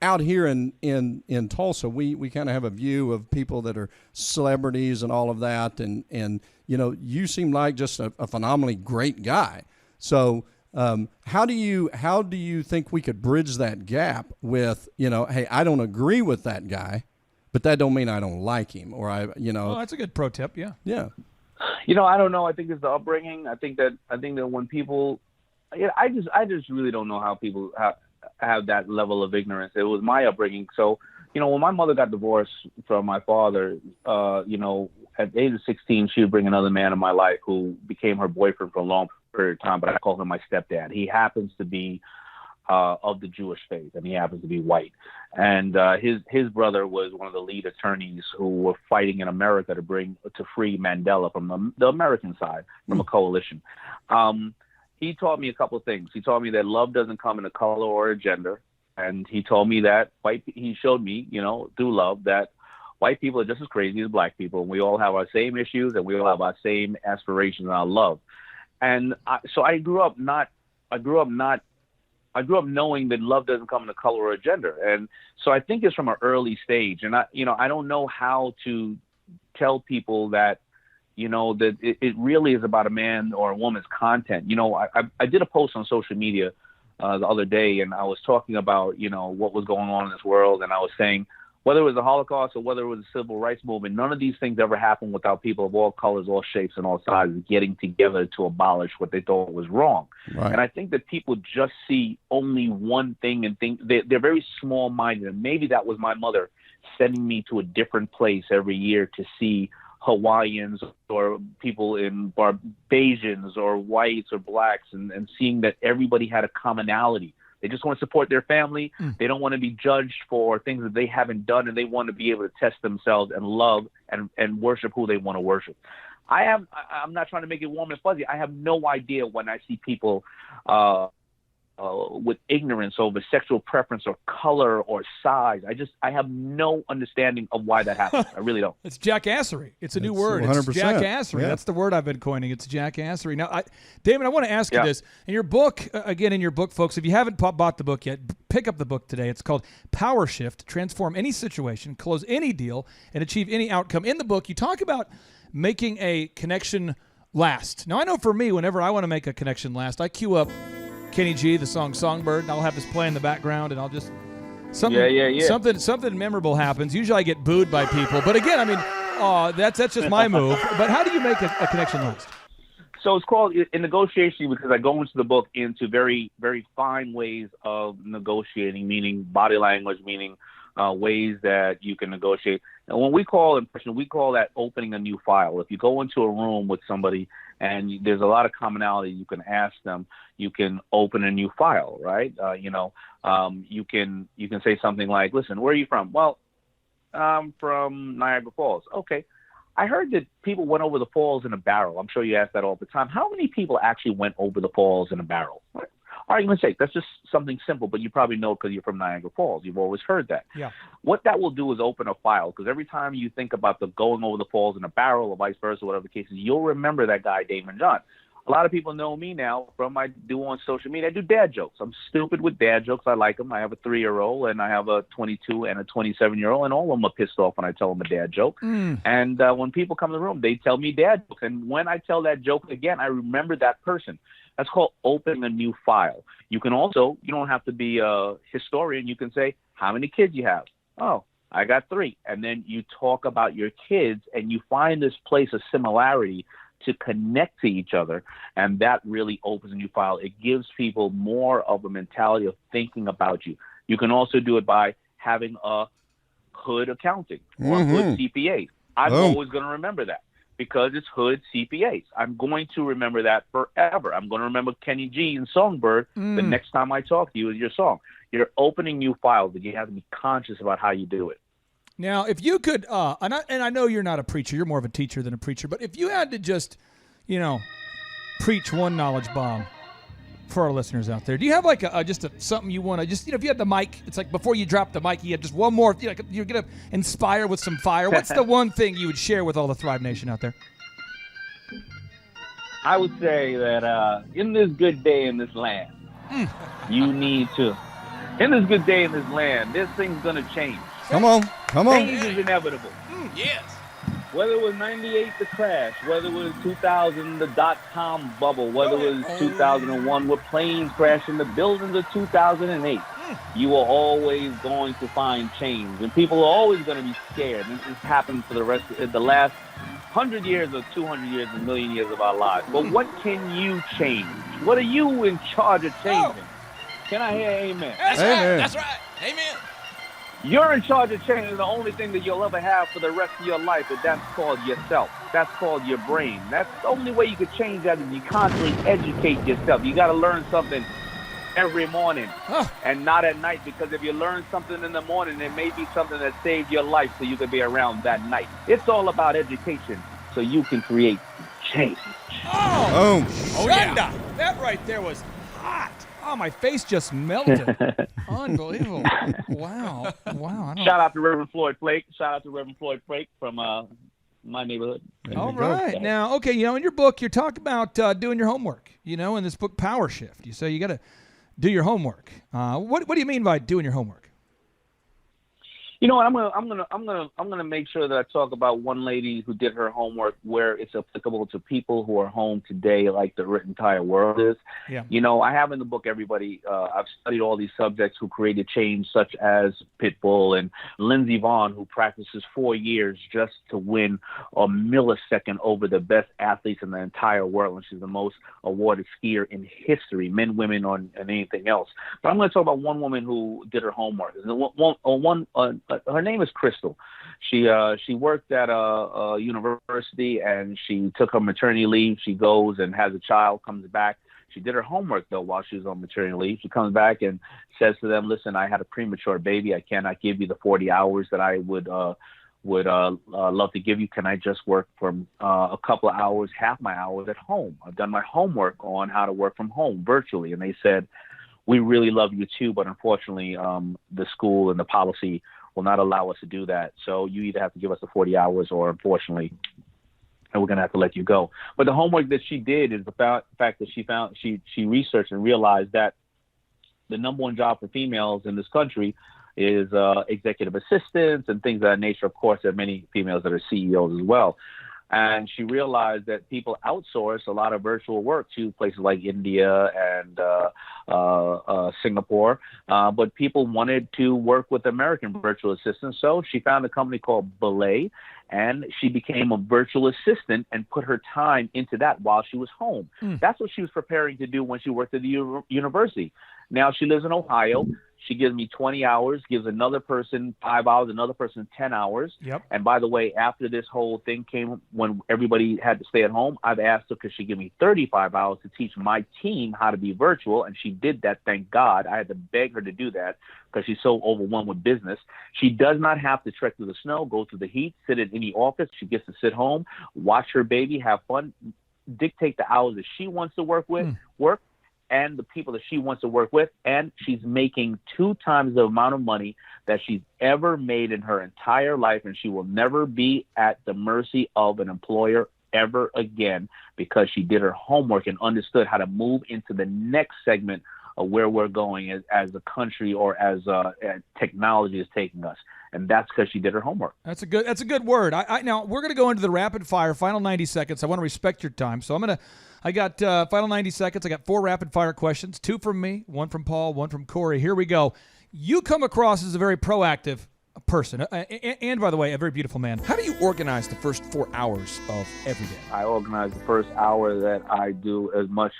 out here in Tulsa, we kind of have a view of people that are celebrities and all of that, and you seem like just a phenomenally great guy. So how do you think we could bridge that gap with hey, I don't agree with that guy, but that don't mean I don't like him, or Oh, that's a good pro tip. Yeah. Yeah. I don't know. I think it's the upbringing. I think that when people, I just really don't know how people have that level of ignorance. It was my upbringing. So, when my mother got divorced from my father, at the age of 16, she would bring another man in my life who became her boyfriend for a long period of time, but I call him my stepdad. He happens to be of the Jewish faith, and he happens to be white. And his brother was one of the lead attorneys who were fighting in America to free Mandela from the American side, from a coalition. He taught me a couple of things. He taught me that love doesn't come in a color or a gender. And he told me that he showed me, through love, that white people are just as crazy as black people. And we all have our same issues, and we all have our same aspirations and our love. And so I grew up knowing that love doesn't come in a color or a gender. And so I think it's from an early stage. And I don't know how to tell people that, that it really is about a man or a woman's content. I did a post on social media the other day, and I was talking about, what was going on in this world. And I was saying, whether it was the Holocaust or whether it was the Civil Rights Movement, none of these things ever happened without people of all colors, all shapes, and all sizes getting together to abolish what they thought was wrong. Right. And I think that people just see only one thing and think they're very small-minded. And maybe that was my mother sending me to a different place every year to see Hawaiians or people in Barbadians or whites or blacks, and seeing that everybody had a commonality. They just want to support their family. They don't want to be judged for things that they haven't done, and they want to be able to test themselves and love and worship who they want to worship. I'm not trying to make it warm and fuzzy. I have no idea when I see people with ignorance over sexual preference or color or size. I have no understanding of why that happens. I really don't. It's jackassery. It's a new word. 100%. It's jackassery. Yeah. That's the word I've been coining. It's jackassery. Now, Damon, I want to ask you this. In your book, folks, if you haven't bought the book yet, pick up the book today. It's called Power Shift, Transform Any Situation, Close Any Deal, and Achieve Any Outcome. In the book, you talk about making a connection last. Now, I know for me, whenever I want to make a connection last, I queue up Kenny G, the song Songbird, and I'll have this play in the background, and I'll just something memorable happens. Usually I get booed by people, but again, I mean, that's just my move. But how do you make a connection last? So it's called in negotiation because I go into the book into very, very fine ways of negotiating, meaning body language, meaning ways that you can negotiate. And when we call impression, we call that opening a new file. If you go into a room with somebody and there's a lot of commonality, you can ask them, you can open a new file, right? You can say something like, listen, where are you from? Well, I'm from Niagara Falls. Okay. I heard that people went over the falls in a barrel. I'm sure you ask that all the time. How many people actually went over the falls in a barrel? Argument's sake, that's just something simple, but you probably know because you're from Niagara Falls. You've always heard that. Yeah. What that will do is open a file, because every time you think about the going over the falls in a barrel or vice versa, whatever the case is, you'll remember that guy, Damon John. A lot of people know me now from my do on social media. I do dad jokes. I'm stupid with dad jokes. I like them. I have a 3-year-old and I have a 22 and a 27-year-old, and all of them are pissed off when I tell them a dad joke. And when people come in the room, they tell me dad jokes. And when I tell that joke again, I remember that person. That's called opening a new file. You can also, you don't have to be a historian. You can say, how many kids you have? Oh, I got 3. And then you talk about your kids and you find this place of similarity to connect to each other. And that really opens a new file. It gives people more of a mentality of thinking about you. You can also do it by having a hood accounting or a hood CPA. I'm always going to remember that, because it's hood CPAs. I'm going to remember that forever. I'm going to remember Kenny G and Songbird the next time I talk to you with your song. You're opening new files, but you have to be conscious about how you do it. Now, if you could, and I know you're not a preacher, you're more of a teacher than a preacher, but if you had to just, preach one knowledge bomb for our listeners out there, do you have like something you want to just, if you had the mic, it's like before you drop the mic, you have just one more, you're going to inspire with some fire. What's the one thing you would share with all the Thrive Nation out there? I would say that in this good day in this land, you need to. In this good day in this land, this thing's gonna change. Come on. Change is inevitable. Yes. Whether it was '98 the crash, whether it was 2000 the dot-com bubble, whether it was 2001 with planes crashing the buildings of 2008, you are always going to find change, and people are always going to be scared. This has happened for the last 100 years or 200 years, a million years of our lives. But what can you change? What are you in charge of changing? Can I hear amen? That's right. That's right. Amen. You're in charge of changing the only thing that you'll ever have for the rest of your life, and that's called yourself. That's called your brain. That's the only way you can change that is you constantly educate yourself. You got to learn something every morning and not at night, because if you learn something in the morning, it may be something that saved your life so you can be around that night. It's all about education so you can create change. Oh, yeah. That right there was hot. Oh, my face just melted. Unbelievable. Wow. Shout out to Reverend Floyd Flake. Shout out to Reverend Floyd Flake from my neighborhood. All right. Now, okay, in your book, you're talking about doing your homework, in this book, Power Shift. You say you got to do your homework. What do you mean by doing your homework? You know what? I'm gonna make sure that I talk about one lady who did her homework where it's applicable to people who are home today, like the entire world is. Yeah. I have in the book everybody. I've studied all these subjects who created change, such as Pitbull and Lindsey Vonn, who practices 4 years just to win a millisecond over the best athletes in the entire world, and she's the most awarded skier in history, men, women, and anything else. But I'm going to talk about one woman who did her homework. Her name is Crystal. She worked at a university, and she took her maternity leave. She goes and has a child, comes back. She did her homework, though, while she was on maternity leave. She comes back and says to them, listen, I had a premature baby. I cannot give you the 40 hours that I would love to give you. Can I just work from a couple of hours, half my hours at home? I've done my homework on how to work from home virtually. And they said, we really love you too, but unfortunately, the school and the policy will not allow us to do that. So you either have to give us the 40 hours or unfortunately, and we're going to have to let you go. But the homework that she did is the fact that she researched and realized that the number one job for females in this country is executive assistants and things of that nature. Of course, there are many females that are CEOs as well. And she realized that people outsource a lot of virtual work to places like India and Singapore, but people wanted to work with American virtual assistants. So she found a company called Belay, and she became a virtual assistant and put her time into that while she was home. That's what she was preparing to do when she worked at the university. Now she lives in Ohio. She gives me 20 hours, gives another person 5 hours, another person 10 hours. Yep. And by the way, after this whole thing came, when everybody had to stay at home, I've asked her, could she give me 35 hours to teach my team how to be virtual? And she did that, thank God. I had to beg her to do that because she's so overwhelmed with business. She does not have to trek through the snow, go through the heat, sit in any office. She gets to sit home, watch her baby, have fun, dictate the hours that she wants to work and the people that she wants to work with, and she's making 2 times the amount of money that she's ever made in her entire life, and she will never be at the mercy of an employer ever again because she did her homework and understood how to move into the next segment of where we're going as a country or as technology is taking us. And that's because she did her homework. That's a good word. Now we're going to go into the rapid fire, final 90 seconds. I want to respect your time. So I got final 90 seconds. I got 4 rapid fire questions, 2 from me, 1 from Paul, 1 from Corey. Here we go. You come across as a very proactive person, and by the way, a very beautiful man. How do you organize the first 4 hours of every day? I organize the first hour that I do as much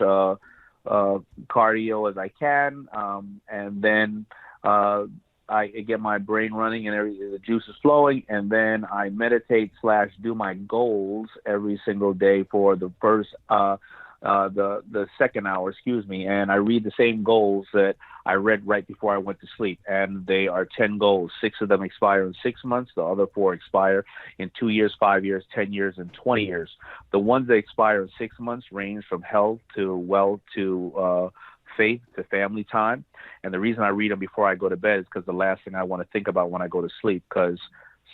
cardio as I can, and then I get my brain running and the juice is flowing, and then I meditate / do my goals every single day for the first the second hour, and I read the same goals that I read right before I went to sleep, and they are 10 goals. 6 of them expire in 6 months. The other 4 expire in 2 years, 5 years, 10 years, and 20 years. The ones that expire in 6 months range from health to wealth to faith to family time. And the reason I read them before I go to bed is because the last thing I want to think about when I go to sleep, because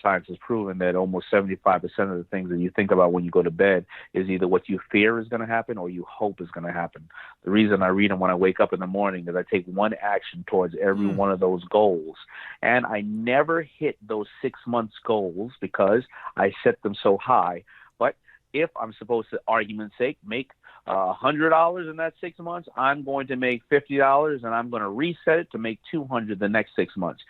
science has proven that almost 75% of the things that you think about when you go to bed is either what you fear is going to happen or you hope is going to happen. The reason I read them when I wake up in the morning is I take one action towards every one of those goals. And I never hit those 6 months goals because I set them so high. But if I'm supposed to, argument's sake, make $100 in that 6 months, I'm going to make $50, and I'm going to reset it to make $200 the next 6 months.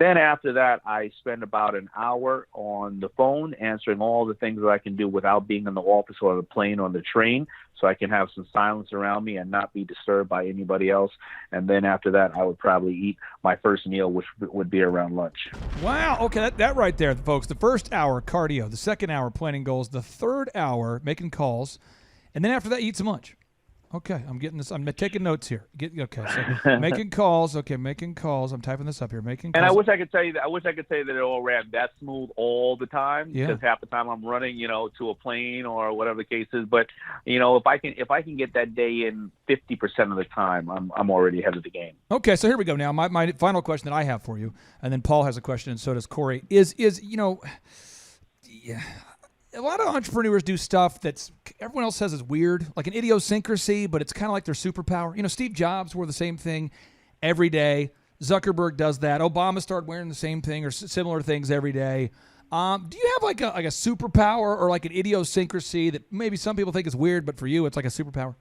Then after that, I spend about an hour on the phone answering all the things that I can do without being in the office or the plane or the train, so I can have some silence around me and not be disturbed by anybody else. And then after that, I would probably eat my first meal, which would be around lunch. Wow. Okay, that right there, folks. The first hour, cardio. The second hour, planning goals. The third hour, making calls. And then after that, eat some lunch. Okay, I'm getting this. I'm taking notes here. So making calls. Okay, making calls. I'm typing this up here. Making calls. And I wish I could tell you that. I wish I could say that it all ran that smooth all the time. Yeah. Because half the time I'm running, to a plane or whatever the case is. But if I can get that day in 50% of the time, I'm already ahead of the game. Okay, so here we go. Now, my final question that I have for you, and then Paul has a question, and so does Corey. A lot of entrepreneurs do stuff that's everyone else says is weird, like an idiosyncrasy, but it's kind of like their superpower. Steve Jobs wore the same thing every day. Zuckerberg does that. Obama started wearing the same thing or similar things every day. Do you have like a superpower or like an idiosyncrasy that maybe some people think is weird, but for you it's like a superpower?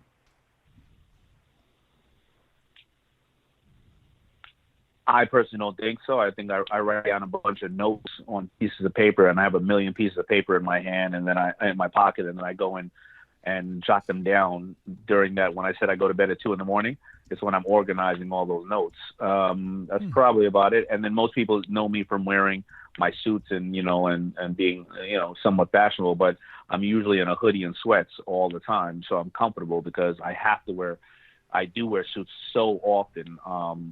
I personally don't think so. I think I write down a bunch of notes on pieces of paper, and I have a million pieces of paper in my hand, and then in my pocket, and then I go in and jot them down during that. When I said I go to bed at 2 a.m, it's when I'm organizing all those notes. That's probably about it. And then most people know me from wearing my suits and being somewhat fashionable, but I'm usually in a hoodie and sweats all the time, so I'm comfortable because I do wear suits so often,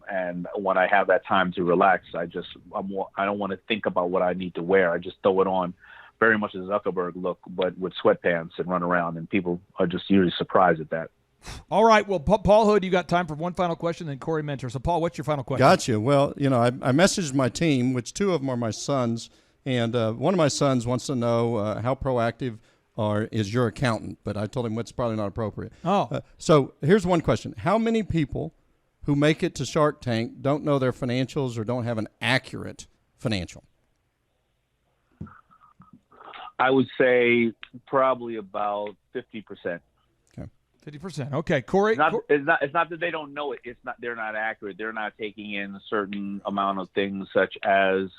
and when I have that time to relax, I don't want to think about what I need to wear. I just throw it on, very much a Zuckerberg look, but with sweatpants, and run around, and people are just usually surprised at that. All right, well, Paul Hood, you got time for one final question, then Corey Mentor. So, Paul, what's your final question? Gotcha. Well, I messaged my team, which 2 of them are my sons, and one of my sons wants to know how proactive is your accountant, but I told him it's probably not appropriate. So here's one question. How many people who make it to Shark Tank don't know their financials or don't have an accurate financial? I would say probably about 50%. Okay. 50%. Okay, Corey. It's not that they don't know it. They're not accurate. They're not taking in a certain amount of things such as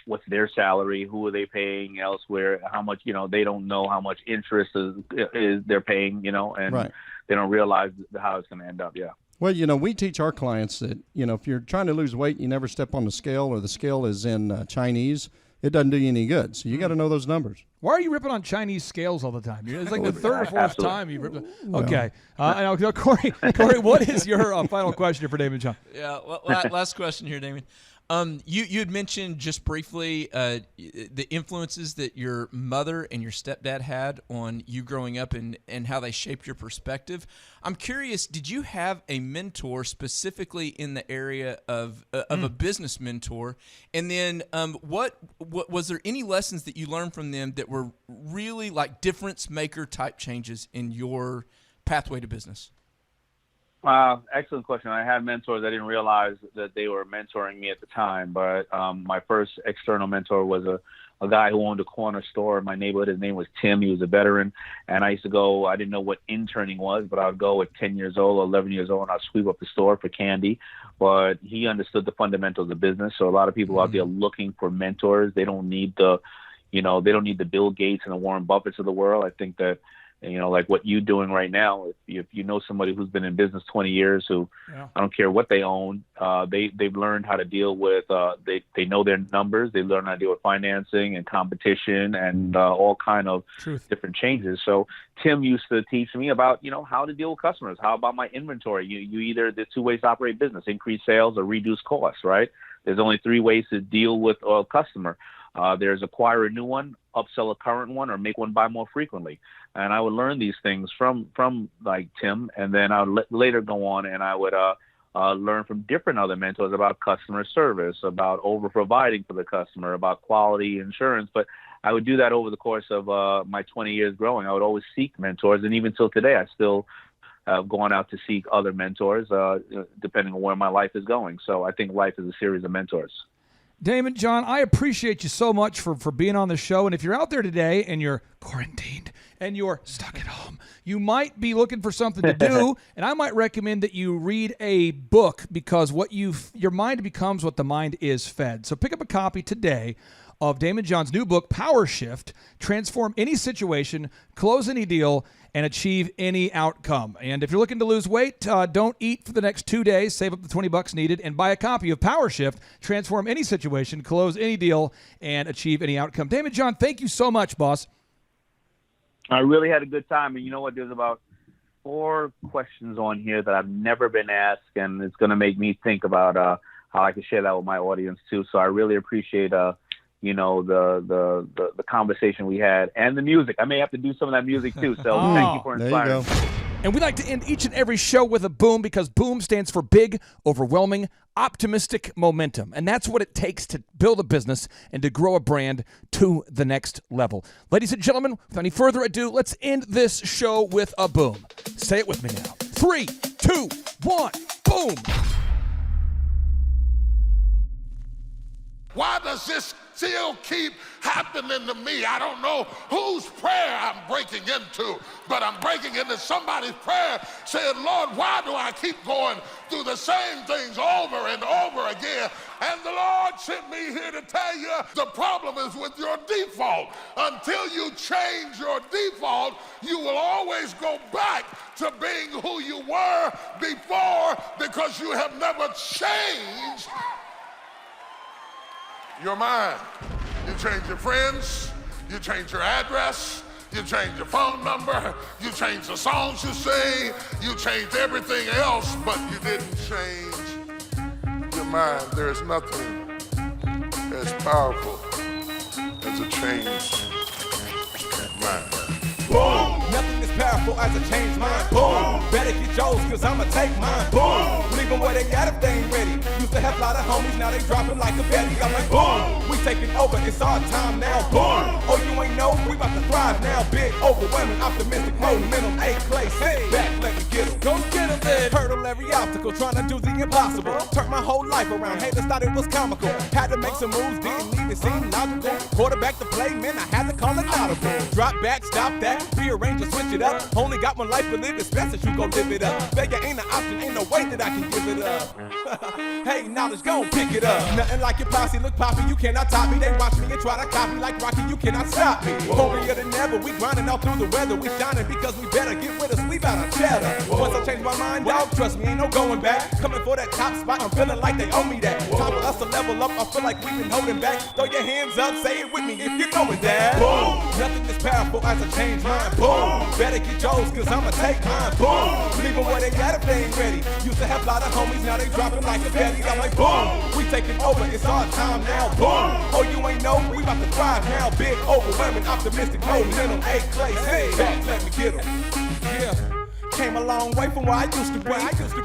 what's their salary, who are they paying elsewhere, how much, they don't know how much interest is they're paying, and right. They don't realize how it's going to end up. Yeah. Well, we teach our clients that, if you're trying to lose weight, you never step on the scale, or the scale is in Chinese, it doesn't do you any good. So you got to know those numbers. Why are you ripping on Chinese scales all the time? It's like the third or fourth time you've ripped on. Okay. Corey, what is your final question for Damon John? Yeah, last question here, Damon. You had mentioned just briefly the influences that your mother and your stepdad had on you growing up and how they shaped your perspective. I'm curious, did you have a mentor specifically in the area of a business mentor? And then what was there any lessons that you learned from them that were really like difference maker type changes in your pathway to business? Excellent question. I had mentors. I didn't realize that they were mentoring me at the time, but my first external mentor was a guy who owned a corner store in my neighborhood. His name was Tim. He was a veteran, and I used to go. I didn't know what interning was, but I would go at 10 years old or 11 years old, and I'd sweep up the store for candy. But he understood the fundamentals of business. So a lot of people out there looking for mentors. They don't need the Bill Gates and the Warren Buffetts of the world. I think that, like what you're doing right now, if you know somebody who's been in business 20 years, who I don't care what they own, they've learned how to deal with, they know their numbers, they learn how to deal with financing and competition and all kind of different changes. So Tim used to teach me about, how to deal with customers. How about my inventory? You either, there's 2 ways to operate business: increase sales or reduce costs, right? There's only 3 ways to deal with a customer. There's acquire a new one, upsell a current one, or make one buy more frequently. And I would learn these things from like Tim, and then I would later go on and I would learn from different other mentors about customer service, about over providing for the customer, about quality insurance. But I would do that over the course of my 20 years growing. I would always seek mentors, and even till today, I still have gone out to seek other mentors, depending on where my life is going. So I think life is a series of mentors. Damon, John, I appreciate you so much for being on the show. And if you're out there today and you're quarantined and you're stuck at home, you might be looking for something to do. And I might recommend that you read a book, because your mind becomes what the mind is fed. So pick up a copy today of Damon John's new book, Power Shift: Transform Any Situation, Close Any Deal, and Achieve Any Outcome. And if you're looking to lose weight, don't eat for the next 2 days, save up the $20 needed, and buy a copy of Power Shift: Transform Any Situation, Close Any Deal, and Achieve Any Outcome. Damon John, thank you so much, boss. I really had a good time. And you know what? There's about 4 questions on here that I've never been asked, and it's going to make me think about how I can share that with my audience too. So I really appreciate the conversation we had, and the music. I may have to do some of that music too. So thank you for inspiring. There you go. And we like to end each and every show with a boom, because boom stands for big, overwhelming, optimistic momentum. And that's what it takes to build a business and to grow a brand to the next level. Ladies and gentlemen, without any further ado, let's end this show with a boom. Say it with me now. 3, 2, 1, boom. Why does this still keep happening to me? I don't know whose prayer I'm breaking into, but I'm breaking into somebody's prayer saying, Lord, why do I keep going through the same things over and over again? And the Lord sent me here to tell you the problem is with your default. Until you change your default, you will always go back to being who you were before, because you have never changed your mind. You change your friends, you change your address, you change your phone number, you change the songs you sing, you change everything else, but you didn't change your mind. There's nothing as powerful as a changed mind. Boom! Nothing as powerful as a changed mind. Boom! Better get yours, cause I'ma take mine. Boom! Leave them where they got if they ain't ready. Used to have a lot of homies, now they dropping like a belly. I'm like, boom! We taking over, it's our time now. Boom! Oh, you ain't know, we about to thrive now. Big, overwhelming, optimistic, momentum, A place. Hey, back, let me get them. Go get them then. Hurdle every obstacle, trying to do the impossible. Turned my whole life around, haters thought it was comical. Had to make some moves, didn't even seem logical. Quarterback to play, man, I had to call it audible. Drop back, stop that, rearrange or switch it up. Only got one life to live, it's best that you go live it up. Failure ain't an option, ain't no way that I can give it up. Hey, knowledge, gon' pick it up. Nothing like your posse, look poppy, you cannot top me. They watch me and try to copy like Rocky, you cannot stop me. Hungrier than ever, we grinding all through the weather. We shining because we better get with us, leave out our cheddar. Once I change my mind, dog, trust me, ain't no going back. Coming for that top spot, I'm feeling like they owe me that. Time for us to level up, I feel like we've been holding back. Throw your hands up, say it with me if you know it, Dad. Boom! Nothing is powerful as a change mind. Boom! Better get yours, cause I'ma take mine. Boom! Leave them where they got if they ain't ready. Used to have a lot of homies, now they dropping like a belly. I'm like, boom! We taking over, it's our time now. Boom! Oh, you ain't know, we about to thrive now. Big, overwhelming, optimistic, momentum, A place. Hey, back, let me get them. Yeah. Came a long way from where I used to be.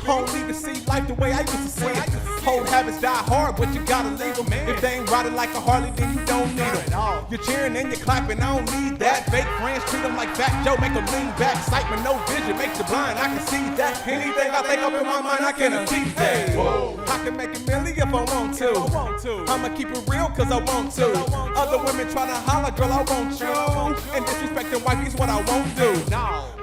Don't even see life the way I used to see it. Old habits die hard, but you gotta leave them. If they ain't riding like a Harley, then you don't need them. You're cheering and you're clapping, I don't need that. Fake friends treat them like Fat Joe, make them lean back. Excitement, no vision, makes you blind, I can see that. Anything I think up in my mind, I can achieve that. I can make a million if I want to. I'ma keep it real cause I want to. Other women try to holler, girl, I want you. And disrespecting wifey's what I won't do.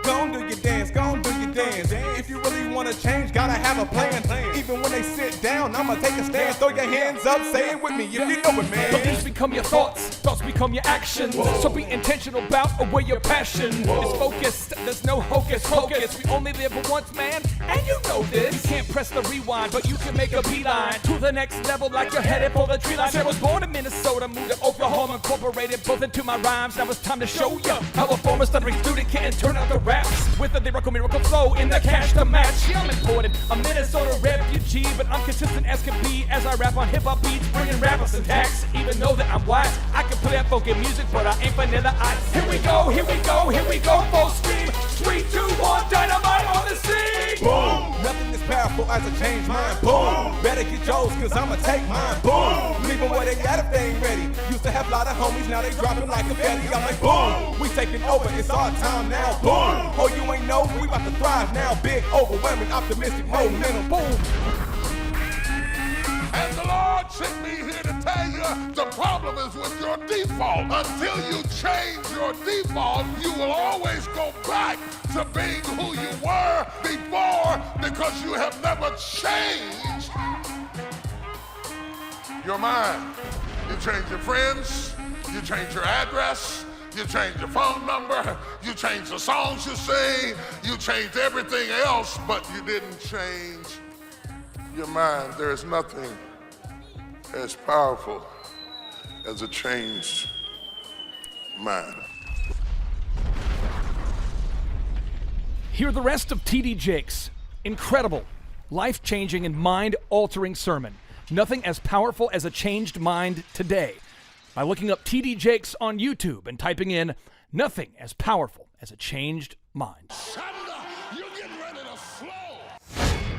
Gon' do your dance, gon' do your dance. If you really wanna change, gotta have a plan. Even when they sit down, I'ma take a stand. Throw your hands up, say it with me if you know it, man. Beliefs become your thoughts become your actions. So be intentional about where your passion is focused. There's no hocus pocus. We only live once, man, and you know this. You can't press the rewind, but you can make a beeline to the next level like you're headed for the tree line. I was born in Minnesota, moved to Oklahoma, incorporated both into my rhymes. Now it's time to show you how a former stuttering student can turn out the raps with a lyrical miracle flow in the cash to match. Yeah, I'm important, a Minnesota refugee, but I'm consistent as can be as I rap on hip-hop beats, bringing rappers and tax. Even though that I'm wise, I can play that funky music, but I ain't vanilla ice. Here we go, here we go, here we go, full steam. 3, 2, 1, dynamite on the scene. Boom! Nothing is powerful as a changed mind. Boom. Better get yours, cause I'ma take mine. Boom. Leave them where they got if they ain't ready. Used to have a lot of homies, now they dropping like a fatty. I'm like, boom. We taking over, it's our time now. Boom. Oh, you ain't know, we about to thrive now. Big, overwhelming, optimistic, momentum. Boom. And the Lord sent me here to tell you the problem is with your default. Until you change your default, you will always go back to being who you were before because you have never changed your mind. You change your friends, you change your address, you change your phone number, you change the songs you sing, you changed everything else, but you didn't change your mind. There is nothing as powerful as a changed mind. Hear the rest of T.D. Jakes' incredible, life-changing, and mind-altering sermon, Nothing as Powerful as a Changed Mind, today, by looking up T.D. Jakes on YouTube and typing in Nothing as Powerful as a Changed Mind.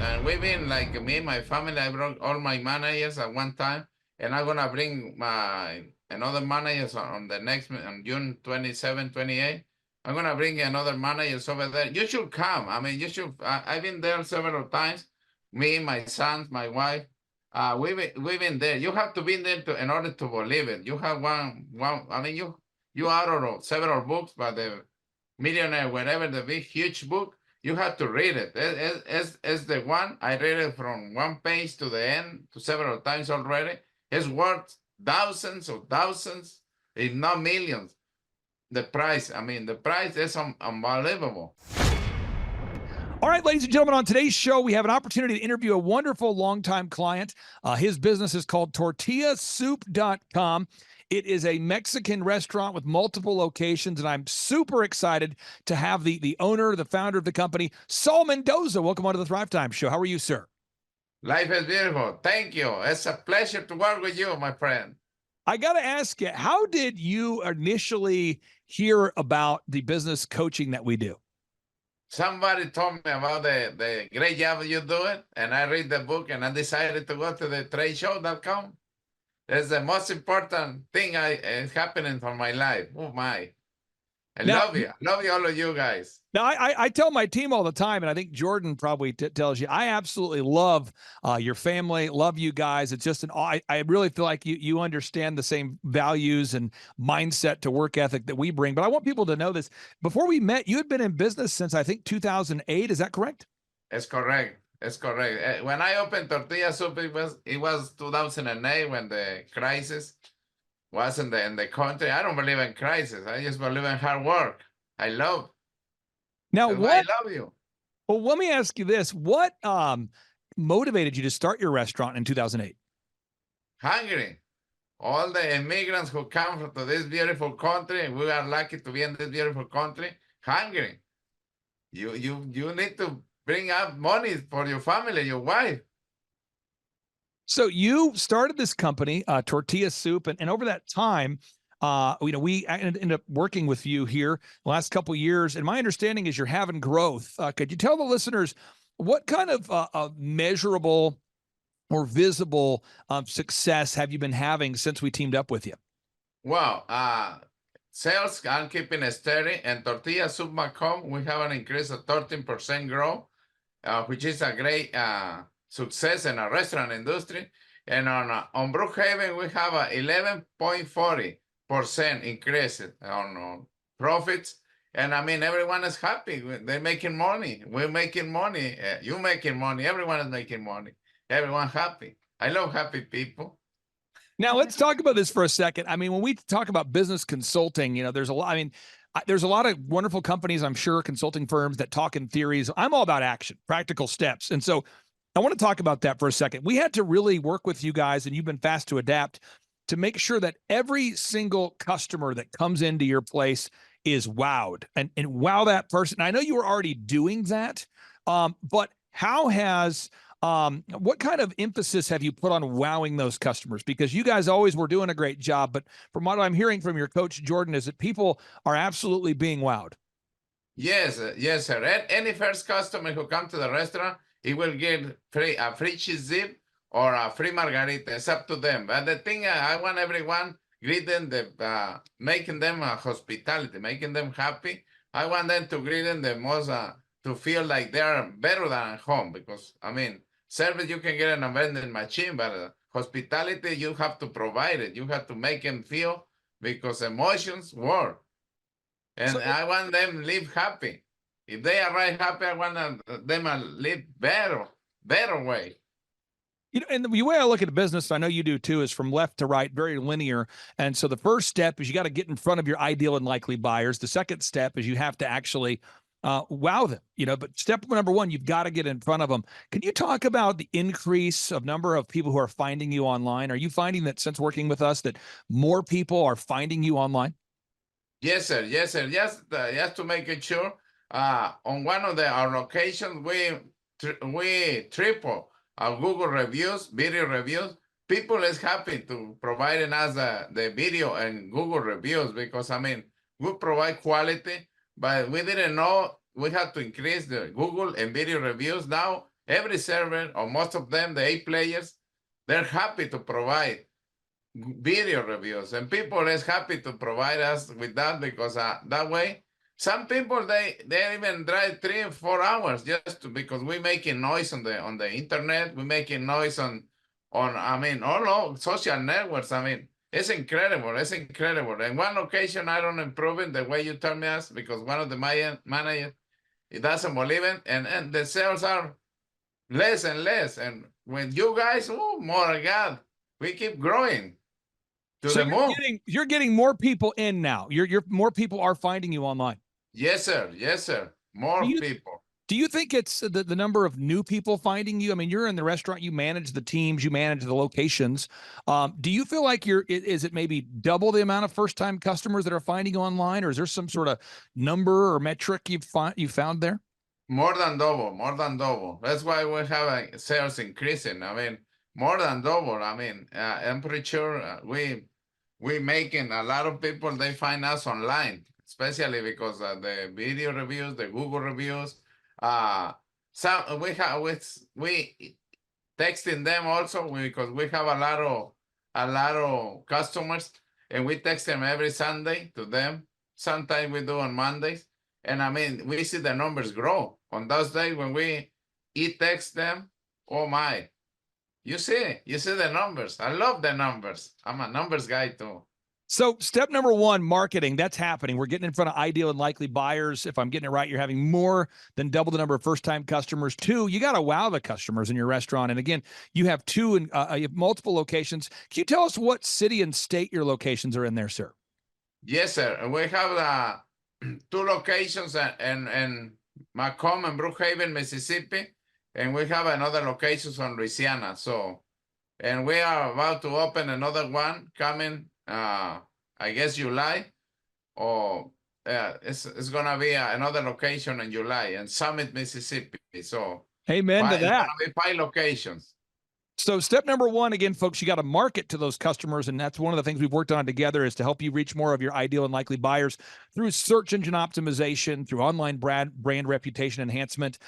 And we've been like me and my family, I brought all my managers at one time, and I'm gonna bring my another managers on the next, on June 27, 28. I'm gonna bring another managers over there. You should come. I mean, you should. I've been there several times. Me, my sons, my wife. We've been there. You have to be there in order to believe it. You have one. I mean, you out of several books, but the Millionaire, whatever, the big huge book. You have to read it. It's the one. I read it from one page to the end to several times already. It's worth thousands, if not millions. The price is unbelievable. All right, ladies and gentlemen, on today's show, we have an opportunity to interview a wonderful longtime client. His business is called tortillasoup.com. It is a Mexican restaurant with multiple locations, and I'm super excited to have the owner, the founder of the company, Saul Mendoza. Welcome onto the Thrive Time Show. How are you, sir? Life is beautiful. Thank you. It's a pleasure to work with you, my friend. I got to ask you, how did you initially hear about the business coaching that we do? Somebody told me about the great job you do it, and I read the book, and I decided to go to the tradeshow.com. That's the most important thing is happening for my life. Oh, my. I love you. I love you, all of you guys. Now, I tell my team all the time, and I think Jordan probably tells you, I absolutely love your family, love you guys. It's just I really feel like you understand the same values and mindset to work ethic that we bring. But I want people to know this. Before we met, you had been in business since, I think, 2008. Is that correct? It's correct. It's correct. When I opened Tortilla Soup, it was 2008 when the crisis was in the country. I don't believe in crisis. I just believe in hard work. I love. Now, what? I love you. Well, let me ask you this: what motivated you to start your restaurant in 2008? Hungry. All the immigrants who come to this beautiful country, we are lucky to be in this beautiful country. Hungry. You need to bring up money for your family, your wife. So you started this company, Tortilla Soup, and over that time, we ended up working with you here the last couple of years. And my understanding is you're having growth. Could you tell the listeners what kind of measurable or visible success have you been having since we teamed up with you? Well, sales, I'm keeping it steady. And tortillasoup.com, we have an increase of 13% growth, which is a great success in our restaurant industry. And on Brookhaven, we have a 11.40% increase on profits. And I mean, everyone is happy. They're making money. We're making money. You're making money. Everyone is making money. Everyone happy. I love happy people. Now let's talk about this for a second. I mean, when we talk about business consulting, there's a lot. I mean, there's a lot of wonderful companies, I'm sure, consulting firms that talk in theories. I'm all about action, practical steps. And so I want to talk about that for a second. We had to really work with you guys, and you've been fast to adapt to make sure that every single customer that comes into your place is wowed and wow that person. I know you were already doing that, but how has what kind of emphasis have you put on wowing those customers? Because you guys always were doing a great job, but from what I'm hearing from your coach, Jordan, is that people are absolutely being wowed. Yes, yes, sir. Any first customer who comes to the restaurant, it will get a free cheese dip or a free margarita. It's up to them. But the thing I want everyone greet them, making them hospitality, making them happy. I want them to greet them the most, to feel like they're better than at home. Because, I mean, service you can get in a vending machine, but hospitality, you have to provide it. You have to make them feel, because emotions work. And I want them to live happy. If they arrive happy, I want them to live better way. You know, and the way I look at the business, I know you do too, is from left to right, very linear. And so the first step is you got to get in front of your ideal and likely buyers. The second step is you have to actually wow them, you know, but step number one, you've got to get in front of them. Can you talk about the increase of number of people who are finding you online? Are you finding that since working with us that more people are finding you online? Yes, sir. Yes, sir. Just to make it sure, on one of our locations, we triple our Google reviews, video reviews. People is happy to providing us the video and Google reviews, because, I mean, we provide quality, but we didn't know we had to increase the Google and video reviews. Now, every server, or most of them, the A players, they're happy to provide video reviews, and people is happy to provide us with that, because that way, some people they even drive 3 or 4 hours because we're making noise on the internet, we're making noise on I mean, all over social networks. I mean, it's incredible. It's incredible. And one location I don't improve it the way you tell me us, because one of the managers, he doesn't believe it, and the sales are less and less. And when you guys, oh my God, we keep growing. So you're getting more people in now. You're more people are finding you online. Yes, sir. Yes, sir. More people. Do you think it's the number of new people finding you? I mean, you're in the restaurant, you manage the teams, you manage the locations. Do you feel like is it maybe double the amount of first-time customers that are finding you online, or is there some sort of number or metric you found there? More than double, more than double. That's why we have sales increasing. I mean, more than double. I mean, I'm pretty sure we making a lot of people, they find us online, especially because the video reviews, the Google reviews. Some we texting them also, because we have a lot of customers, and we text them every Sunday to them. Sometimes we do on Mondays, and I mean, we see the numbers grow on those days when we text them. Oh my. You see the numbers. I love the numbers. I'm a numbers guy too. So step number one, marketing, that's happening. We're getting in front of ideal and likely buyers. If I'm getting it right, you're having more than double the number of first-time customers. 2, you got to wow the customers in your restaurant. And again, you have 2 and you have multiple locations. Can you tell us what city and state your locations are in there, sir? Yes, sir. We have 2 locations in Macomb and Brookhaven, Mississippi. And we have another location on Louisiana. So, and we are about to open another one coming, I guess July, or it's gonna be another location in July in Summit, Mississippi. So, amen to that. It's gonna be 5 locations. So step number one, again, folks, you got to market to those customers. And that's one of the things we've worked on together, is to help you reach more of your ideal and likely buyers through search engine optimization, through online brand reputation enhancement,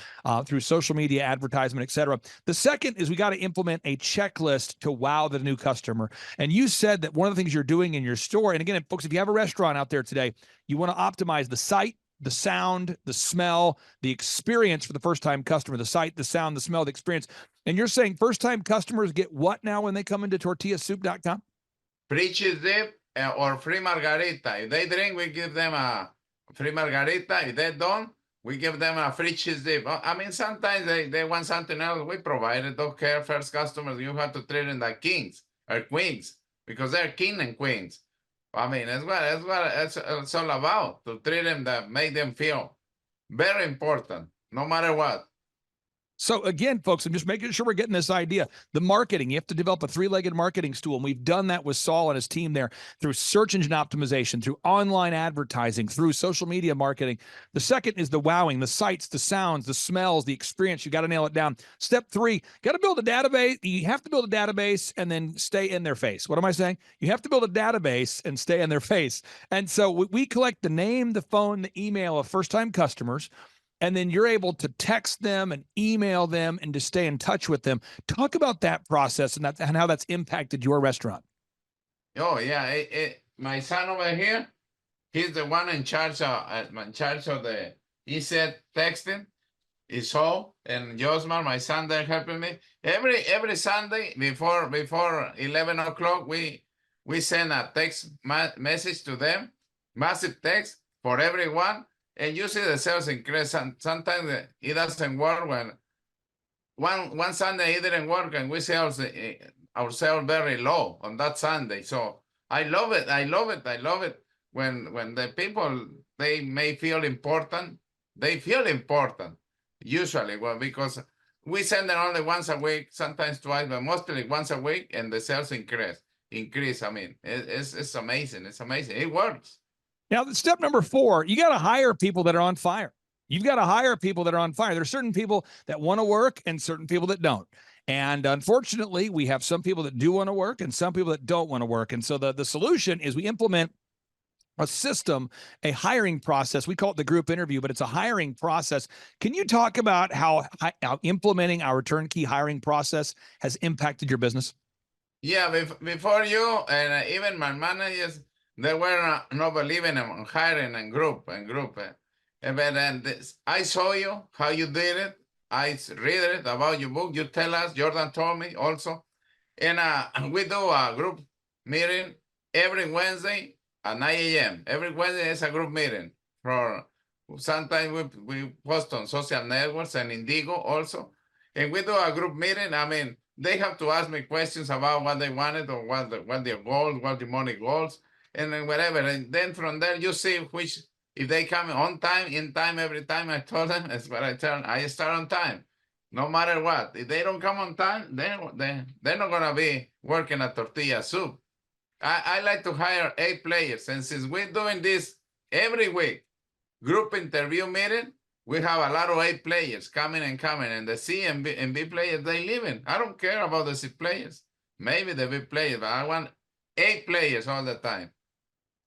through social media advertisement, et cetera. The second is we got to implement a checklist to wow the new customer. And you said that one of the things you're doing in your store, and again, folks, if you have a restaurant out there today, you want to optimize the site, the sound, the smell, the experience for the first-time customer, the site, the sound, the smell, the experience. And you're saying first-time customers get what now when they come into tortillasoup.com? Free cheese dip or free margarita. If they drink, we give them a free margarita. If they don't, we give them a free cheese dip. I mean, sometimes they want something else. We provide it. Don't care. First customers, you have to treat them like kings or queens, because they're king and queens. I mean, that's what it's all about, to treat them, that make them feel very important, no matter what. So again, folks, I'm just making sure we're getting this idea. The marketing, you have to develop a 3-legged marketing stool. And we've done that with Saul and his team there through search engine optimization, through online advertising, through social media marketing. The second is the wowing, the sights, the sounds, the smells, the experience. You got to nail it down. Step 3, got to build a database. You have to build a database and then stay in their face. What am I saying? You have to build a database and stay in their face. And so we collect the name, the phone, the email of first-time customers. and then you're able to text them and email them and to stay in touch with them. Talk about that process and how that's impacted your restaurant. Oh yeah, my son over here, he's the one in charge of the. He said texting. Is all, and Josmar, my son, they're helping me every Sunday before 11 o'clock. We send a text message to them, massive text for everyone, and you see the sales increase. Sometimes it doesn't work. When one Sunday it didn't work, and we sales our sales very low on that Sunday. So I love it. I love it. I love it when the people, they may feel important. They feel important. Usually, well, because we send them only once a week, sometimes twice, but mostly once a week, and the sales increase. I mean, it's amazing. It's amazing. It works. Now, step number 4, you got to hire people that are on fire. You've got to hire people that are on fire. There's certain people that want to work and certain people that don't. And unfortunately, we have some people that do want to work and some people that don't want to work. And so the solution is we implement a system, a hiring process. We call it the group interview, but it's a hiring process. Can you talk about how implementing our turnkey hiring process has impacted your business? Yeah, before you and even my managers, they were not believing in hiring and group. But then I saw you, how you did it. I read it about your book. You tell us, Jordan told me also. And we do a group meeting every Wednesday at 9 a.m. Every Wednesday is a group meeting. Sometimes we post on social networks and Indigo also. And we do a group meeting. I mean, they have to ask me questions about what they wanted or what their goals, what the money goals, and then whatever. And then from there, you see if they come on time, in time, every time. I told them, that's what I tell them. I start on time, no matter what. If they don't come on time, they're not going to be working at tortilla soup. I like to hire 8 players. And since we're doing this every week, group interview meeting, we have a lot of 8 players coming. And the C and B players, they leaving. I don't care about the C players. Maybe the B players, but I want 8 players all the time.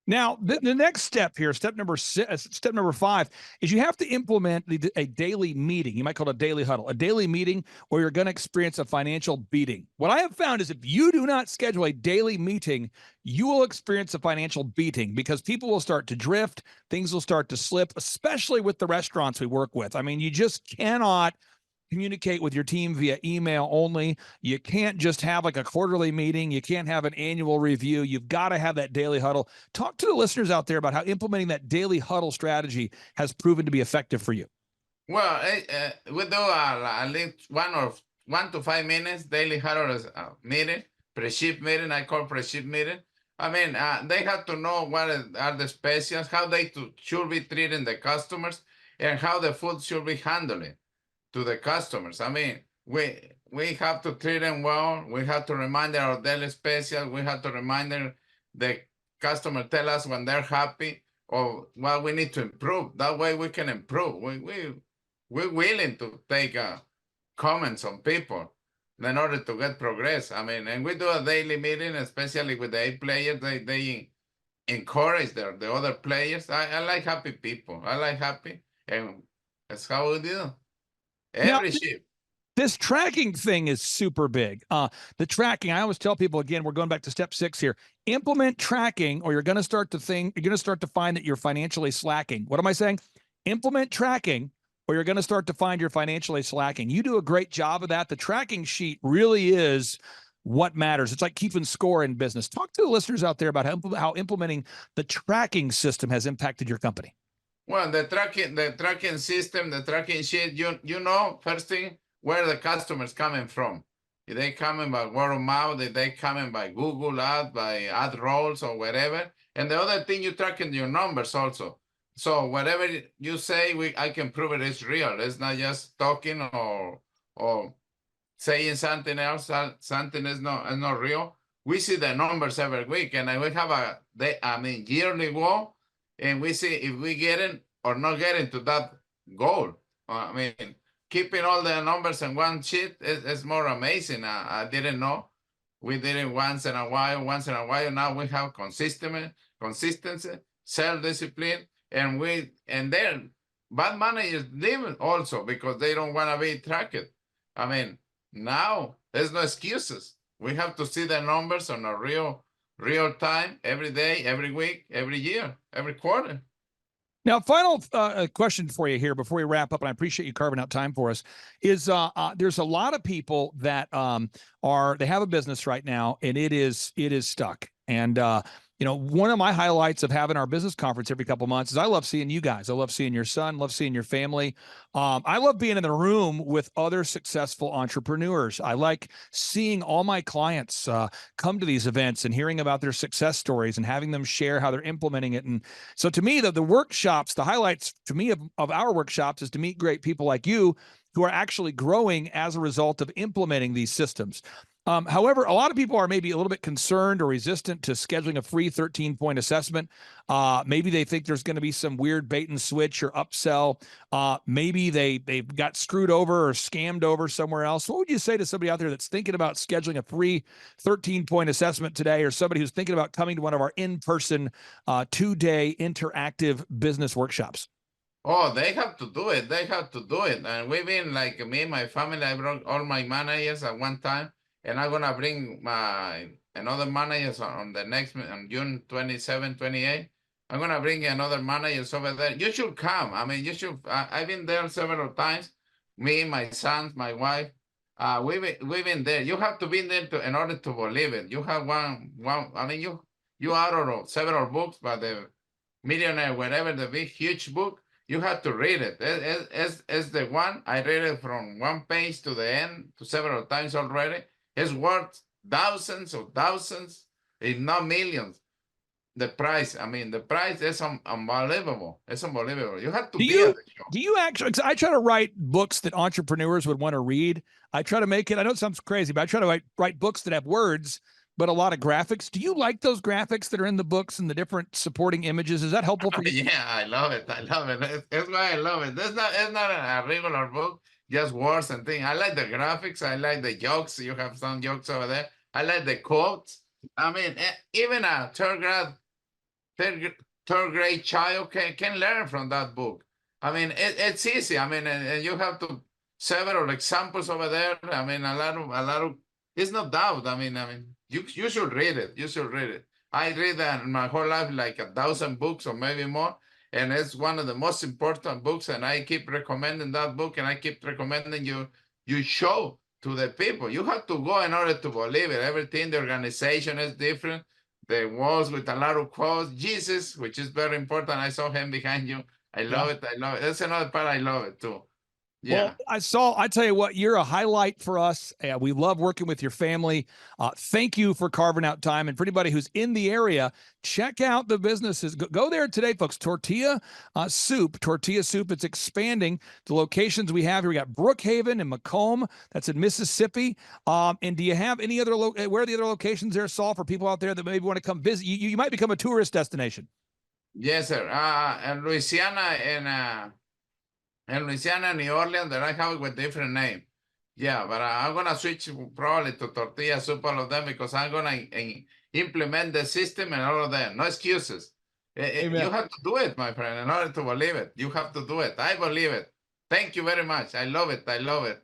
Now, the next step here, step number 5, is you have to implement a daily meeting. You might call it a daily huddle, a daily meeting where you're going to experience a financial beating. What I have found is if you do not schedule a daily meeting, you will experience a financial beating because people will start to drift. Things will start to slip, especially with the restaurants we work with. I mean, you just cannot communicate with your team via email only. You can't just have like a quarterly meeting. You can't have an annual review. You've got to have that daily huddle. Talk to the listeners out there about how implementing that daily huddle strategy has proven to be effective for you. Well, we do at least 1 to 5 minutes daily huddle meeting, pre-shift meeting. I call pre-shift meeting. I mean, they have to know what are the specials, how they should be treating the customers, and how the food should be handled to the customers. I mean, we have to treat them well. We have to remind them of daily special. We have to remind them the customer tell us when they're happy or what we need to improve. That way we can improve. We're willing to take comments on people in order to get progress. I mean, and we do a daily meeting, especially with the 8 players. They encourage the other players. I like happy people. I like happy, and that's how we do. Every shift. This tracking thing is super big. The tracking, I always tell people, again, we're going back to step 6 here. Implement tracking, or you're going to start to find that you're financially slacking. What am I saying? Implement tracking, or you're going to start to find you're financially slacking. You do a great job of that. The tracking sheet really is what matters. It's like keeping score in business. Talk to the listeners out there about how implementing the tracking system has impacted your company. Well, the tracking system, the tracking sheet, you know, first thing, where the customers coming from. If they coming by word of mouth, if they coming by Google Ads, by ad rolls or whatever. And the other thing, you tracking your numbers also. So whatever you say, I can prove it is real. It's not just talking or saying something else. Something is not real. We see the numbers every week, and we have yearly goal. And we see if we getting or not getting to that goal. I mean, keeping all the numbers in one sheet is more amazing. I didn't know. We did it once in a while. Now we have consistency, self-discipline, and then bad managers leave also because they don't want to be tracked. I mean, now there's no excuses. We have to see the numbers on a real time, every day, every week, every year, every quarter. Now, final question for you here before we wrap up, and I appreciate you carving out time for us, is there's a lot of people that they have a business right now, and it is stuck. And one of my highlights of having our business conference every couple of months is I love seeing you guys. I love seeing your son, love seeing your family. I love being in the room with other successful entrepreneurs. I like seeing all my clients come to these events and hearing about their success stories and having them share how they're implementing it. And so to me, the workshops, the highlights to me of our workshops is to meet great people like you who are actually growing as a result of implementing these systems. However, a lot of people are maybe a little bit concerned or resistant to scheduling a free 13-point assessment. Maybe they think there's going to be some weird bait and switch or upsell. Maybe they got screwed over or scammed over somewhere else. What would you say to somebody out there that's thinking about scheduling a free 13-point assessment today, or somebody who's thinking about coming to one of our in-person 2-day interactive business workshops? Oh, they have to do it. They have to do it. And we've been like me and my family, I brought all my managers at one time. And I'm gonna bring another managers on the next on June 27, 28. I'm gonna bring another managers over there. You should come. I mean, you should. I've been there several times. Me, my sons, my wife. We've been there. You have to be there in order to believe it. You have one. I mean, you out of several books, but the Millionaire, whatever the big huge book, you have to read it. It's the one I read it from one page to the end several times already. It's worth thousands, if not millions. The price, the price is unbelievable. It's unbelievable. You have to be at the show. Do you actually, I try to write books that entrepreneurs would want to read. I try to make it, I know it sounds crazy, but I try to write books that have words, but a lot of graphics. Do you like those graphics that are in the books and the different supporting images? Is that helpful for you? Yeah, I love it. That's why I love it. It's not a regular book. Just words and things. I like the graphics. I like the jokes. You have some jokes over there. I like the quotes. I mean, even a third grade child can learn from that book. I mean, it's easy. I mean, you have several examples over there. I mean, a lot of. It's no doubt. I mean, you should read it. You should read it. I read my whole life like 1,000 books or maybe more. And it's one of the most important books, and I keep recommending that book, and I keep recommending you show to the people. You have to go in order to believe it. Everything, the organization is different. The walls with a lot of quotes. Jesus, which is very important. I saw him behind you. I love it. I love it. That's another part I love it too. Yeah. Well, I tell you what, you're a highlight for us. We love working with your family. Thank you for carving out time. And for anybody who's in the area, check out the businesses. Go there today, folks. Tortilla Soup. It's expanding the locations we have here. We got Brookhaven and Macomb. That's in Mississippi. And do you have any other, where are the other locations there, Saul, for people out there that maybe want to come visit? You might become a tourist destination. Yes, sir. And Louisiana in Louisiana, New Orleans, that I have it with different name. Yeah, but I'm going to switch probably to Tortilla Soup, all of them, because I'm going to implement the system and all of that. No excuses. You have to do it, my friend, in order to believe it. You have to do it. I believe it. Thank you very much. I love it. I love it.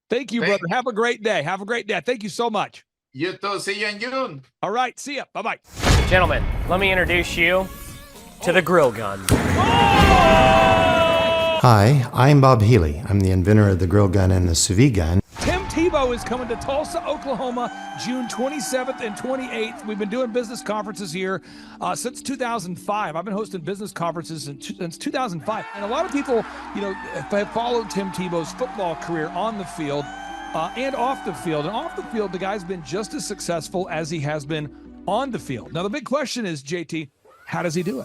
Thank you, brother. Have a great day. Have a great day. Thank you so much. You too. See you in June. All right. See ya. Bye-bye. Gentlemen, let me introduce you to the grill gun. Hi, I'm Bob Healy. I'm the inventor of the grill gun and the sous vide gun. Tim Tebow is coming to Tulsa, Oklahoma, June 27th and 28th. We've been doing business conferences here since 2005. I've been hosting business conferences since 2005. And a lot of people, have followed Tim Tebow's football career on the field and off the field. And off the field, the guy's been just as successful as he has been on the field. Now, the big question is, JT, how does he do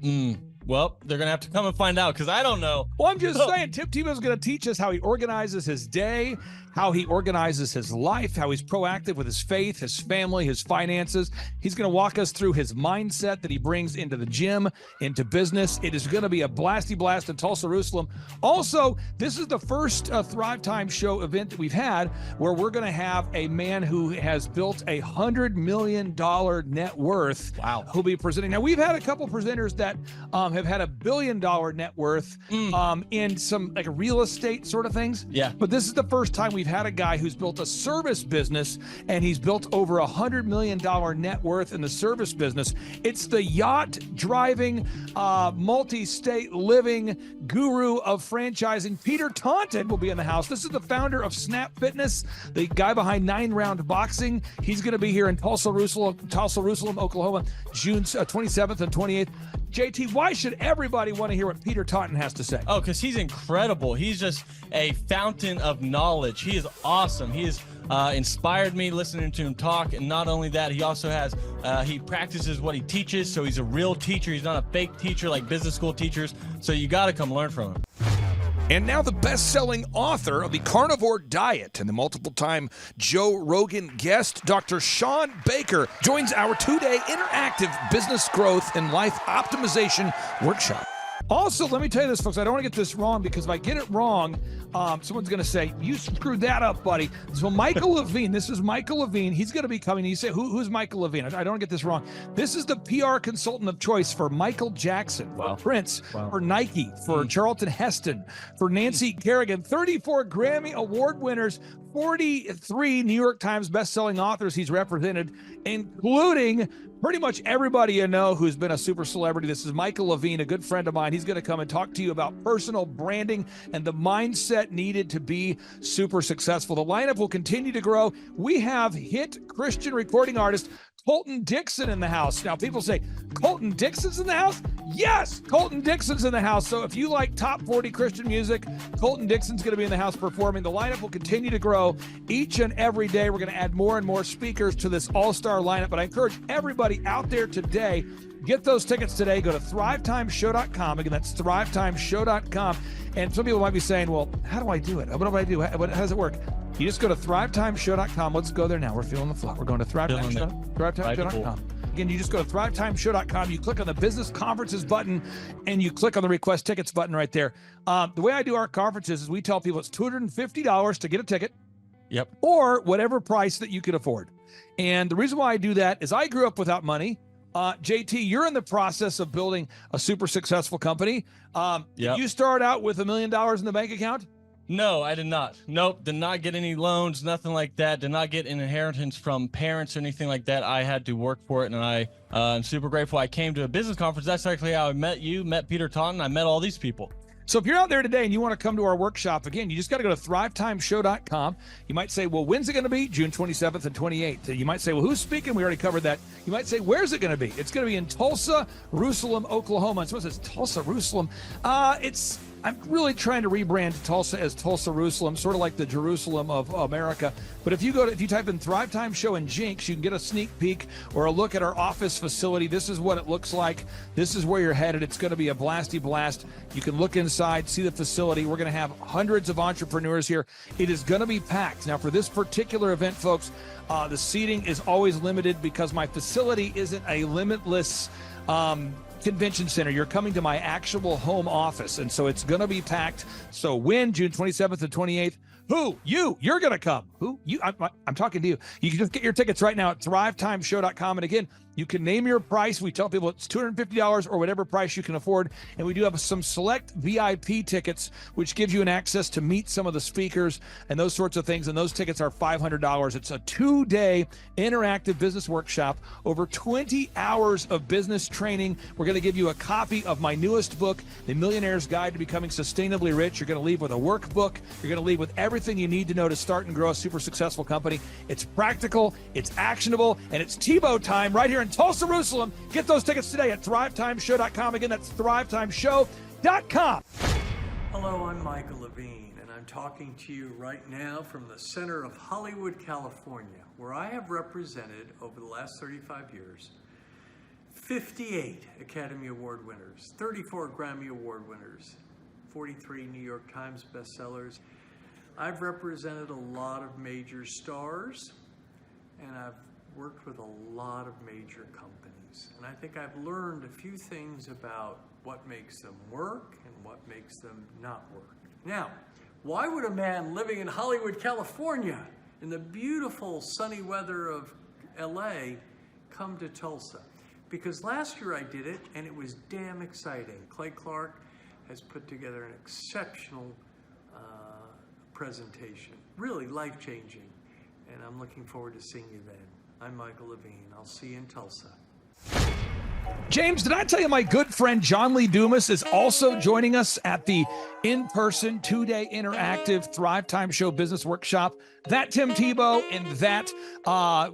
it? Well, they're going to have to come and find out because I don't know. Well, I'm just saying, Tim Tebow's going to teach us how he organizes his day, how he organizes his life, how he's proactive with his faith, his family, his finances. He's going to walk us through his mindset that he brings into the gym, into business. It is going to be a blasty blast in Tulsa, Jerusalem. Also, this is the first Thrive Time Show event that we've had where we're going to have a man who has built a $100 million net worth. Wow. Who'll be presenting. Now, we've had a couple presenters that have had $1 billion net worth in some like real estate sort of things. Yeah. But this is the first time we've had a guy who's built a service business, and he's built over $100 million net worth in the service business. It's the yacht driving, multi-state living guru of franchising. Peter Taunton will be in the house. This is the founder of Snap Fitness, the guy behind 9 Round Boxing. He's going to be here in Tulsa, Oklahoma, June 27th and 28th. JT, why should everybody want to hear what Peter Taunton has to say? Oh, because he's incredible. He's just a fountain of knowledge. He is awesome. He has inspired me listening to him talk. And not only that, he also has, he practices what he teaches. So he's a real teacher. He's not a fake teacher like business school teachers. So you got to come learn from him. And now the best-selling author of The Carnivore Diet and the multiple-time Joe Rogan guest, Dr. Sean Baker, joins our 2-day interactive business growth and life optimization workshop. Also, let me tell you this, folks. I don't want to get this wrong, because if I get it wrong, someone's going to say, you screwed that up, buddy. So Michael Levine, this is Michael Levine. He's going to be coming. You say, who's Michael Levine? I don't want to get this wrong. This is the PR consultant of choice for Michael Jackson, for Prince, for Nike, for Charlton Heston, for Nancy Kerrigan, 34 Grammy Award winners, 43 New York Times bestselling authors he's represented, including pretty much everybody you know who's been a super celebrity. This is Michael Levine, a good friend of mine. He's going to come and talk to you about personal branding and the mindset needed to be super successful. The lineup will continue to grow. We have hit Christian recording artist Colton Dixon in the house. Now, people say, Colton Dixon's in the house? Yes, Colton Dixon's in the house. So if you like top 40 Christian music, Colton Dixon's going to be in the house performing. The lineup will continue to grow each and every day. We're going to add more and more speakers to this all-star lineup. But I encourage everybody out there today, get those tickets today. Go to thrivetimeshow.com. Again, that's thrivetimeshow.com. And some people might be saying, well, how do I do it? What do I do? How does it work? You just go to thrivetimeshow.com. Let's go there now. We're feeling the flow. We're going to thrivetimeshow.com. Again, you just go to thrivetimeshow.com. You click on the business conferences button, and you click on the request tickets button right there. The way I do our conferences is we tell people it's $250 to get a ticket. Yep. Or whatever price that you can afford. And the reason why I do that is I grew up without money. JT, you're in the process of building a super successful company. Yep. You start out with $1 million in the bank account? No, I did not. Nope, did not get any loans, nothing like that. Did not get an inheritance from parents or anything like that. I had to work for it, and I'm super grateful. I came to a business conference. That's actually how I met you, met Peter Taunton. I met all these people. So if you're out there today and you want to come to our workshop, again, you just got to go to thrivetimeshow.com. You might say, well, when's it going to be? June 27th and 28th. You might say, well, who's speaking? We already covered that. You might say, where's it going to be? It's going to be in Tulsa, Jerusalem, Oklahoma. And someone says, Tulsa, Jerusalem. I'm really trying to rebrand Tulsa as Tulsa, Jerusalem, sort of like the Jerusalem of America. But if you type in Thrive Time Show and Jinx, you can get a sneak peek or a look at our office facility. This is what it looks like. This is where you're headed. It's going to be a blasty blast. You can look inside, see the facility. We're going to have hundreds of entrepreneurs here. It is going to be packed. Now, for this particular event, folks, the seating is always limited because my facility isn't a limitless convention center. You're coming to my actual home office, and so it's going to be packed. So when? June 27th and 28th. Who? You're going to come. Who? You? I'm talking to you. You can just get your tickets right now at thrivetimeshow.com. And again, you can name your price. We tell people it's $250 or whatever price you can afford. And we do have some select VIP tickets, which gives you an access to meet some of the speakers and those sorts of things. And those tickets are $500. It's a 2-day interactive business workshop, over 20 hours of business training. We're going to give you a copy of my newest book, The Millionaire's Guide to Becoming Sustainably Rich. You're going to leave with a workbook. You're going to leave with everything you need to know to start and grow a super successful company. It's practical, it's actionable, and it's Tebow time right here in Tulsa, Jerusalem. Get those tickets today at thrivetimeshow.com. Again, that's thrivetimeshow.com. Hello, I'm Michael Levine, and I'm talking to you right now from the center of Hollywood, California, where I have represented over the last 35 years 58 Academy Award winners, 34 Grammy Award winners, 43 New York Times bestsellers. I've represented a lot of major stars, and I've worked with a lot of major companies. And I think I've learned a few things about what makes them work and what makes them not work. Now, why would a man living in Hollywood, California, in the beautiful sunny weather of LA, come to Tulsa? because last year I did it and it was damn exciting. Clay Clark has put together an exceptional presentation, really life-changing, and I'm looking forward to seeing you then. I'm Michael Levine. I'll see you in Tulsa. James, did I tell you my good friend John Lee Dumas is also joining us at the in-person 2-day interactive Thrive Time Show Business Workshop? That Tim Tebow and that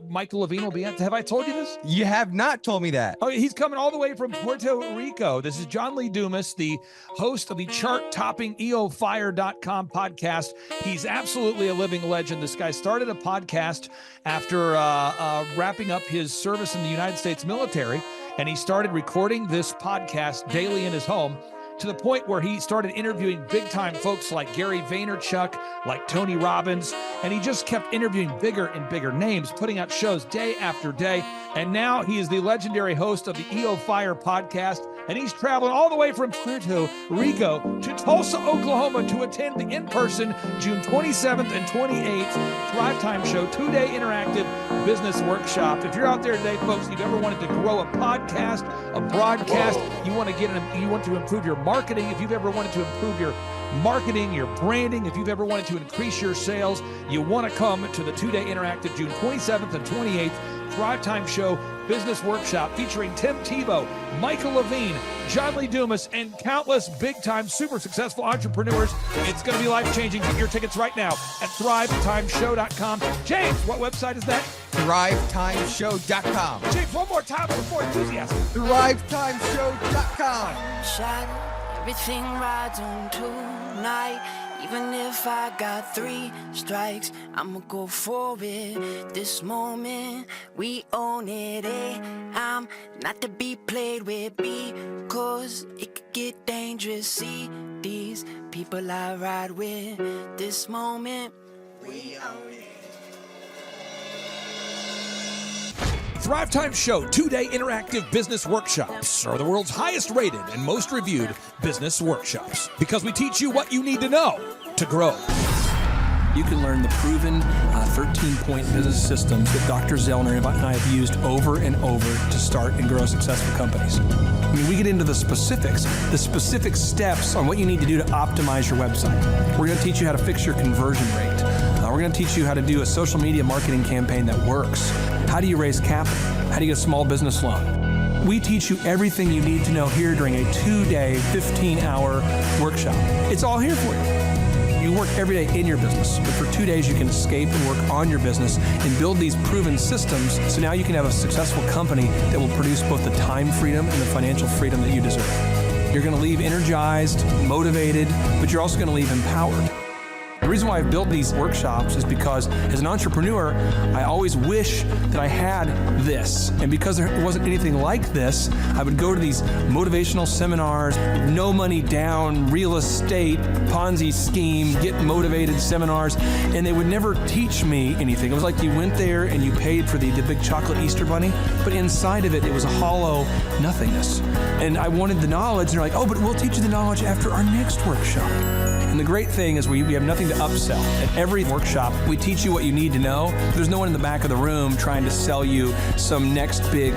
Michael Levine will be at. Have I told you this? You have not told me that. Oh, he's coming all the way from Puerto Rico. This is John Lee Dumas, the host of the chart-topping EOFire.com podcast. He's absolutely a living legend. This guy started a podcast after wrapping up his service in the United States military, and he started recording this podcast daily in his home, to the point where he started interviewing big-time folks like Gary Vaynerchuk, like Tony Robbins, and he just kept interviewing bigger and bigger names, putting out shows day after day. And now he is the legendary host of the EO Fire podcast, and he's traveling all the way from Puerto Rico to Tulsa, Oklahoma to attend the in-person June 27th and 28th Thrive Time Show 2-day interactive business workshop. If you're out there today, folks, you've ever wanted to grow a podcast, a broadcast, you want to improve your marketing, if you've ever wanted to improve your marketing, your branding, if you've ever wanted to increase your sales, you want to come to the 2-day interactive June 27th and 28th Thrive Time Show Business Workshop featuring Tim Tebow, Michael Levine, John Lee Dumas, and countless big-time, super successful entrepreneurs. It's going to be life-changing. Get your tickets right now at thrivetimeshow.com. James, what website is that? ThriveTimeshow.com. James, one more time before enthusiasm. ThriveTimeshow.com. Shot everything rides on tonight. Even if I got 3 strikes, I'ma go for it. This moment, we own it. I'm not to be played with because it could get dangerous. See these people I ride with. This moment, we own it. Thrive Time Show 2-day interactive business workshops are the world's highest rated and most reviewed business workshops because we teach you what you need to know to grow. You can learn the proven 13-point business systems that Dr. Zellner and I have used over and over to start and grow successful companies. I mean, we get into the specific steps on what you need to do to optimize your website. We're going to teach you how to fix your conversion rate. We're going to teach you how to do a social media marketing campaign that works. How do you raise capital? How do you get a small business loan? We teach you everything you need to know here during a 2-day, 15-hour workshop. It's all here for you. You work every day in your business, but for 2 days you can escape and work on your business and build these proven systems so now you can have a successful company that will produce both the time freedom and the financial freedom that you deserve. You're going to leave energized, motivated, but you're also going to leave empowered. The reason why I've built these workshops is because as an entrepreneur, I always wish that I had this. And because there wasn't anything like this, I would go to these motivational seminars, no money down, real estate, Ponzi scheme, get motivated seminars, and they would never teach me anything. It was like you went there and you paid for the big chocolate Easter bunny, but inside of it, it was a hollow nothingness. And I wanted the knowledge, and they're like, oh, but we'll teach you the knowledge after our next workshop. And the great thing is we have nothing to upsell. At every workshop, we teach you what you need to know. There's no one in the back of the room trying to sell you some next big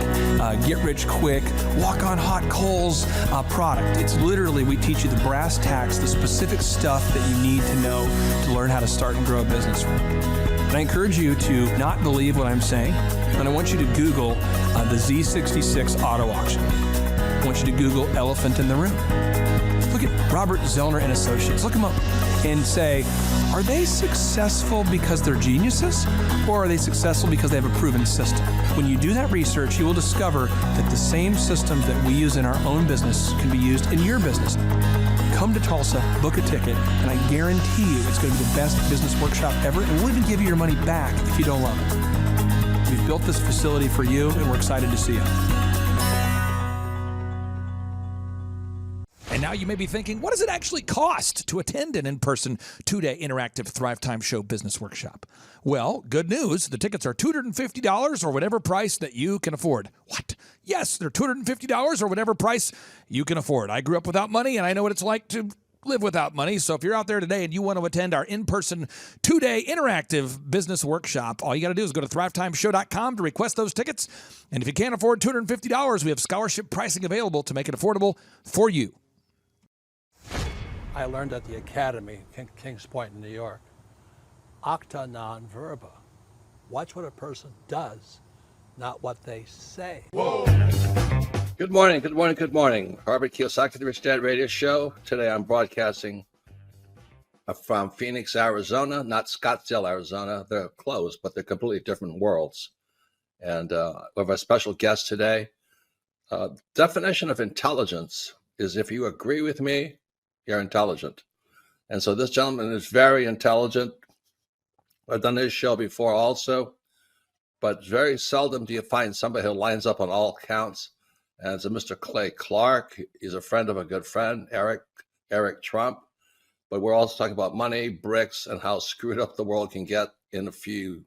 get-rich-quick, walk-on-hot coals product. It's literally, we teach you the brass tacks, the specific stuff that you need to know to learn how to start and grow a business. And I encourage you to not believe what I'm saying, and I want you to Google the Z66 auto auction. I want you to Google elephant in the room. Look at Robert Zellner and Associates. Look them up and say, are they successful because they're geniuses, or are they successful because they have a proven system? When you do that research, you will discover that the same systems that we use in our own business can be used in your business. Come to Tulsa, book a ticket, and I guarantee you it's going to be the best business workshop ever, and we'll even give you your money back if you don't love it. We've built this facility for you, and we're excited to see you. And now you may be thinking, what does it actually cost to attend an in-person 2-day interactive Thrive Time Show business workshop? Well, good news. The tickets are $250 or whatever price that you can afford. What? Yes, they're $250 or whatever price you can afford. I grew up without money, and I know what it's like to live without money. So if you're out there today and you want to attend our in-person 2-day interactive business workshop, all you got to do is go to thrivetimeshow.com to request those tickets. And if you can't afford $250, we have scholarship pricing available to make it affordable for you. I learned at the Academy, Kings Point in New York. Acta non verba. Watch what a person does, not what they say. Whoa. Good morning, good morning, good morning. Robert Kiyosaki, the Rich Dad Radio Show. Today I'm broadcasting from Phoenix, Arizona, not Scottsdale, Arizona. They're close, but they're completely different worlds. And we have a special guest today. Definition of intelligence is if you agree with me, you're intelligent. And so this gentleman is very intelligent. I've done this show before also, but very seldom do you find somebody who lines up on all counts. And it's a Mr. Clay Clark. He's a friend of a good friend, Eric Trump. But we're also talking about money, bricks, and how screwed up the world can get in a few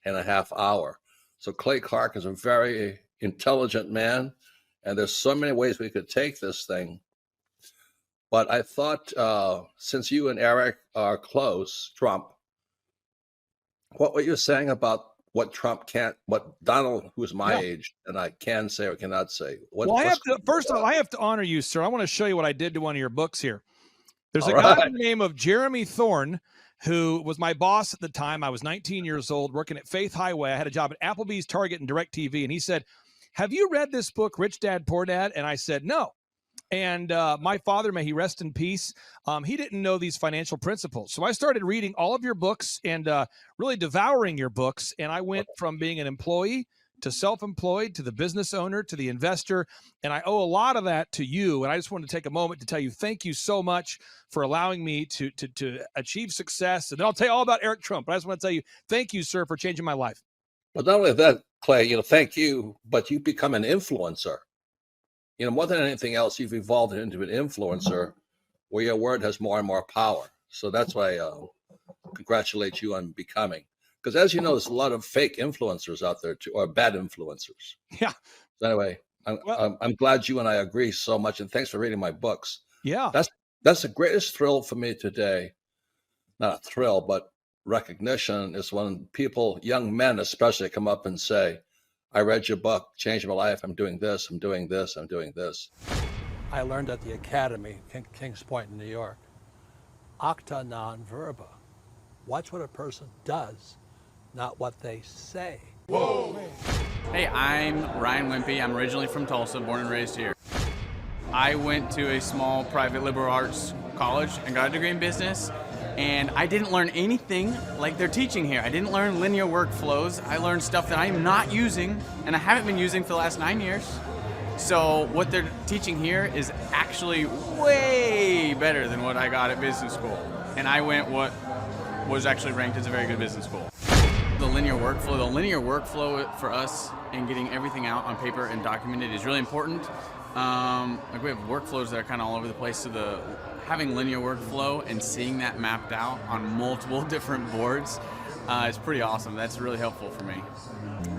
and a half hour. So Clay Clark is a very intelligent man, and there's so many ways we could take this thing. But I thought, since you and Eric are close, Trump, what were you saying about what Trump can't, what Donald, who's my age, and I can say or cannot say? First of all, I have to honor you, sir. I want to show you what I did to one of your books here. There's a guy by the name of Jeremy Thorne, who was my boss at the time. I was 19 years old, working at Faith Highway. I had a job at Applebee's, Target, and DirecTV. And he said, "Have you read this book, Rich Dad, Poor Dad?" And I said, "No." And my father, may he rest in peace, he didn't know these financial principles. So I started reading all of your books and really devouring your books. And I went from being an employee to self-employed to the business owner to the investor. And I owe a lot of that to you. And I just wanted to take a moment to tell you thank you so much for allowing me to achieve success. And then I'll tell you all about Eric Trump. But I just want to tell you thank you, sir, for changing my life. But not only that, Clay, thank you, but you become an influencer. More than anything else, you've evolved into an influencer where your word has more and more power. So that's why I congratulate you on becoming. Because as you know, there's a lot of fake influencers out there, too, or bad influencers. Yeah. So anyway, I'm glad you and I agree so much. And thanks for reading my books. Yeah. That's the greatest thrill for me today. Not a thrill, but recognition is when people, young men especially, come up and say, "I read your book, changed my life. I'm doing this, I'm doing this, I'm doing this." I learned at the Academy, Kings Point in New York. Acta non verba. Watch what a person does, not what they say. Whoa. Hey, I'm Ryan Wimpy. I'm originally from Tulsa, born and raised here. I went to a small private liberal arts college and got a degree in business. And I didn't learn anything like they're teaching here. I didn't learn linear workflows. I learned stuff that I am not using and I haven't been using for the last 9 years. So what they're teaching here is actually way better than what I got at business school. And I went what was actually ranked as a very good business school. The linear workflow for us and getting everything out on paper and documented is really important. Like we have workflows that are kind of all over the place. So having linear workflow and seeing that mapped out on multiple different boards is pretty awesome. That's really helpful for me.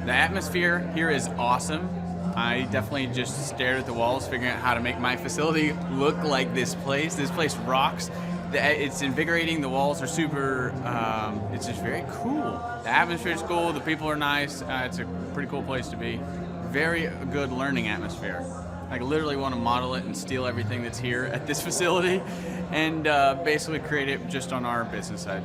The atmosphere here is awesome. I definitely just stared at the walls, figuring out how to make my facility look like this place. This place rocks. It's invigorating. The walls are super, it's just very cool. The atmosphere is cool. The people are nice. It's a pretty cool place to be. Very good learning atmosphere. I literally want to model it and steal everything that's here at this facility and basically create it just on our business side.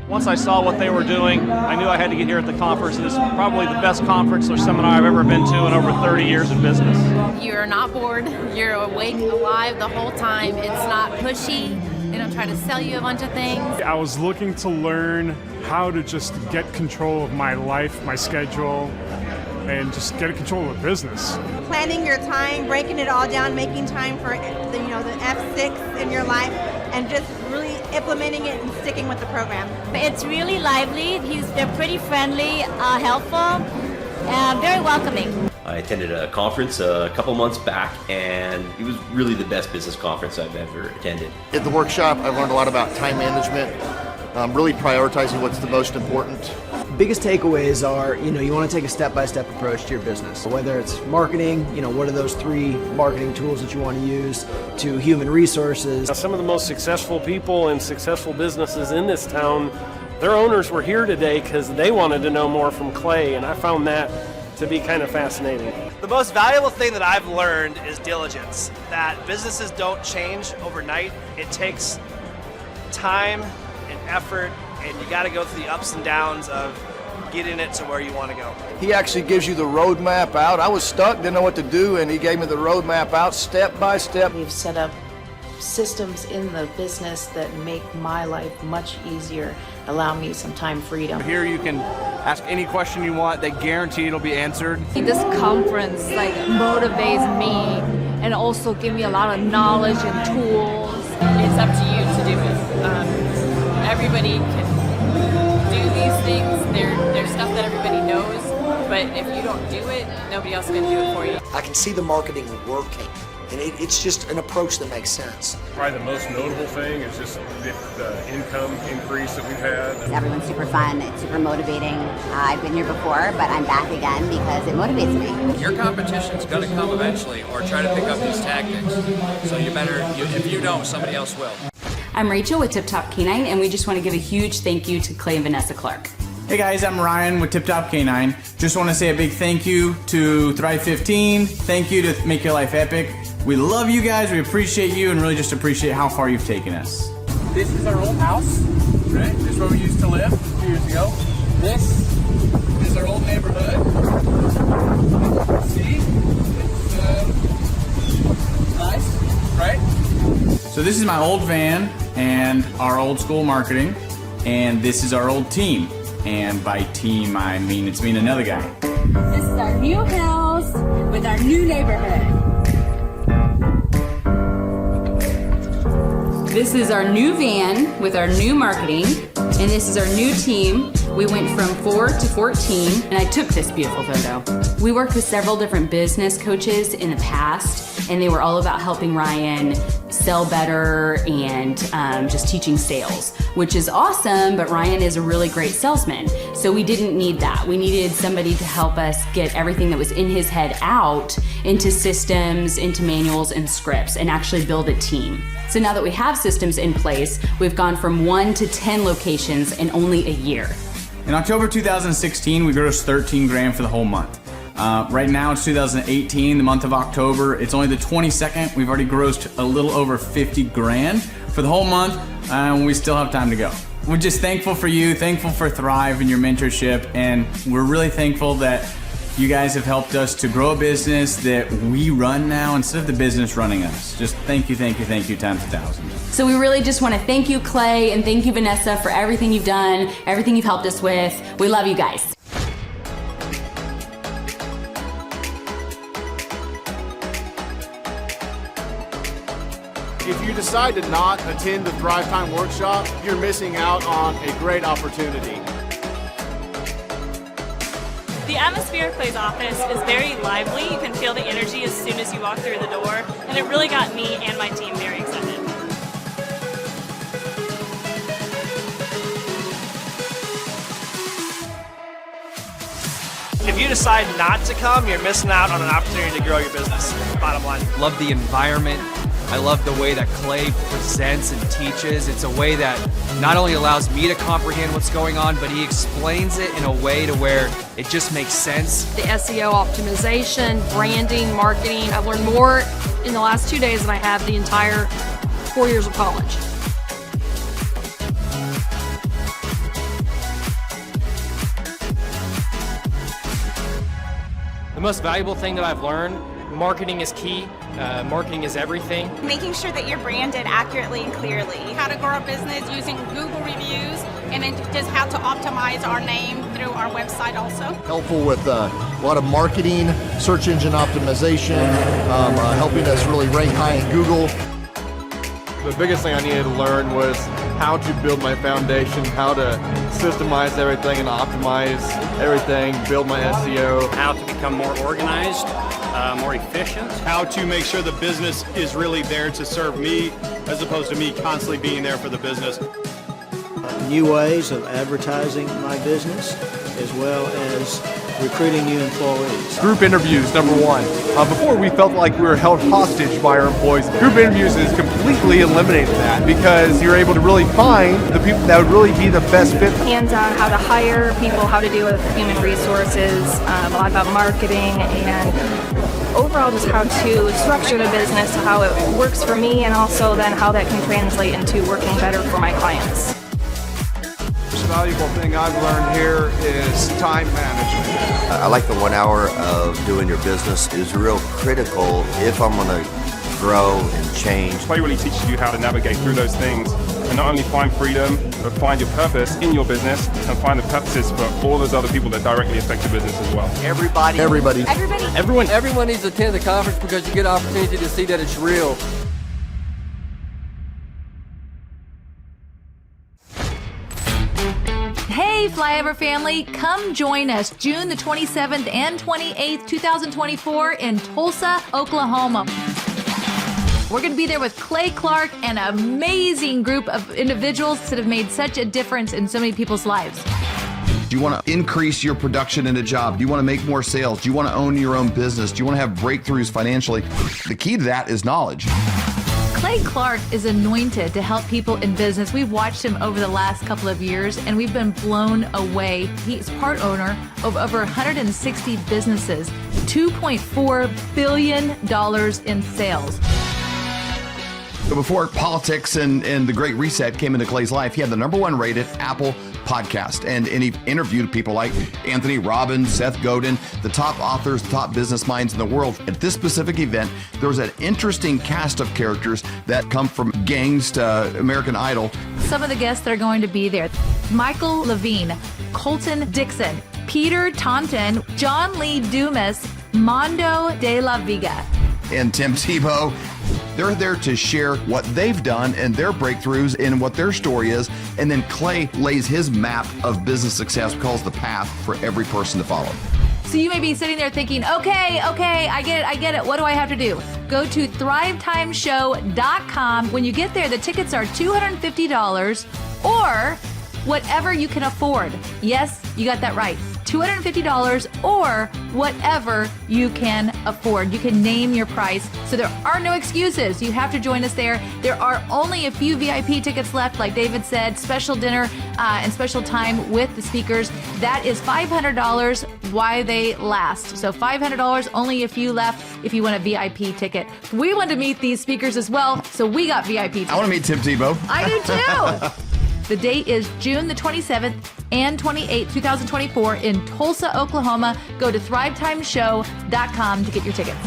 Once I saw what they were doing, I knew I had to get here at the conference. This is probably the best conference or seminar I've ever been to in over 30 years in business. You're not bored. You're awake, alive the whole time. It's not pushy. They don't try to sell you a bunch of things. I was looking to learn how to just get control of my life, my schedule, and just get control of the business. Planning your time, breaking it all down, making time for the F6 in your life, and just really implementing it and sticking with the program. It's really lively. They're pretty friendly, helpful, very welcoming. I attended a conference a couple months back, and it was really the best business conference I've ever attended. At the workshop, I learned a lot about time management, really prioritizing what's the most important. Biggest takeaways are, you want to take a step-by-step approach to your business. Whether it's marketing, what are those 3 marketing tools that you want to use, to human resources. Now, some of the most successful people and successful businesses in this town, their owners were here today because they wanted to know more from Clay, and I found that to be kind of fascinating. The most valuable thing that I've learned is diligence, that businesses don't change overnight. It takes time and effort, and you got to go through the ups and downs of getting it to where you want to go. He actually gives you the roadmap out. I was stuck, didn't know what to do, and he gave me the roadmap out step by step. We've set up systems in the business that make my life much easier, allow me some time freedom. Here you can ask any question you want. They guarantee it'll be answered. This conference motivates me and also give me a lot of knowledge and tools. It's up to you to do it. Everybody can do these things. There's stuff that everybody knows, but if you don't do it, nobody else can do it for you. I can see the marketing working, and it's just an approach that makes sense. Probably the most notable thing is just the income increase that we've had. Everyone's super fun, it's super motivating. I've been here before, but I'm back again because it motivates me. Your competition's going to come eventually, or try to pick up these tactics. So you better, if you don't, somebody else will. I'm Rachel with Tip Top Canine, and we just want to give a huge thank you to Clay and Vanessa Clark. Hey guys, I'm Ryan with Tip Top Canine. Just want to say a big thank you to Thrive 15. Thank you to Make Your Life Epic. We love you guys, we appreciate you, and really just appreciate how far you've taken us. This is our old house, right? This is where we used to live a few years ago. This is our old neighborhood. See? It's nice, right? So this is my old van and our old school marketing, and this is our old team. And by team, I mean it's me and another guy. This is our new house with our new neighborhood. This is our new van with our new marketing, and this is our new team. We went from 4 to 14, and I took this beautiful photo. We worked with several different business coaches in the past, and they were all about helping Ryan sell better and just teaching sales, which is awesome, but Ryan is a really great salesman. So we didn't need that. We needed somebody to help us get everything that was in his head out into systems, into manuals and scripts, and actually build a team. So now that we have systems in place, we've gone from 1 to 10 locations in only a year. In October 2016, we grossed 13 grand for the whole month. Right now it's 2018, the month of October. It's only the 22nd. We've already grossed a little over 50 grand for the whole month, and we still have time to go. We're just thankful for you, thankful for Thrive and your mentorship, and we're really thankful that you guys have helped us to grow a business that we run now instead of the business running us. Just thank you times 1,000. So we really just want to thank you, Clay, and thank you, Vanessa, for everything you've done, everything you've helped us with. We love you guys. If you decide to not attend the Thrive Time workshop, you're missing out on a great opportunity. The atmosphere of Clay's office is very lively. You can feel the energy as soon as you walk through the door, and it really got me and my team very excited. If you decide not to come, you're missing out on an opportunity to grow your business, bottom line. Love the environment. I love the way that Clay presents and teaches. It's a way that not only allows me to comprehend what's going on, but he explains it in a way to where it just makes sense. The SEO optimization, branding, marketing. I've learned more in the last 2 days than I have the entire 4 years of college. The most valuable thing that I've learned, marketing is key. Marketing is everything. Making sure that you're branded accurately and clearly. How to grow a business using Google reviews, and then just how to optimize our name through our website also. Helpful with a lot of marketing, search engine optimization, helping us really rank high in Google. The biggest thing I needed to learn was how to build my foundation, how to systemize everything and optimize everything, build my SEO. How to become more organized, more efficient. How to make sure the business is really there to serve me as opposed to me constantly being there for the business. new ways of advertising my business, as well as recruiting new employees. Group interviews, number one. Before, we felt like we were held hostage by our employees. Group interviews has completely eliminated that because you're able to really find the people that would really be the best fit. Hands-on how to hire people, how to deal with human resources, a lot about marketing, and overall just how to structure the business, how it works for me, and also then how that can translate into working better for my clients. The most valuable thing I've learned here is time management. I like the 1 hour of doing your business is real critical if I'm going to grow and change. Play really teaches you how to navigate through those things and not only find freedom, but find your purpose in your business and find the purposes for all those other people that directly affect your business as well. Everybody. Everyone needs to attend the conference because you get an opportunity to see that it's real. Hey, Flyover family, come join us June the 27th and 28th, 2024 in Tulsa, Oklahoma. We're going to be there with Clay Clark and an amazing group of individuals that have made such a difference in so many people's lives. Do you want to increase your production in a job? Do you want to make more sales? Do you want to own your own business? Do you want to have breakthroughs financially? The key to that is knowledge. Clay Clark is anointed to help people in business. We've watched him over the last couple of years and we've been blown away. He's part owner of over 160 businesses, $2.4 billion in sales. So before politics and the Great Reset came into Clay's life, he had the #1 rated Apple podcast. And he interviewed people like Anthony Robbins, Seth Godin, the top authors, the top business minds in the world. At this specific event, there was an interesting cast of characters that come from gangs to American Idol. Some of the guests that are going to be there: Michael Levine, Colton Dixon, Peter Taunton, John Lee Dumas, Mondo de la Viga, and Tim Tebow. They're there to share what they've done and their breakthroughs and what their story is. And then Clay lays his map of business success, calls the path for every person to follow. So you may be sitting there thinking, okay, I get it. What do I have to do? Go to thrivetimeshow.com. When you get there, the tickets are $250 or whatever you can afford. Yes, you got that right. $250 or whatever you can afford. You can name your price. So there are no excuses. You have to join us there. There are only a few VIP tickets left, like David said, special dinner and special time with the speakers. That is $500 while they last. So $500, only a few left if you want a VIP ticket. We want to meet these speakers as well, so we got VIP tickets. I want to meet Tim Tebow. I do too. The date is June the 27th and 28th, 2024 in Tulsa, Oklahoma. Go to thrivetimeshow.com to get your tickets.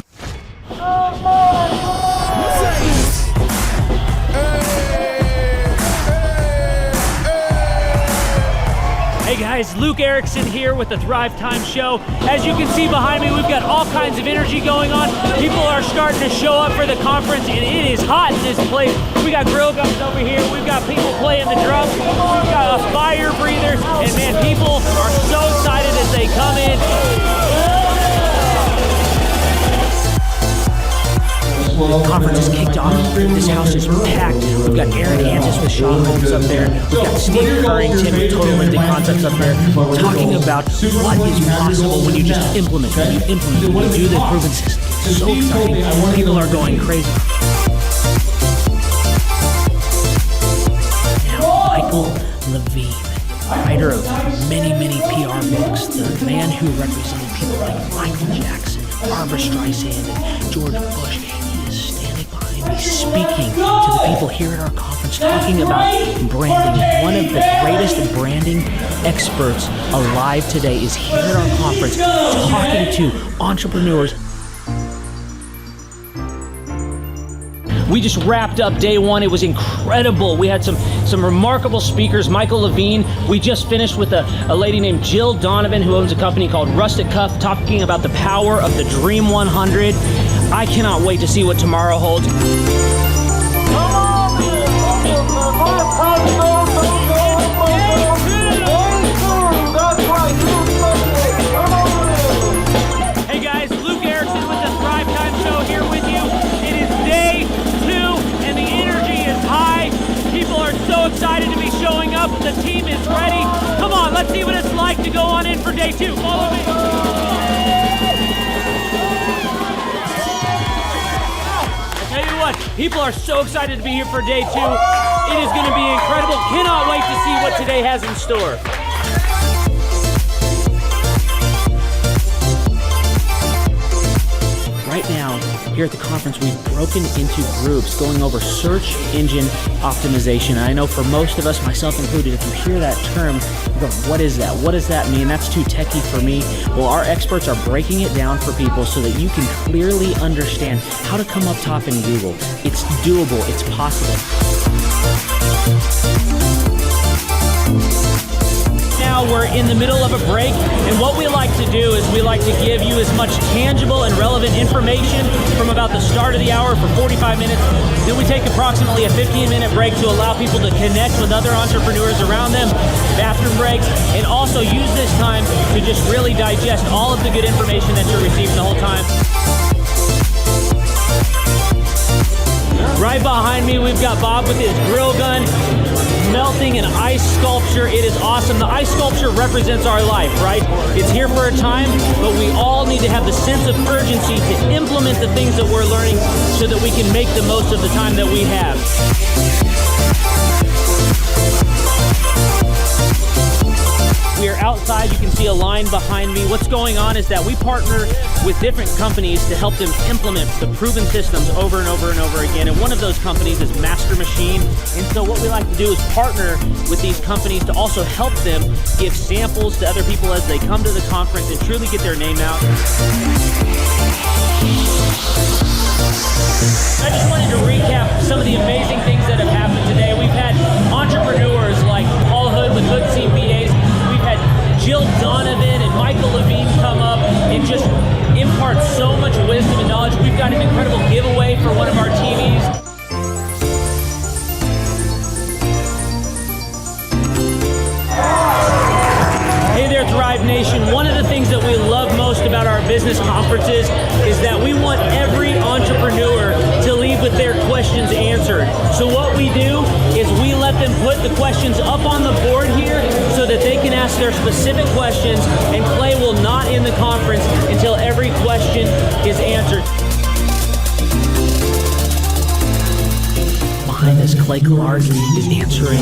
Hey guys, Luke Erickson here with the Thrive Time Show. As you can see behind me, we've got all kinds of energy going on. People are starting to show up for the conference, and it is hot in this place. We got grill guns over here. We've got people playing the drums. We've got a fire breather, and man, people are so excited as they come in. The conference is kicked off. This house is packed. We've got Aaron Hansis with Shotguns up there. We've got Steve Currington with Total Lending Concepts up there talking about what is possible when you just implement, when you do the proven system. It's so exciting. People are going crazy. Now, Michael Levine, writer of many PR books, the man who represented people like Michael Jackson, Barbra Streisand, and George Bush. He's speaking to the people here at our conference, talking about branding. One of the greatest branding experts alive today is here at our conference, talking to entrepreneurs. We just wrapped up day one. It was incredible. We had some remarkable speakers. Michael Levine. We just finished with a lady named Jill Donovan, who owns a company called Rustic Cuff, talking about the power of the Dream 100. I cannot wait to see what tomorrow holds. Hey guys, Luke Erickson with the Thrive Time Show here with you. It is day 2 and the energy is high. People are so excited to be showing up. day 2. Follow me. I tell you what, people are so excited to be here for day 2. It is going to be incredible. Cannot wait to see what today has in store. Right now, here at the conference, we've broken into groups going over search engine optimization. And I know for most of us, myself included, if you hear that term, you go, what is that? What does that mean? That's too techie for me. Well, our experts are breaking it down for people so that you can clearly understand how to come up top in Google. It's doable. It's possible. Now we're in the middle of a break, and what we like to do is we like to give you as much tangible and relevant information from about the start of the hour for 45 minutes. Then we take approximately a 15-minute break to allow people to connect with other entrepreneurs around them, bathroom breaks, and also use this time to just really digest all of the good information that you're receiving the whole time. Right behind me, we've got Bob with his grill gun, melting an ice sculpture. It is awesome. The ice sculpture represents our life, right? It's here for a time, but we all need to have the sense of urgency to implement the things that we're learning so that we can make the most of the time that we have. We are outside. You can see a line behind me. What's going on is that we partner with different companies to help them implement the proven systems over and over and over again. And one of those companies is Master Machine. And so what we like to do is partner with these companies to also help them give samples to other people as they come to the conference and truly get their name out. I just wanted to recap some of the amazing things that have happened today. We've had entrepreneurs like Paul Hood with Hood CPAs. We've had Jill Donovan and Michael Levine come up and just impart so much wisdom and knowledge. We've got an incredible giveaway for one of our TVs. Hey there, Thrive Nation. One of the things that we love most about our business conferences is that we want every entrepreneur to leave with their questions answered. So what we do is we let them put the questions up on the board here so that they can ask their specific questions, and Clay will not end the conference until every question is answered. Behind us, Clay Clark is answering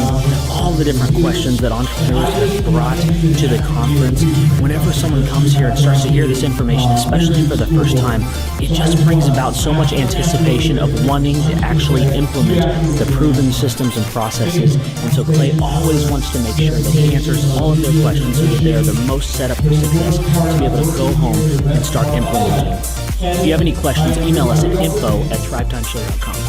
all the different questions that entrepreneurs have brought to the conference. Whenever someone comes here and starts to hear this information, especially for the first time, it just brings about so much anticipation of wanting to actually implement the proven systems and processes. And so Clay always wants to make sure that he answers all of their questions so that they are the most set up for success to be able to go home and start implementing. If you have any questions, email us at info@thrivetimeshow.com.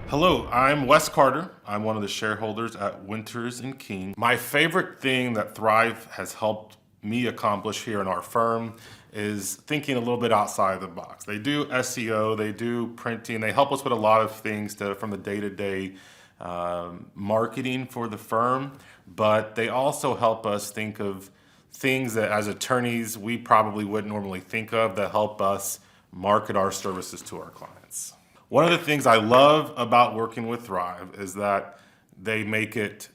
Hello, I'm Wes Carter. I'm one of the shareholders at Winters & King. My favorite thing that Thrive has helped me accomplish here in our firm is thinking a little bit outside the box. They do SEO, they do printing, they help us with a lot of things from the day-to-day marketing for the firm, but they also help us think of things that as attorneys we probably wouldn't normally think of that help us market our services to our clients. One of the things I love about working with Thrive is that they make it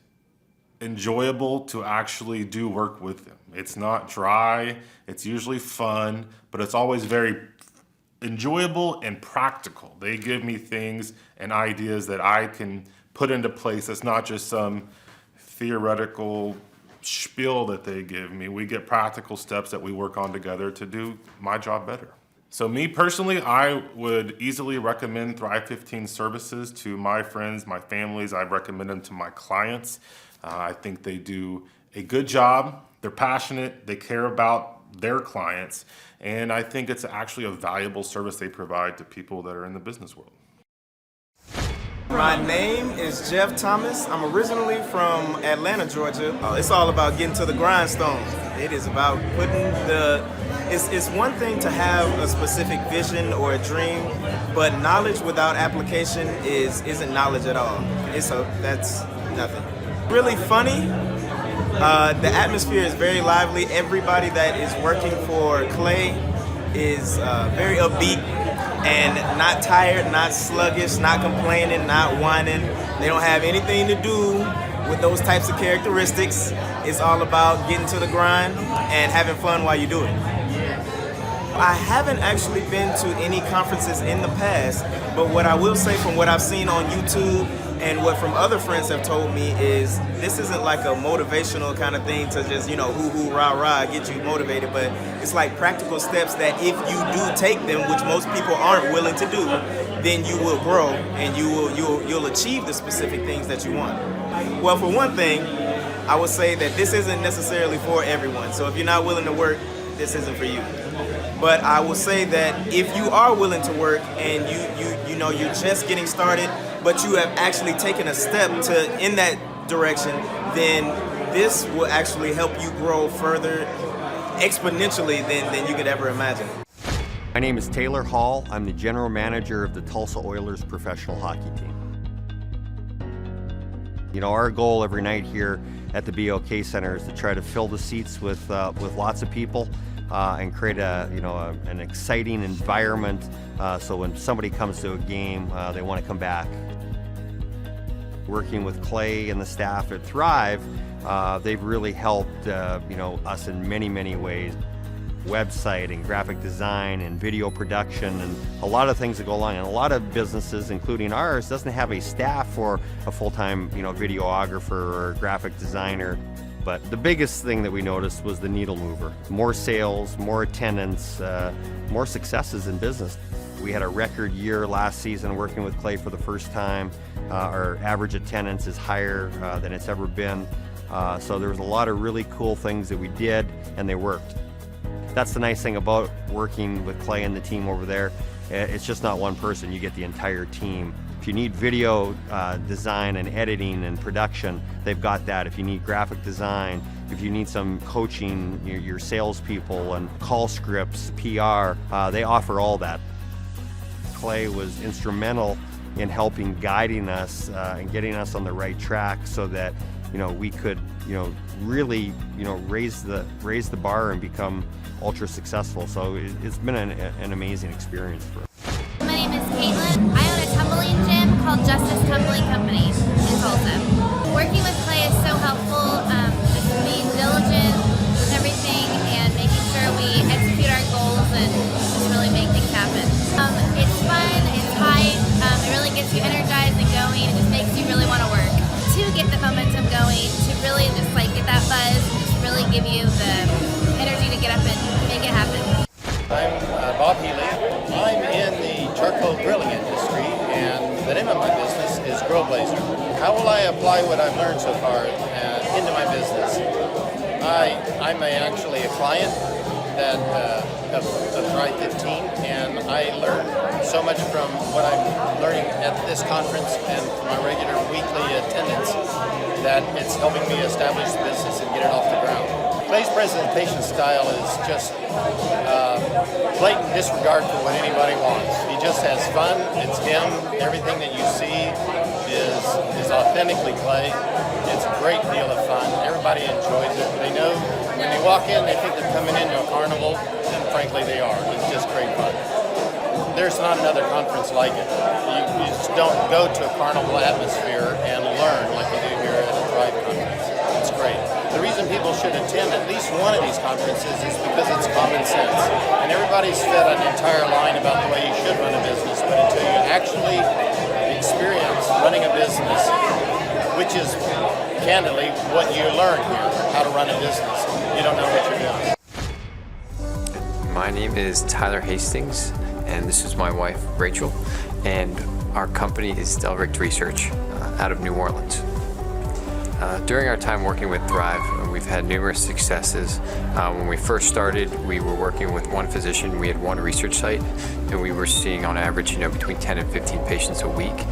enjoyable to actually do work with them. It's not dry, it's usually fun, but it's always very enjoyable and practical. They give me things and ideas that I can put into place. It's not just some theoretical spiel that they give me. We get practical steps that we work on together to do my job better. So me personally, I would easily recommend Thrive 15 services to my friends, my families. I recommend them to my clients. I think they do a good job. They're passionate. They care about their clients. And I think it's actually a valuable service they provide to people that are in the business world. My name is Jeff Thomas. I'm originally from Atlanta, Georgia. It's all about getting to the grindstone. It is about putting it's one thing to have a specific vision or a dream, but knowledge without application isn't knowledge at all. That's nothing. Really funny. The atmosphere is very lively. Everybody that is working for Clay is very upbeat and not tired, not sluggish, not complaining, not whining. They don't have anything to do with those types of characteristics, it's all about getting to the grind and having fun while you do it. I haven't actually been to any conferences in the past, but what I will say from what I've seen on YouTube and what from other friends have told me is this isn't like a motivational kind of thing to just, hoo-hoo, rah-rah, get you motivated, but it's like practical steps that if you do take them, which most people aren't willing to do, then you will grow and you'll achieve the specific things that you want. Well, for one thing, I would say that this isn't necessarily for everyone. So if you're not willing to work, this isn't for you. But I will say that if you are willing to work and you're just getting started, but you have actually taken a step in that direction, then this will actually help you grow further exponentially than you could ever imagine. My name is Taylor Hall. I'm the general manager of the Tulsa Oilers professional hockey team. Our goal every night here at the BOK Center is to try to fill the seats with lots of people and create an exciting environment so when somebody comes to a game, they want to come back. Working with Clay and the staff at Thrive, they've really helped us in many, many ways. Website and graphic design and video production and a lot of things that go along. And a lot of businesses, including ours, doesn't have a staff for a full-time videographer or graphic designer. But the biggest thing that we noticed was the needle mover. More sales, more attendance, more successes in business. We had a record year last season working with Clay for the first time. Our average attendance is higher than it's ever been. So there was a lot of really cool things that we did and they worked. That's the nice thing about working with Clay and the team over there. It's just not one person, you get the entire team. If you need video design and editing and production, they've got that. If you need graphic design, if you need some coaching, your salespeople and call scripts, PR, they offer all that. Clay was instrumental in helping guiding us and getting us on the right track so that we could really raise the bar and become ultra successful. So it's been an amazing experience for us. My name is Caitlin. I own a tumbling gym called Justice Tumbling Company in Tulsa. Working with Clay is so helpful, just being diligent with everything and making sure we execute our goals and just really make things happen. It's fun, it's hype, it really gets you energized and going, it just makes you really want to work. To get the momentum going, to really just get that buzz, just really give you the energy to get up and make it happen. I'm Bob Healy. I'm in the charcoal grilling industry, and the name of my business is Grill Blazer. How will I apply what I've learned so far into my business? I'm actually a client of Thrive 15, and I learn so much from what I'm learning at this conference and my regular weekly attendance that it's helping me establish the business and get it off the ground. Clay's presentation style is just blatant disregard for what anybody wants. He just has fun, it's him, everything that you see is authentically Clay. It's a great deal of fun, everybody enjoys it. They know when they walk in, they think they're coming into a carnival, and frankly they are. It's just great fun. There's not another conference like it. You just don't go to a carnival atmosphere and learn like you do here at a Thrive conference. It's great. The reason people should attend at least one of these conferences is because it's common sense. And everybody's fed an entire line about the way you should run a business, but until you actually experience running a business, which is candidly what you learn here, how to run a business, you don't know what you're doing. My name is Tyler Hastings, and this is my wife, Rachel, and our company is Delricht Research out of New Orleans. During our time working with Thrive, we've had numerous successes. When we first started, we were working with one physician. We had one research site, and we were seeing on average, between 10 and 15 patients a week.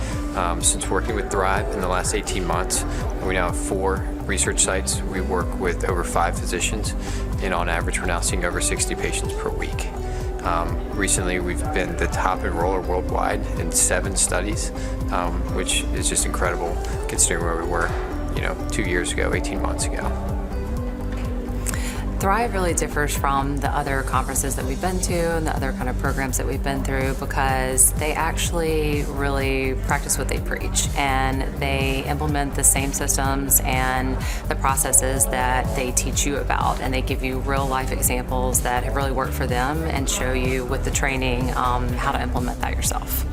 Since working with Thrive in the last 18 months, we now have 4 research sites. We work with over 5 physicians, and on average, we're now seeing over 60 patients per week. Recently, we've been the top enroller worldwide in 7 studies, which is just incredible considering where we were 2 years ago, 18 months ago. Thrive really differs from the other conferences that we've been to and the other kind of programs that we've been through because they actually really practice what they preach, and they implement the same systems and the processes that they teach you about, and they give you real life examples that have really worked for them and show you with the training how to implement that yourself.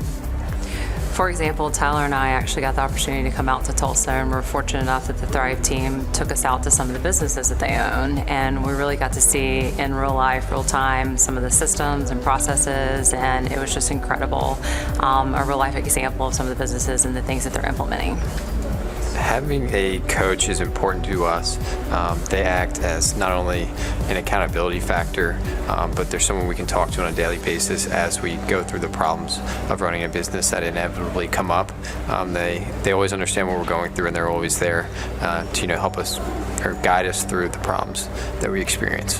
For example, Tyler and I actually got the opportunity to come out to Tulsa, and we're fortunate enough that the Thrive team took us out to some of the businesses that they own, and we really got to see in real life, real time, some of the systems and processes, and it was just incredible, a real life example of some of the businesses and the things that they're implementing. Having a coach is important to us. They act as not only an accountability factor, but they're someone we can talk to on a daily basis as we go through the problems of running a business that inevitably come up. They always understand what we're going through, and they're always there to help us or guide us through the problems that we experience.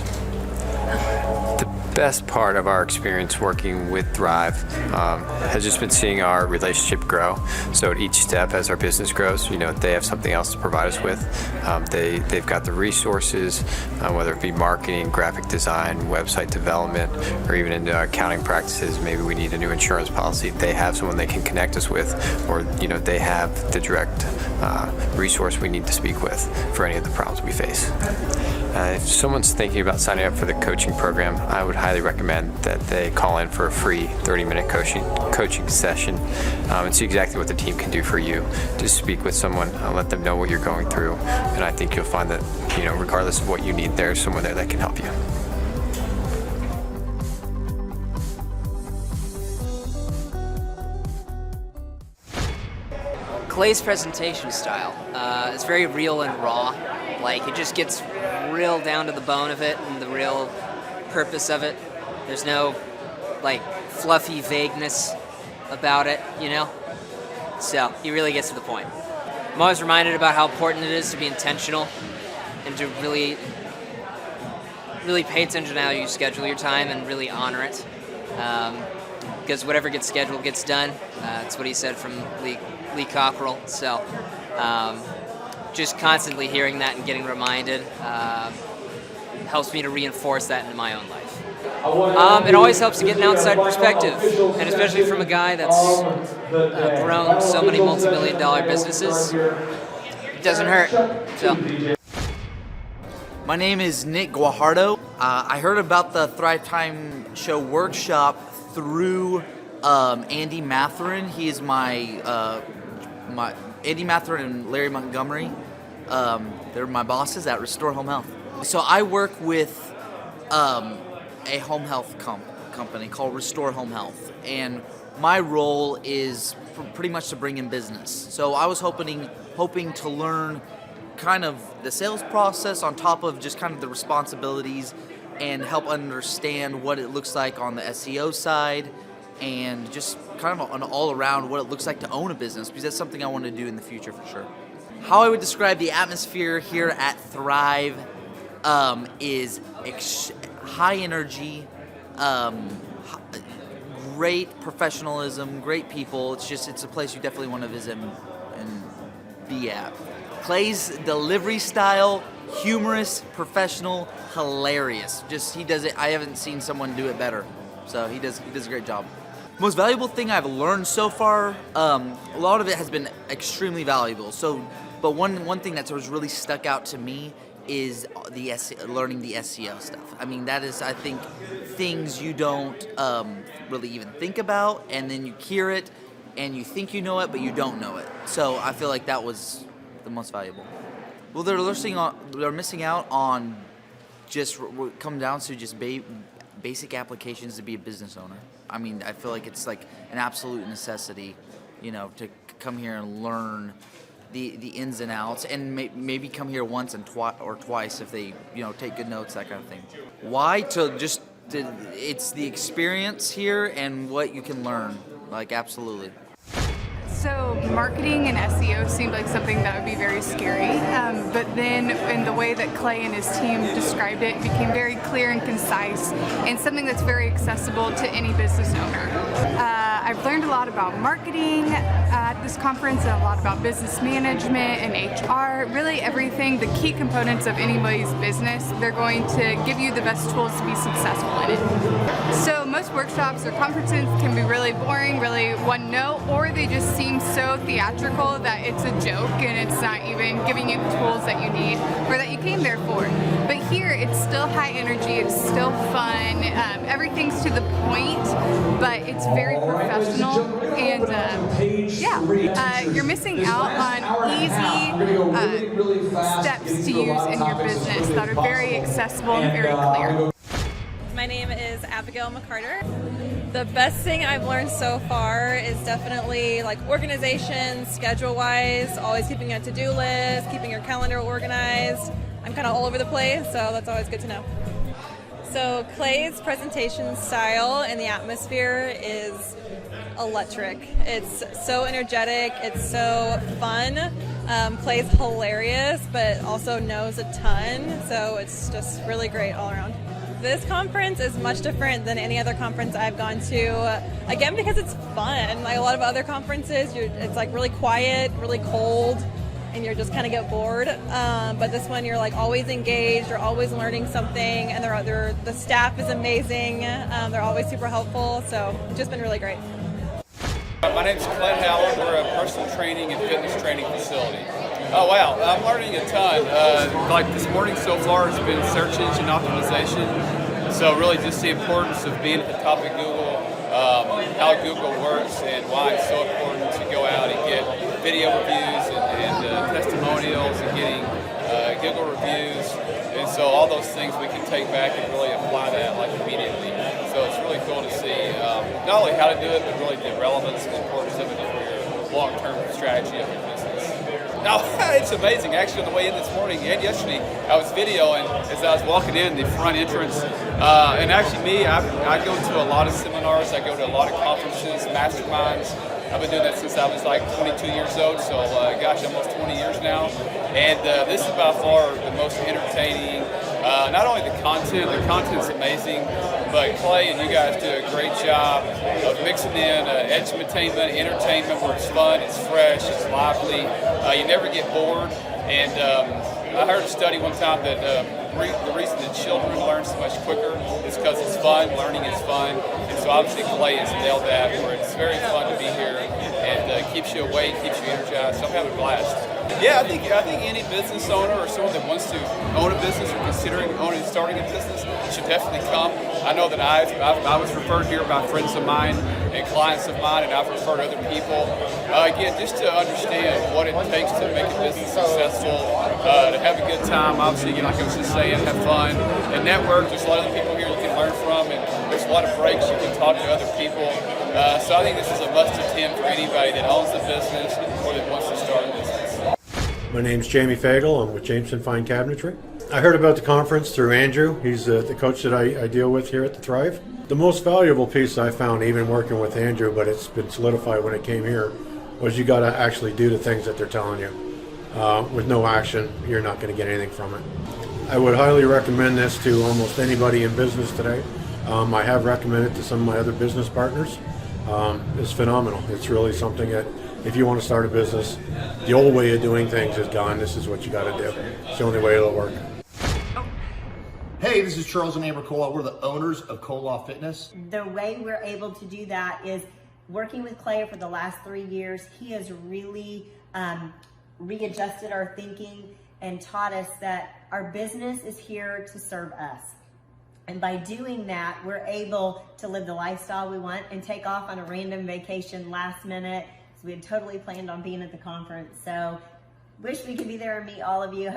The best part of our experience working with Thrive has just been seeing our relationship grow. So at each step as our business grows, they have something else to provide us with. They've got the resources, whether it be marketing, graphic design, website development, or even into accounting practices. Maybe we need a new insurance policy. They have someone they can connect us with, or they have the direct resource we need to speak with for any of the problems we face. If someone's thinking about signing up for the coaching program, I would highly recommend that they call in for a free 30-minute coaching session and see exactly what the team can do for you. Just speak with someone, let them know what you're going through, and I think you'll find that, regardless of what you need, there's someone there that can help you. Clay's presentation style is very real and raw. Like, it just gets real down to the bone of it and the real purpose of it. There's no, fluffy vagueness about it, So, he really gets to the point. I'm always reminded about how important it is to be intentional and to really pay attention to how you schedule your time and really honor it. Because whatever gets scheduled gets done. That's what he said from Lee Cockrell. So, just constantly hearing that and getting reminded helps me to reinforce that into my own life. It always helps to get an outside perspective, and especially from a guy that's grown so many multi-million-dollar businesses. It doesn't hurt. So. My name is Nick Guajardo. I heard about the Thrive Time Show workshop through Andy Matherin. He is my Andy Matherin and Larry Montgomery. They're my bosses at Restore Home Health. So I work with a home health company called Restore Home Health, and my role is pretty much to bring in business. So I was hoping to learn kind of the sales process on top of just kind of the responsibilities, and help understand what it looks like on the SEO side, and just kind of an all-around what it looks like to own a business, because that's something I want to do in the future for sure. How I would describe the atmosphere here at Thrive is high energy, great professionalism, great people. It's a place you definitely want to visit and be at. Clay's delivery style, humorous, professional, hilarious. He does it. I haven't seen someone do it better. So he does a great job. Most valuable thing I've learned so far, a lot of it has been extremely valuable. But one thing that's really stuck out to me is learning the SEO stuff. I mean, that is, I think, things you don't really even think about, and then you hear it, and you think you know it, but you don't know it. So I feel like that was the most valuable. Well, they're missing out on just what comes down to just basic applications to be a business owner. I mean, I feel like it's like an absolute necessity, to come here and learn the ins and outs, and maybe come here once or twice if they, take good notes, that kind of thing. Why? It's the experience here and what you can learn, absolutely. So marketing and SEO seemed like something that would be very scary, but then in the way that Clay and his team described it, it became very clear and concise, and something that's very accessible to any business owner. I've learned a lot about marketing at this conference and a lot about business management and HR, really everything, the key components of anybody's business. They're going to give you the best tools to be successful in it. So most workshops or conferences can be really boring, really one note, or they just seem so theatrical that it's a joke and it's not even giving you the tools that you need or that you came there for. But here it's still high energy, it's still fun, everything's to the point, but it's very professional, and you're missing out on easy steps to use in your business that are very accessible and very clear. My name is Abigail McCarter. The best thing I've learned so far is definitely like organization, schedule-wise, always keeping a to-do list, keeping your calendar organized. I'm kind of all over the place, so that's always good to know. So Clay's presentation style and the atmosphere is electric. It's so energetic, it's so fun. Clay's hilarious, but also knows a ton, so it's just really great all around. This conference is much different than any other conference I've gone to, again, because it's fun. Like a lot of other conferences, it's like really quiet, really cold, and you're just kind of get bored. But this one, you're like always engaged, you're always learning something, and the staff is amazing. They're always super helpful, so it's just been really great. My name's Clint Howard. We're a personal training and fitness training facility. Oh wow, I'm learning a ton. Like this morning so far has been search engine optimization. So really just the importance of being at the top of Google, how Google works and why it's so important to go out and get video reviews and testimonials and getting Google reviews. And so all those things we can take back and really apply that like immediately. So it's really cool to see not only how to do it, but really the relevance and importance of it for your long-term strategy of your business. Now, it's amazing. Actually, on the way in this morning and yesterday, I was videoing as I was walking in the front entrance. And actually, I go to a lot of seminars. I go to a lot of conferences, masterminds. I've been doing that since I was like 22 years old. So, gosh, almost 20 years now. And this is by far the most entertaining. Not only the content's amazing, but Clay and you guys do a great job of mixing in edutainment, entertainment where it's fun, it's fresh, it's lively. You never get bored. And I heard a study one time that the reason that children learn so much quicker is because it's fun, learning is fun. And so obviously Clay has nailed that, where it's very fun to be here and keeps you awake, keeps you energized. So I'm having a blast. Yeah, I think any business owner or someone that wants to own a business or considering starting a business should definitely come. I know that I was referred here by friends of mine and clients of mine, and I've referred other people. Again, just to understand what it takes to make a business successful, to have a good time, obviously, like I was just saying, have fun, and network. There's a lot of people here you can learn from, and there's a lot of breaks you can talk to other people. So I think this is a must-attend for anybody that owns a business or that wants to start a business. My name's Jamie Fagel. I'm with Jameson Fine Cabinetry. I heard about the conference through Andrew. He's the coach that I deal with here at the Thrive. The most valuable piece I found, even working with Andrew, but it's been solidified when it came here, was you got to actually do the things that they're telling you. With no action, you're not going to get anything from it. I would highly recommend this to almost anybody in business today. I have recommended it to some of my other business partners. It's phenomenal. It's really something that if you want to start a business, the old way of doing things is gone. This is what you got to do. It's the only way it'll work. Hey, this is Charles and Amber Koloff. We're the owners of Koloff Fitness. The way we're able to do that is working with Clay for the last 3 years. He has really readjusted our thinking and taught us that our business is here to serve us. And by doing that, we're able to live the lifestyle we want and take off on a random vacation last minute. So we had totally planned on being at the conference. So wish we could be there and meet all of you.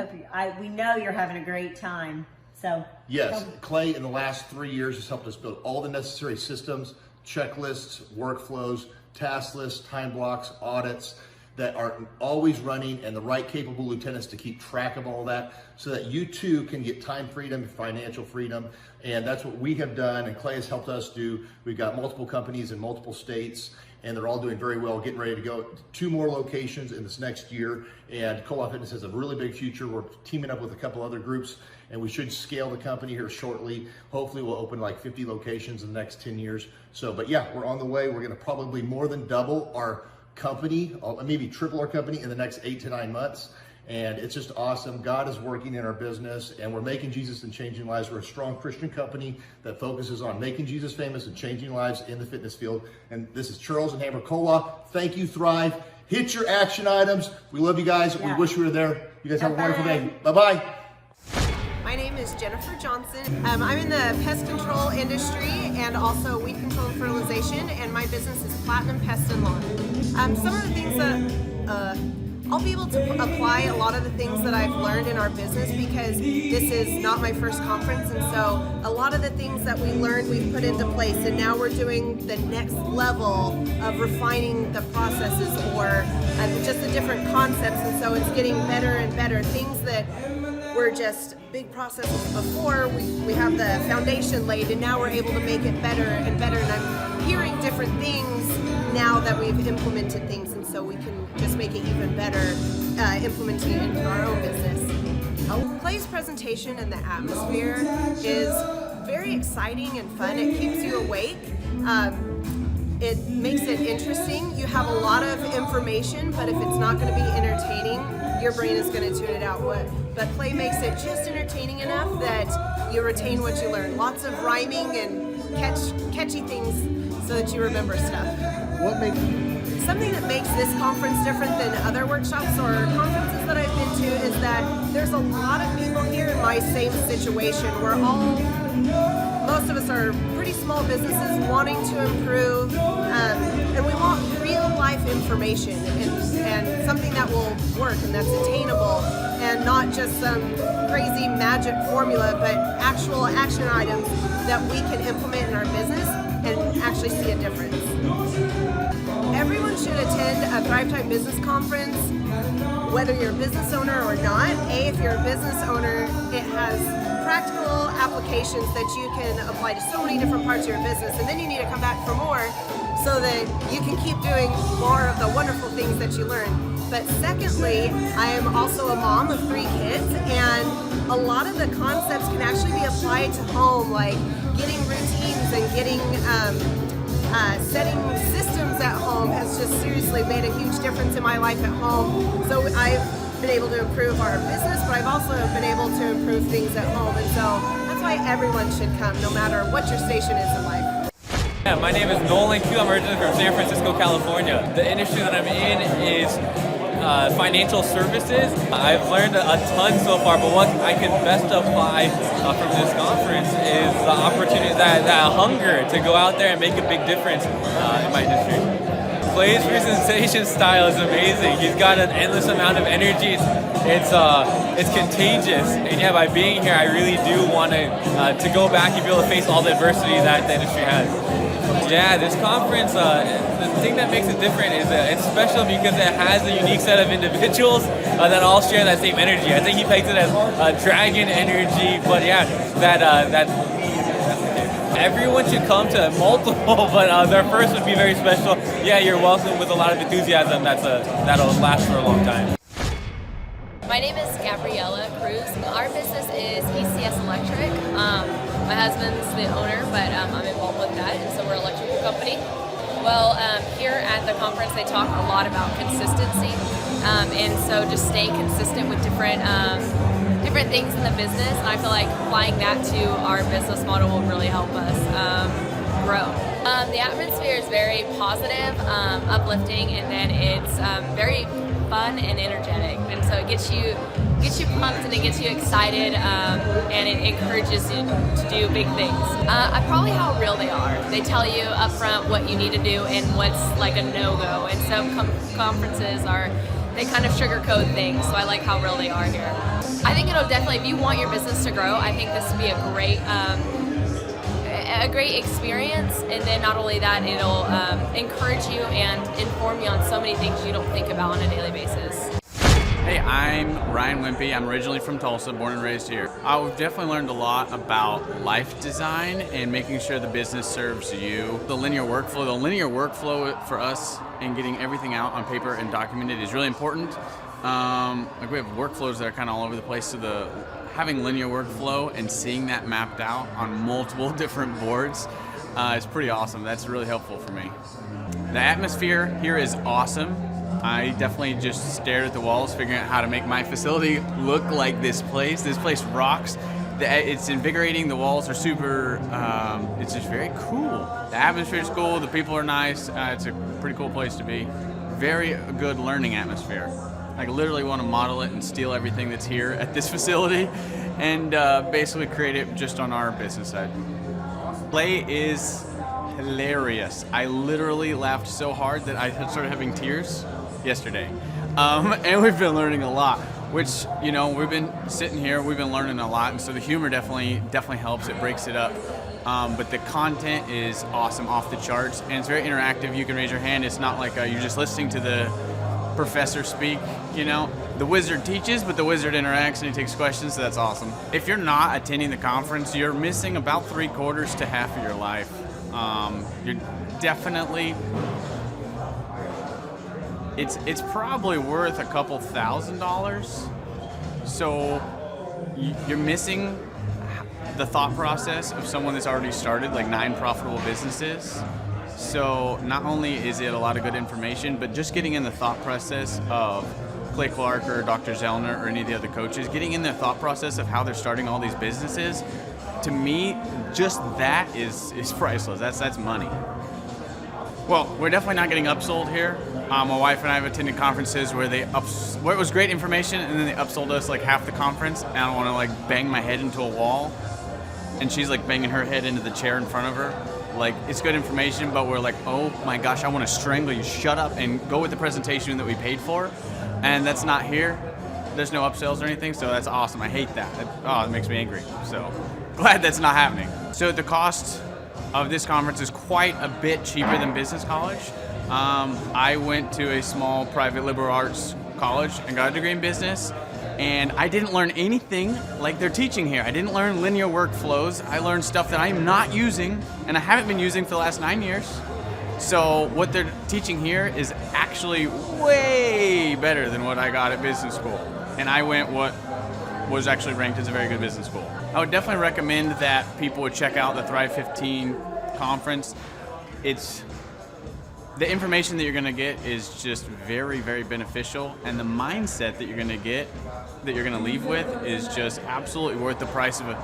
We know you're having a great time. So yes, Clay in the last 3 years has helped us build all the necessary systems, checklists, workflows, task lists, time blocks, audits. that are always running and the right capable lieutenants to keep track of all that so that you too can get time freedom, financial freedom. And that's what we have done, and Clay has helped us do. We've got multiple companies in multiple states, and they're all doing very well, getting ready to go 2 more locations in this next year. And Co-op Fitness has a really big future. We're teaming up with a couple other groups, and we should scale the company here shortly. Hopefully we'll open like 50 locations in the next 10 years. So, but yeah, we're on the way. We're gonna probably more than double our company, maybe triple our company in the next 8 to 9 months. And it's just awesome. God is working in our business, and we're making Jesus and changing lives. We're a strong Christian company that focuses on making Jesus famous and changing lives in the fitness field. And this is Charles and Hammer Cola. Thank you, Thrive. Hit your action items. We love you guys. We wish we were there. You guys have a wonderful day. Bye-bye. My name is Jennifer Johnson. I'm in the pest control industry and also weed control and fertilization, and my business is Platinum Pest and Lawn. Some of the things that I'll be able to apply a lot of the things that I've learned in our business because this is not my first conference, and so a lot of the things that we learned we've put into place, and now we're doing the next level of refining the processes or just the different concepts, and so it's getting better and better. Things that were just big processes before, we have the foundation laid, and now we're able to make it better and better, and I'm hearing different things now that we've implemented things, and so we can just make it even better implementing it into our own business. Clay's presentation and the atmosphere is very exciting and fun. It keeps you awake. It makes it interesting. You have a lot of information, but if it's not going to be entertaining, your brain is going to tune it out. But Clay makes it just entertaining enough that you retain what you learn. Lots of rhyming and catchy things so that you remember stuff. Something that makes this conference different than other workshops or conferences that I've been to is that there's a lot of people here in my same situation. Most of us are pretty small businesses wanting to improve, and we want real life information and something that will work and that's attainable and not just some crazy magic formula, but actual action items that we can implement in our business and actually see a difference. Everyone should attend a Thrive Time Business Conference, whether you're a business owner or not. If you're a business owner, it has practical applications that you can apply to so many different parts of your business, and then you need to come back for more so that you can keep doing more of the wonderful things that you learn. But secondly, I am also a mom of 3 kids, and a lot of the concepts can actually be applied to home, like getting routines and getting setting systems at home has just seriously made a huge difference in my life at home. So I've been able to improve our business, but I've also been able to improve things at home, and so that's why everyone should come, no matter what your station is in life. Yeah, my name is Nolan Q. I'm originally from San Francisco, California. The industry that I'm in is financial services. I've learned a ton so far, but what I can best apply from this conference is the opportunity, that hunger to go out there and make a big difference in my industry. Clay's presentation style is amazing. He's got an endless amount of energy. It's contagious, and yeah, by being here, I really do want to go back and be able to face all the adversity that the industry has. Yeah, this conference, the thing that makes it different is it's special because it has a unique set of individuals that all share that same energy. I think he pegs it as dragon energy, but yeah, everyone should come to multiple, but their first would be very special. Yeah, you're welcome with a lot of enthusiasm. That'll last for a long time. My name is Gabriella Cruz. Our business is ECS Electric. My husband's the owner, but I'm involved with that, and so we're an electrical company. Well, here at the conference, they talk a lot about consistency, and so just staying consistent with different things in the business, and I feel like applying that to our business model will really help us grow. The atmosphere is very positive, uplifting, and then it's very fun and energetic, and so it gets you pumped and it gets you excited, and it encourages you to do big things. Probably how real they are. They tell you up front what you need to do and what's like a no-go, and some conferences they kind of sugarcoat things, so I like how real they are here. I think it'll definitely, if you want your business to grow, I think this would be a great a great experience, and then not only that, it'll encourage you and inform you on so many things you don't think about on a daily basis. Hey, I'm Ryan Wimpy. I'm originally from Tulsa, born and raised here. I've definitely learned a lot about life design and making sure the business serves you. The linear workflow for us and getting everything out on paper and documented is really important. Like we have workflows that are kind of all over the place, so having linear workflow and seeing that mapped out on multiple different boards is pretty awesome. That's really helpful for me. The atmosphere here is awesome. I definitely just stared at the walls figuring out how to make my facility look like this place. This place rocks. It's invigorating. The walls are super, it's just very cool. The atmosphere is cool. The people are nice. It's a pretty cool place to be. Very good learning atmosphere. I literally want to model it and steal everything that's here at this facility and basically create it just on our business side. Play is hilarious. I literally laughed so hard that I started having tears yesterday. And we've been learning a lot, which, you know, we've been sitting here, we've been learning a lot, and so the humor definitely helps. It breaks it up. But the content is awesome, off the charts, and it's very interactive. You can raise your hand. It's not like you're just listening to the professor speak, you know. The wizard teaches, but the wizard interacts and he takes questions, so that's awesome. If you're not attending the conference, you're missing about 3/4 to half of your life. You're definitely, it's probably worth a couple $1,000s. So you're missing the thought process of someone that's already started like 9 profitable businesses. So not only is it a lot of good information, but just getting in the thought process of Clay Clark or Dr. Zellner or any of the other coaches, getting in the thought process of how they're starting all these businesses, to me, just that is priceless. That's money. Well, we're definitely not getting upsold here. My wife and I have attended conferences where where it was great information and then they upsold us like half the conference, and I don't want to like bang my head into a wall, and she's like banging her head into the chair in front of her. Like, it's good information, but we're like, oh my gosh, I want to strangle you. Shut up and go with the presentation that we paid for. And that's not here. There's no upsells or anything, so that's awesome. I hate that. It makes me angry. So glad that's not happening. So the cost of this conference is quite a bit cheaper than business college. I went to a small private liberal arts college and got a degree in business. And I didn't learn anything like they're teaching here. I didn't learn linear workflows. I learned stuff that I'm not using, and I haven't been using for the last 9 years. So what they're teaching here is actually way better than what I got at business school. And I went what was actually ranked as a very good business school. I would definitely recommend that people would check out the Thrive 15 conference. The information that you're going to get is just very, very beneficial, and the mindset that you're going to get, that you're going to leave with, is just absolutely worth the price of a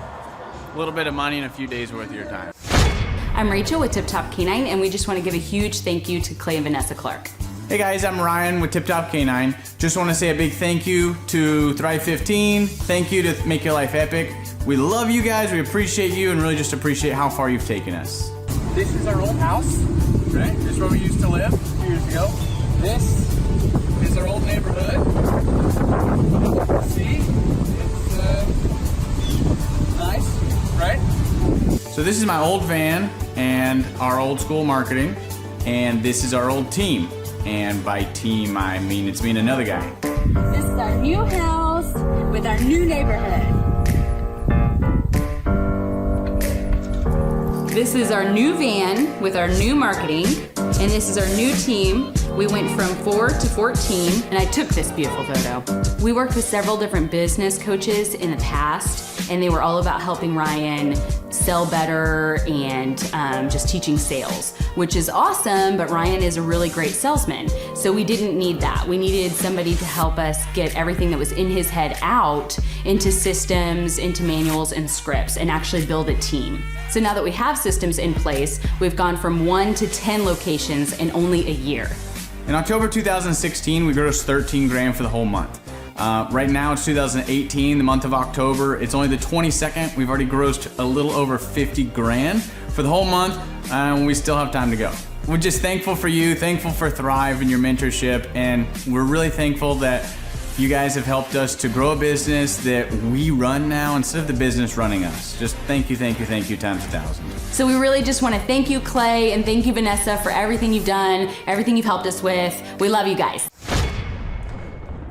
little bit of money and a few days worth of your time. I'm Rachel with Tip Top Canine, and we just want to give a huge thank you to Clay and Vanessa Clark. Hey guys, I'm Ryan with Tip Top Canine. Just want to say a big thank you to Thrive 15. Thank you to Make Your Life Epic. We love you guys, we appreciate you, and really just appreciate how far you've taken us. This is our old house. Right? This is where we used to live a few years ago. This is our old neighborhood. See? It's nice, right? So this is my old van and our old school marketing, and this is our old team. And by team, I mean it's me and another guy. This is our new house with our new neighborhood. This is our new van with our new marketing, and this is our new team. We went from 4 to 14, and I took this beautiful photo. We worked with several different business coaches in the past, and they were all about helping Ryan sell better and just teaching sales, which is awesome, but Ryan is a really great salesman. So we didn't need that. We needed somebody to help us get everything that was in his head out into systems, into manuals and scripts, and actually build a team. So now that we have systems in place, we've gone from 1 to 10 locations in only a year. In October 2016, we grossed 13 grand for the whole month. Right now it's 2018, the month of October. It's only the 22nd. We've already grossed a little over 50 grand for the whole month, and we still have time to go. We're just thankful for you, thankful for Thrive and your mentorship, and we're really thankful that You guys have helped us to grow a business that we run now instead of the business running us. Just thank you times 1,000. So we really just want to thank you, Clay, and thank you, Vanessa, for everything you've done, everything you've helped us with. We love you guys.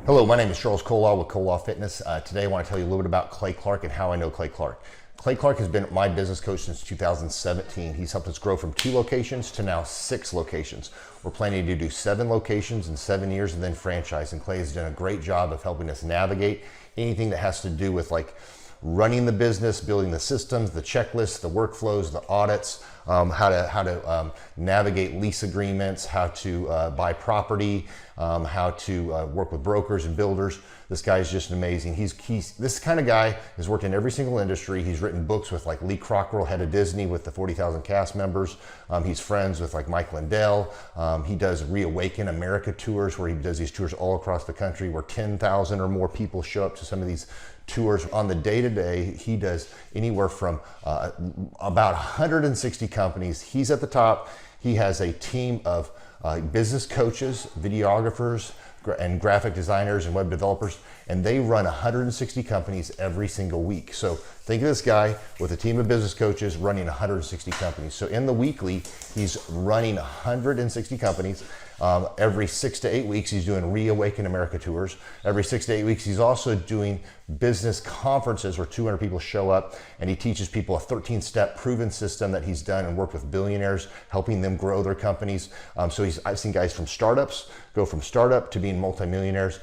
Hello, my name is Charles Kolaw with Kolaw Fitness. Today I want to tell you a little bit about Clay Clark and how I know Clay Clark. Clay Clark has been my business coach since 2017. He's helped us grow from 2 locations to now 6 locations. We're planning to do 7 locations in 7 years and then franchise. And Clay has done a great job of helping us navigate anything that has to do with like running the business, building the systems, the checklists, the workflows, the audits, how to navigate lease agreements, how to buy property, how to work with brokers and builders. This guy is just amazing. He's this kind of guy has worked in every single industry. He's written books with like Lee Cockerell, head of Disney, with the 40,000 cast members. He's friends with like Mike Lindell. He does Reawaken America tours, where he does these tours all across the country, where 10,000 or more people show up to some of these tours. On the day-to-day, he does anywhere from about 160 companies. He's at the top. He has a team of business coaches, videographers, and graphic designers and web developers, and they run 160 companies every single week. So think of this guy with a team of business coaches running 160 companies. So in the weekly, he's running 160 companies. Every 6 to 8 weeks, he's doing Reawaken America tours. Every 6 to 8 weeks, he's also doing business conferences where 200 people show up, and he teaches people a 13-step proven system that he's done and worked with billionaires, helping them grow their companies. I've seen guys from startups go from startup to being multimillionaires,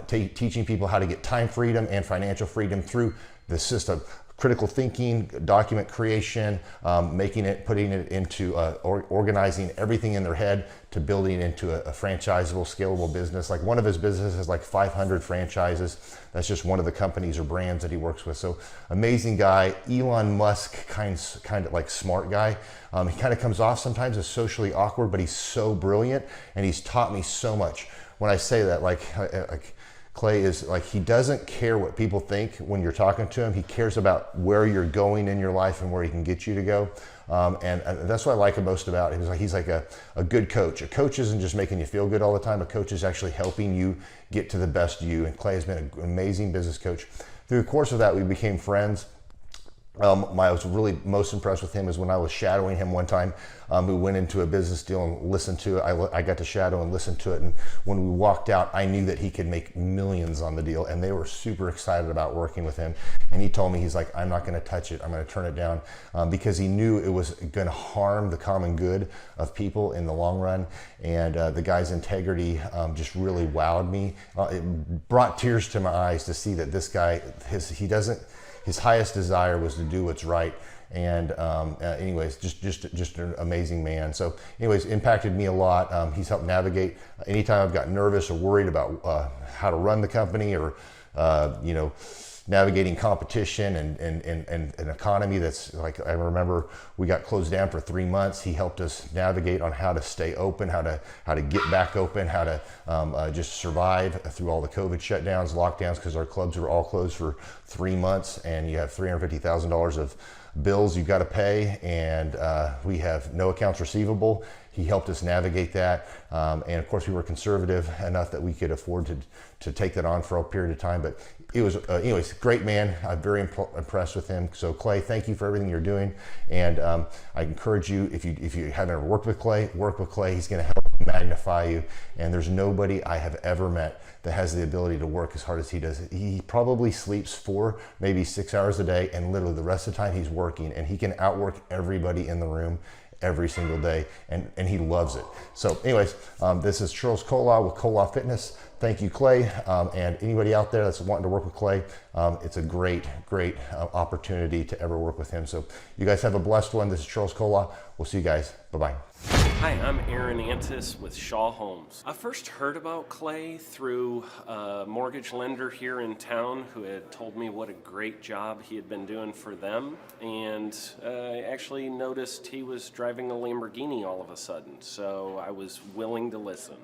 teaching people how to get time freedom and financial freedom through the system. Critical thinking, document creation, putting it into organizing everything in their head to building into a franchisable, scalable business. Like one of his businesses has like 500 franchises. That's just one of the companies or brands that he works with. So amazing guy, Elon Musk kind of like smart guy. He kind of comes off sometimes as socially awkward, but he's so brilliant, and he's taught me so much. When I say that, like Clay is like, he doesn't care what people think when you're talking to him. He cares about where you're going in your life and where he can get you to go. And that's what I like most about him. He's like a good coach. A coach isn't just making you feel good all the time. A coach is actually helping you get to the best you. And Clay has been an amazing business coach. Through the course of that, we became friends. I was really most impressed with him is when I was shadowing him one time. We went into a business deal and listened to it. I got to shadow and listen to it. And when we walked out, I knew that he could make millions on the deal. And they were super excited about working with him. And he told me, he's like, I'm not going to touch it. I'm going to turn it down, because he knew it was going to harm the common good of people in the long run. And the guy's integrity just really wowed me. It brought tears to my eyes to see that this guy, his highest desire was to do what's right. And anyways, just an amazing man. So anyways, impacted me a lot. He's helped navigate anytime I've got nervous or worried about how to run the company, or navigating competition and an economy that's like, I remember we got closed down for 3 months. He helped us navigate on how to stay open, how to get back open, how to just survive through all the COVID shutdowns, lockdowns, because our clubs were all closed for 3 months, and you have $350,000 of bills you've got to pay, and we have no accounts receivable. He helped us navigate that, and of course we were conservative enough that we could afford to take that on for a period of time. But it was, anyways, great man. I'm very impressed with him. So Clay, thank you for everything you're doing, and I encourage you, if you haven't ever worked with Clay, work with Clay. He's going to help magnify you, and there's nobody I have ever met that has the ability to work as hard as he does. He probably sleeps 4, maybe 6 hours a day, and literally the rest of the time he's working, and he can outwork everybody in the room every single day, and he loves it. So anyways, this is Charles Kolaw with Kolaw Fitness. Thank you, Clay, and anybody out there that's wanting to work with Clay, it's a great opportunity to ever work with him. So you guys have a blessed one. This is Charles Kolaw. We'll see you guys. Bye-bye. Hi, I'm Aaron Antis with Shaw Homes. I first heard about Clay through a mortgage lender here in town who had told me what a great job he had been doing for them, and I actually noticed he was driving a Lamborghini all of a sudden, so I was willing to listen.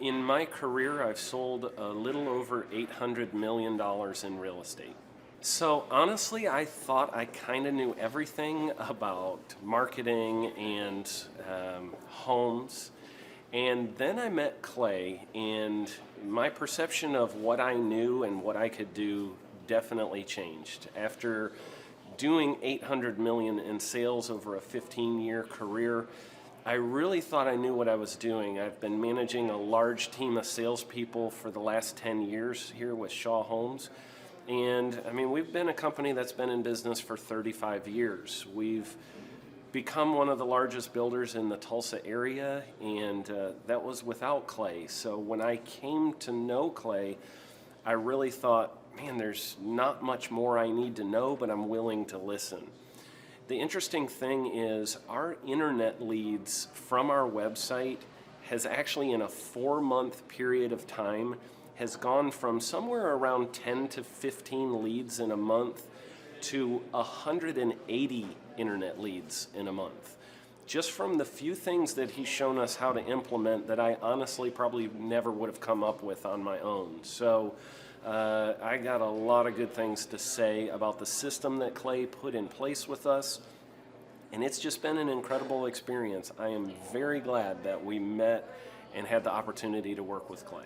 In my career, I've sold a little over $800 million in real estate. So honestly, I thought I kind of knew everything about marketing and homes. And then I met Clay, and my perception of what I knew and what I could do definitely changed. After doing $800 million in sales over a 15-year career, I really thought I knew what I was doing. I've been managing a large team of salespeople for the last 10 years here with Shaw Homes. And I mean, we've been a company that's been in business for 35 years. We've become one of the largest builders in the Tulsa area, and that was without Clay. So when I came to know Clay, I really thought, man, there's not much more I need to know, but I'm willing to listen. The interesting thing is our internet leads from our website has actually, in a 4-month period of time, has gone from somewhere around 10 to 15 leads in a month to 180 internet leads in a month. Just from the few things that he's shown us how to implement that I honestly probably never would have come up with on my own. So I got a lot of good things to say about the system that Clay put in place with us, and it's just been an incredible experience. I am very glad that we met and had the opportunity to work with Clay.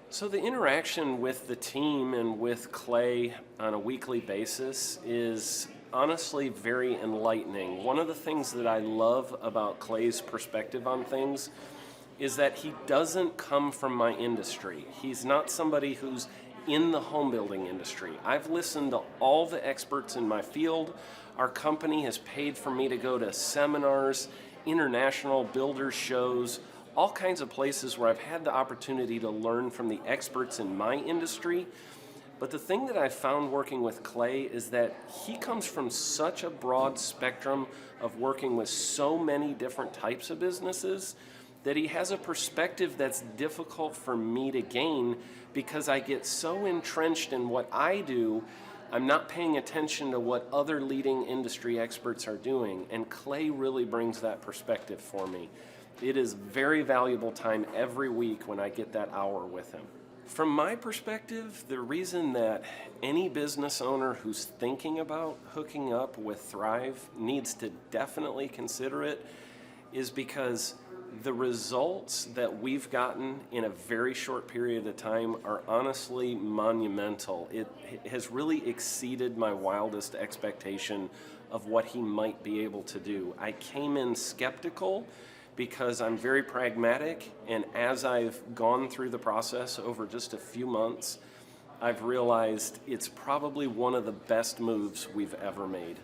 So the interaction with the team and with Clay on a weekly basis is honestly very enlightening. One of the things that I love about Clay's perspective on things is that he doesn't come from my industry. He's not somebody who's in the home building industry. I've listened to all the experts in my field. Our company has paid for me to go to seminars, international builder shows, all kinds of places where I've had the opportunity to learn from the experts in my industry. But the thing that I've found working with Clay is that he comes from such a broad spectrum of working with so many different types of businesses that he has a perspective that's difficult for me to gain because I get so entrenched in what I do, I'm not paying attention to what other leading industry experts are doing. And Clay really brings that perspective for me. It is very valuable time every week when I get that hour with him. From my perspective, the reason that any business owner who's thinking about hooking up with Thrive needs to definitely consider it is because the results that we've gotten in a very short period of time are honestly monumental. It has really exceeded my wildest expectation of what he might be able to do. I came in skeptical because I'm very pragmatic, and as I've gone through the process over just a few months, I've realized it's probably one of the best moves we've ever made.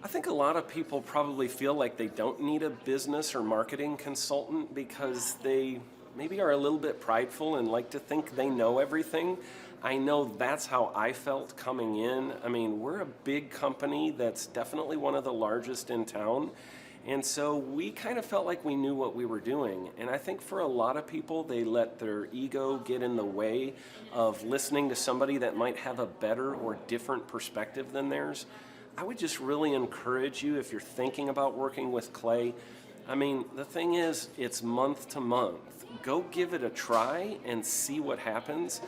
I think a lot of people probably feel like they don't need a business or marketing consultant because they maybe are a little bit prideful and like to think they know everything. I know that's how I felt coming in. I mean, we're a big company that's definitely one of the largest in town. And so we kind of felt like we knew what we were doing. And I think for a lot of people, they let their ego get in the way of listening to somebody that might have a better or different perspective than theirs. I would just really encourage you, if you're thinking about working with Clay, I mean, the thing is, it's month to month. Go give it a try and see what happens.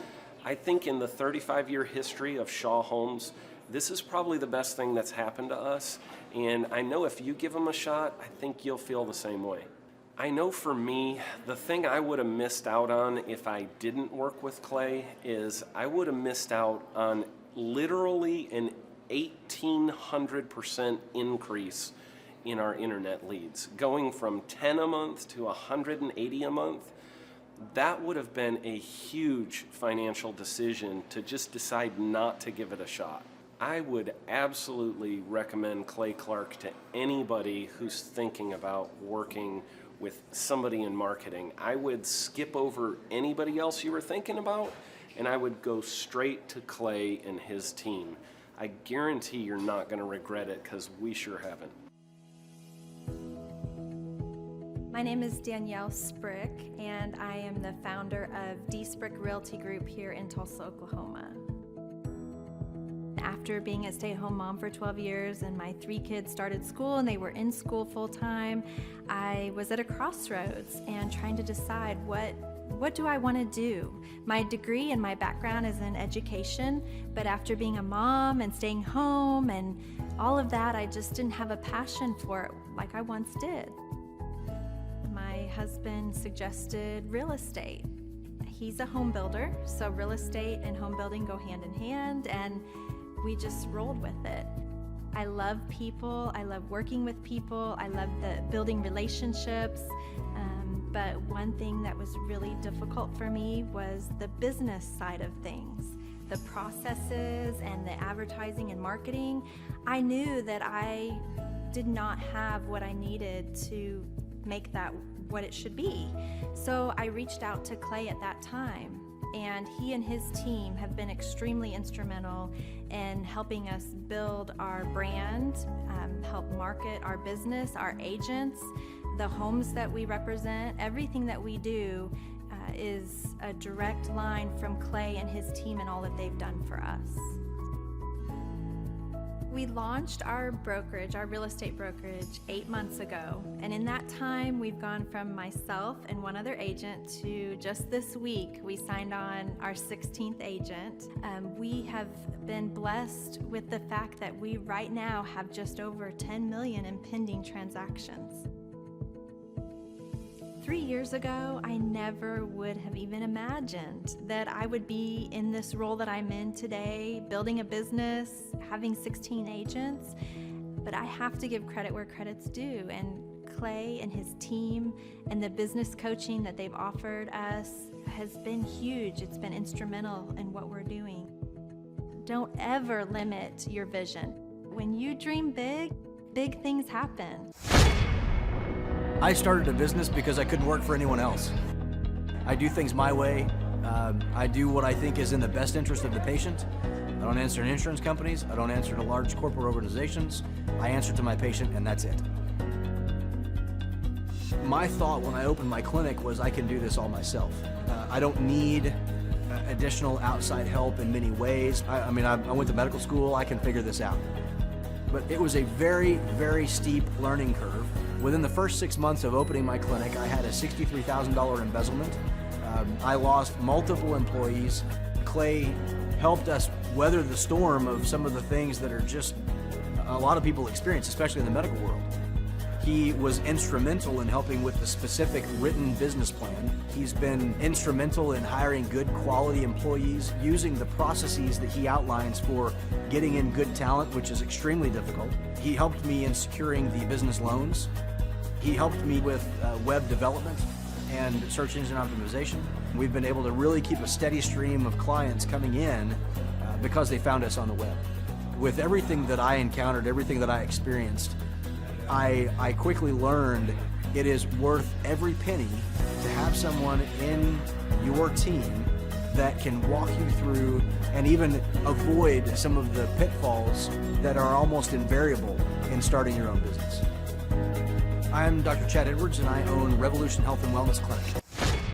I think in the 35-year history of Shaw Homes, this is probably the best thing that's happened to us. And I know if you give them a shot, I think you'll feel the same way. I know for me, the thing I would have missed out on if I didn't work with Clay is I would have missed out on literally an 1,800% increase in our internet leads. Going from 10 a month to 180 a month, that would have been a huge financial decision to just decide not to give it a shot. I would absolutely recommend Clay Clark to anybody who's thinking about working with somebody in marketing. I would skip over anybody else you were thinking about, and I would go straight to Clay and his team. I guarantee you're not going to regret it because we sure haven't. My name is Danielle Sprick, and I am the founder of D Sprick Realty Group here in Tulsa, Oklahoma. After being a stay-at-home mom for 12 years and my 3 kids started school and they were in school full-time, I was at a crossroads and trying to decide what do I want to do? My degree and my background is in education, but after being a mom and staying home and all of that, I just didn't have a passion for it like I once did. My my husband suggested real estate. He's a home builder, so real estate and home building go hand in hand, and we just rolled with it. I love people, I love working with people, I love the building relationships, but one thing that was really difficult for me was the business side of things. The processes and the advertising and marketing. I knew that I did not have what I needed to make that what it should be. So I reached out to Clay at that time, and he and his team have been extremely instrumental in helping us build our brand, help market our business, our agents, the homes that we represent. Everything that we do is a direct line from Clay and his team and all that they've done for us. We launched our brokerage, our real estate brokerage, 8 months ago. And in that time, we've gone from myself and one other agent to just this week, we signed on our 16th agent. We have been blessed with the fact that we right now have just over 10 million in pending transactions. 3 years ago, I never would have even imagined that I would be in this role that I'm in today, building a business, having 16 agents. But I have to give credit where credit's due, and Clay and his team and the business coaching that they've offered us has been huge. It's been instrumental in what we're doing. Don't ever limit your vision. When you dream big, big things happen. I started a business because I couldn't work for anyone else. I do things my way. I do what I think is in the best interest of the patient. I don't answer to insurance companies. I don't answer to large corporate organizations. I answer to my patient, and that's it. My thought when I opened my clinic was I can do this all myself. I don't need additional outside help in many ways. I went to medical school. I can figure this out. But it was a very, very steep learning curve. Within the first 6 months of opening my clinic, I had a $63,000 embezzlement. I lost multiple employees. Clay helped us weather the storm of some of the things that are just a lot of people experience, especially in the medical world. He was instrumental in helping with the specific written business plan. He's been instrumental in hiring good quality employees, using the processes that he outlines for getting in good talent, which is extremely difficult. He helped me in securing the business loans. He helped me with web development and search engine optimization. We've been able to really keep a steady stream of clients coming in because they found us on the web. With everything that I encountered, everything that I experienced, I quickly learned it is worth every penny to have someone in your team that can walk you through and even avoid some of the pitfalls that are almost invariable in starting your own business. I'm Dr. Chad Edwards, and I own Revolution Health and Wellness Clinic.